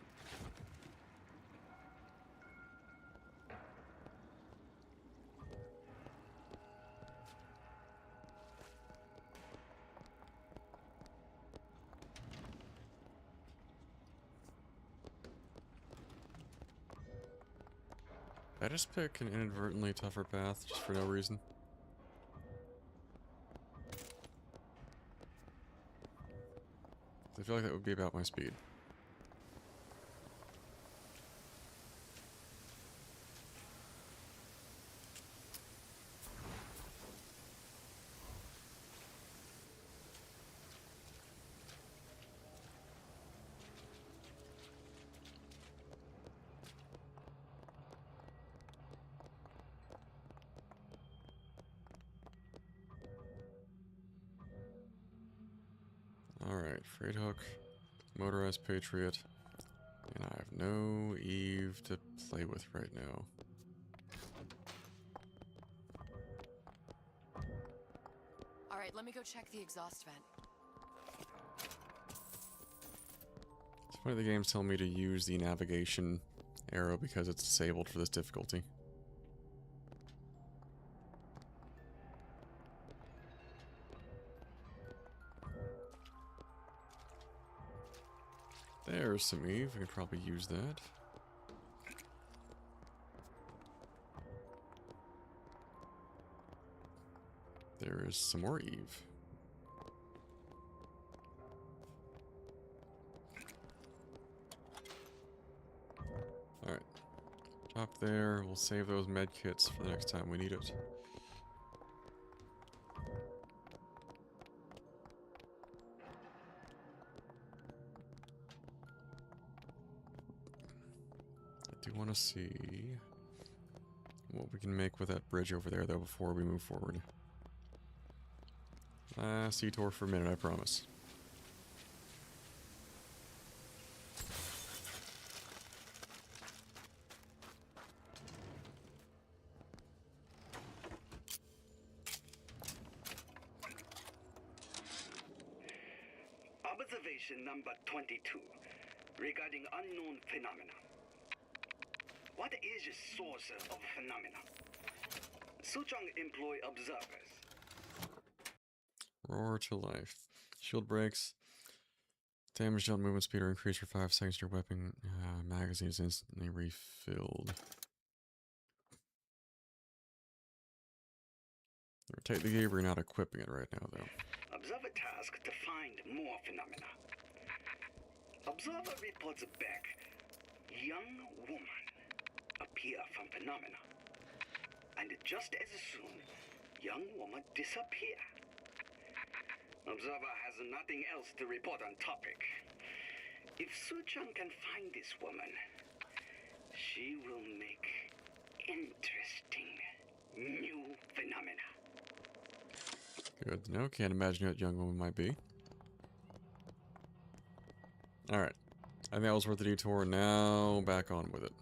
Did I just pick an inadvertently tougher path just for no reason? I feel like that would be about my speed. Alright, freight hook, motorized Patriot, and I have no Eve to play with right now. Alright, let me go check the exhaust vent. It's funny the game's telling me to use the navigation arrow because it's disabled for this difficulty. There's some Eve. I could probably use that. There is some more Eve. Alright. Top there. We'll save those med kits for the next time we need it. I do want to see what we can make with that bridge over there, though, before we move forward. Last detour for a minute, I promise. Observation number 22, regarding unknown phenomena. What is the source of phenomena? Suchong employ observers. Roar to life. Shield breaks. Damage dealt movement speed or increased for 5 seconds. Your weapon magazine is instantly refilled. Take the gear, we're not equipping it right now, though. Observer task to find more phenomena. Observer reports back. Young woman appear from phenomena. And just as soon, young woman disappear. Observer has nothing else to report on topic. If Suchong can find this woman, she will make interesting new phenomena. Good to know. Can't imagine what young woman might be. Alright. I think that was worth the detour. Now, back on with it.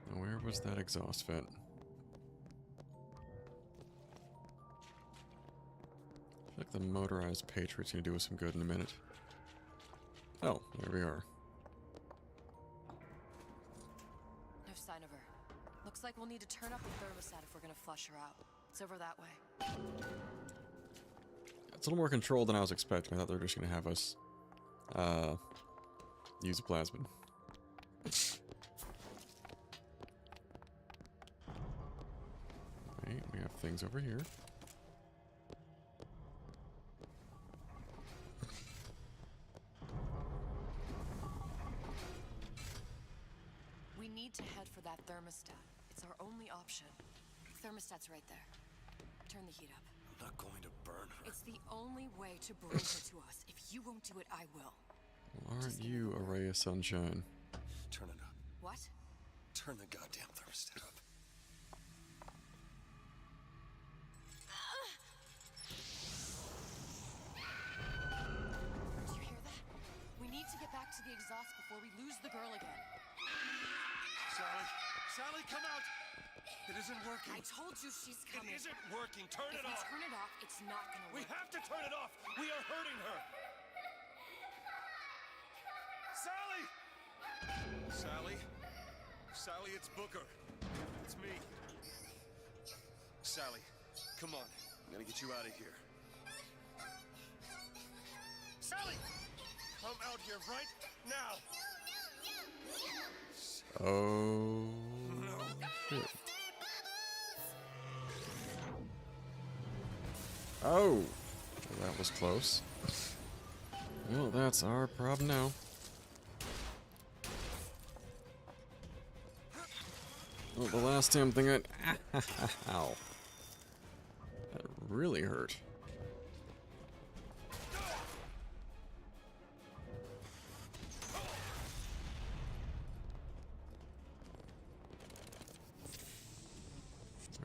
Now, where was that exhaust vent? I feel like the motorized Patriot's gonna do us some good in a minute. Oh, there we are. No sign of her. Looks like we'll need to turn up the thermostat if we're gonna flush her out. It's over that way. It's a little more controlled than I was expecting. I thought they were just gonna have us use a plasmid. Right, we have things over here. We need to head for that thermostat. It's our only option. Thermostat's right there. Turn the heat up. I'm not going to burn her. It's the only way to bring her to us. If you won't do it, I will. Well, aren't you a ray of sunshine? Turn it up. What? Turn the goddamn thermostat up. Do you hear that? We need to get back to the exhaust before we lose the girl again. Sally! Sally, come out! It isn't working. I told you she's coming. It isn't working. Turn it off. If we turn it off, it's not gonna We work. have to turn it off. We are hurting her. Sally! Sally? Sally, it's Booker. It's me. Sally, come on. I'm gonna get you out of here. Sally! Come out here right now! Oh. Shit. Oh! Well, that was close. Well, that's our problem now. Oh, the last damn thing I... Ow. That really hurt.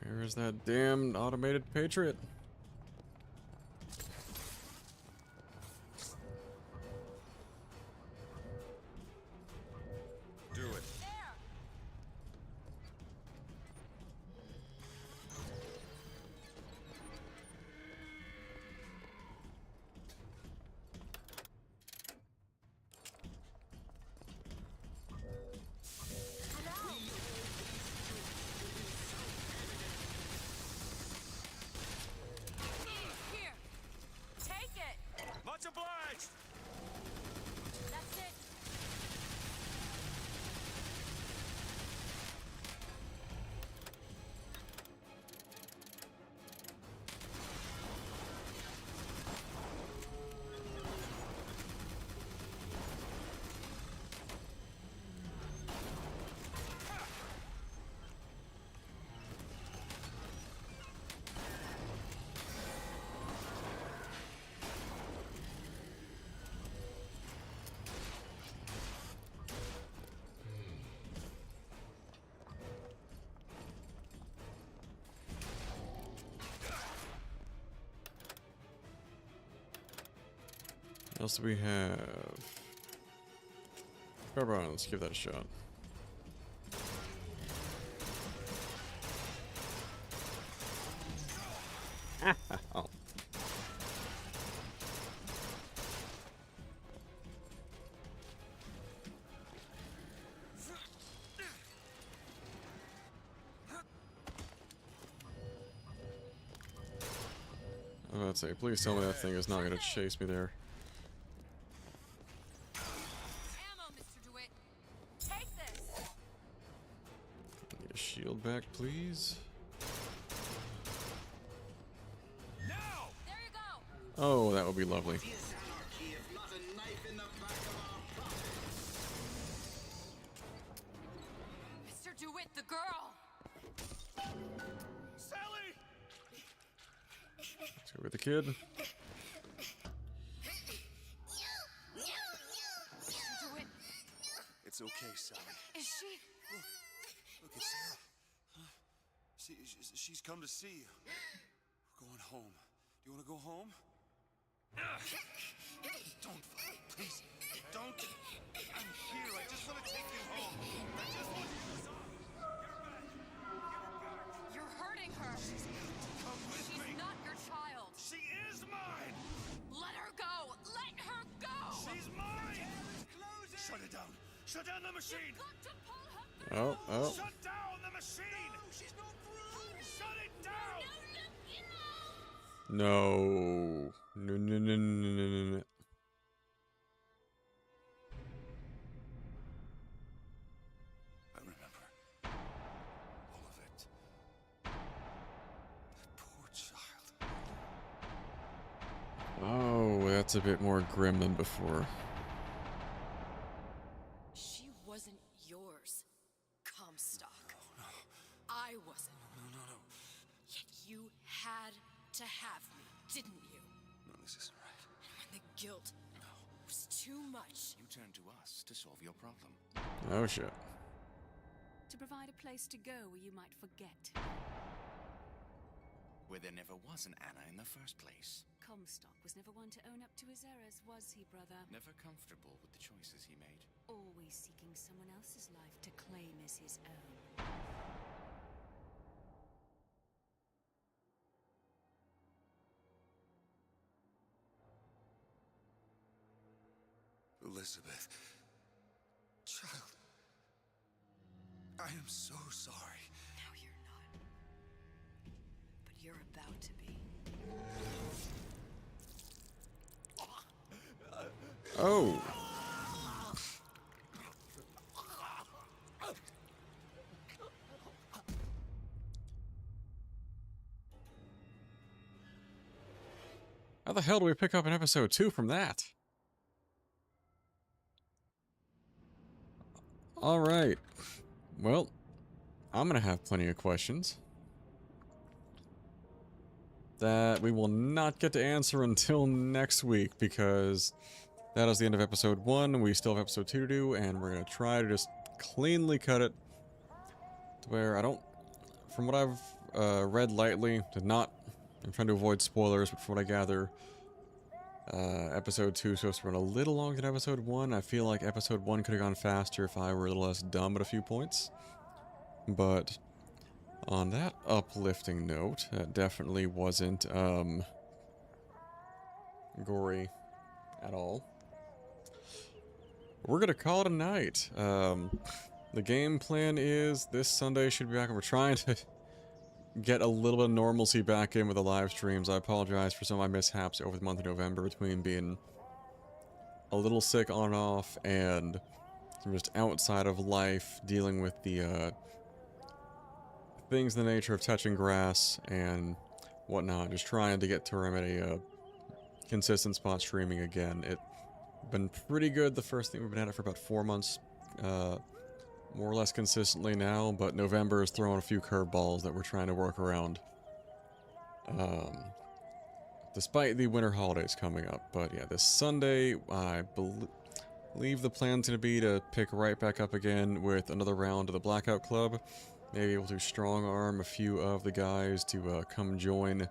Where is that damned automated Patriot? Do it. What else do we have? Come on, let's give that a shot. Oh. I was about to say, please tell me that thing is not going to chase me there. Ammo, Mr. DeWitt. Take this. Need a shield back, please. Oh, that would be lovely. Mr. DeWitt, the girl. Sally! Let's go with the kid. Mr. DeWitt. It's okay, Sally. Is she? Look at Sarah. Huh? She's come to see you. We're going home. Do you want to go home? Don't fight, please. Don't. I'm here. I just want to take you home. I just want you to stop. You're hurting her. She's not your child. She is mine! Let her go. Let her go. She's mine! Shut it down. Shut down the machine! Oh, oh. Shut down the machine! No, she's not through! Shut it down! No. No, no, no, no, no, no, no. I remember. All of it. That poor child. Oh, that's a bit more grim than before. She wasn't yours, Comstock. No. I wasn't. No. Yet you had to have me, didn't you? No, this isn't right. And when the guilt was too much, You turned to us to solve your problem. Oh, shit. To provide a place to go where you might forget. Where there never was an Anna in the first place. Comstock was never one to own up to his errors, was he, brother? Never comfortable with the choices he made. Always seeking someone else's life to claim as his own. Elizabeth. Child. I am so sorry. no, you're not. But you're about to be. Oh. How the hell do we pick up in episode 2 from that? Alright. Well, I'm gonna have plenty of questions that we will not get to answer until next week, because that is the end of episode 1. We still have episode 2 to do, and we're gonna try to just cleanly cut it to where I don't, from what I've read lightly, I'm trying to avoid spoilers, but from what I gather, episode 2 is supposed to run a little longer than episode 1. I feel like episode 1 could have gone faster if I were a little less dumb at a few points. But on that uplifting note, that definitely wasn't gory at all. We're gonna call it a night. The game plan is this Sunday should be back, and we're trying to get a little bit of normalcy back in with the live streams. I apologize for some of my mishaps over the month of November between being a little sick on and off and some just outside of life, dealing with the things in the nature of touching grass and whatnot. Just trying to get to where I'm at a consistent spot streaming again. It's been pretty good. The first thing we've been at it for about 4 months. More or less consistently now, but November is throwing a few curveballs that we're trying to work around. Despite the winter holidays coming up. But yeah, this Sunday, I believe the plan's going to be to pick right back up again with another round of the Blackout Club. Maybe able to strong arm a few of the guys to come join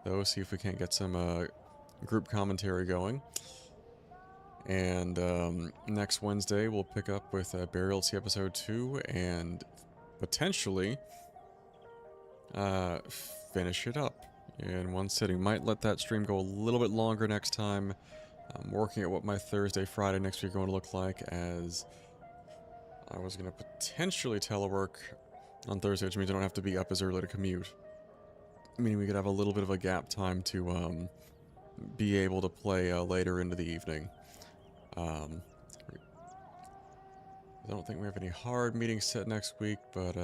those, see if we can't get some group commentary going. And next Wednesday, we'll pick up with Burial at Sea Episode 2 and potentially finish it up in one sitting. Might let that stream go a little bit longer next time. I'm working at what my Thursday, Friday next week are going to look like, as I was going to potentially telework on Thursday, which means I don't have to be up as early to commute. Meaning we could have a little bit of a gap time to be able to play later into the evening. I don't think we have any hard meetings set next week, but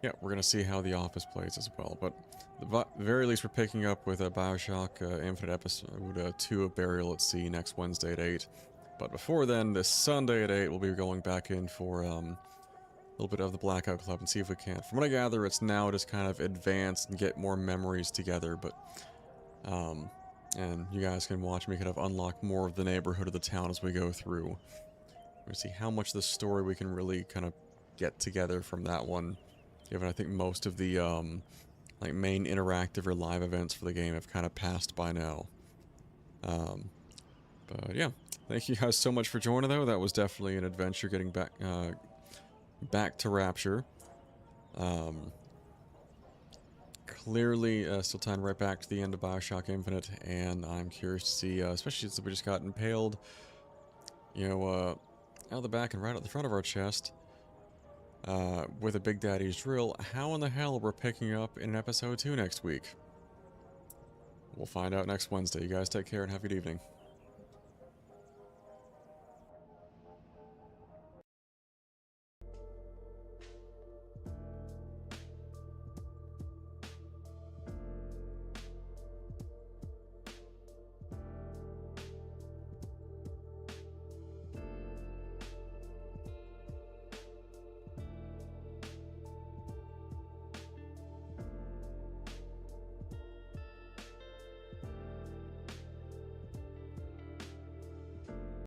yeah, we're going to see how The Office plays as well. But at the very least, we're picking up with a Bioshock Infinite Episode 2 of Burial at Sea next Wednesday at 8. But before then, this Sunday at 8, we'll be going back in for a little bit of the Blackout Club and see if we can. From what I gather, it's now just kind of advance and get more memories together, but and you guys can watch me kind of unlock more of the neighborhood of the town as we go through. We're going to see how much of the story we can really kind of get together from that one, given I think most of the like main interactive or live events for the game have kind of passed by now. But yeah, thank you guys so much for joining, though. That was definitely an adventure getting back to Rapture. Clearly still tying right back to the end of Bioshock Infinite, and I'm curious to see, especially since we just got impaled, you know, out of the back and right at the front of our chest, with a Big Daddy's drill, how in the hell we're picking up in episode 2 next week. We'll find out next Wednesday. You guys take care and have a good evening.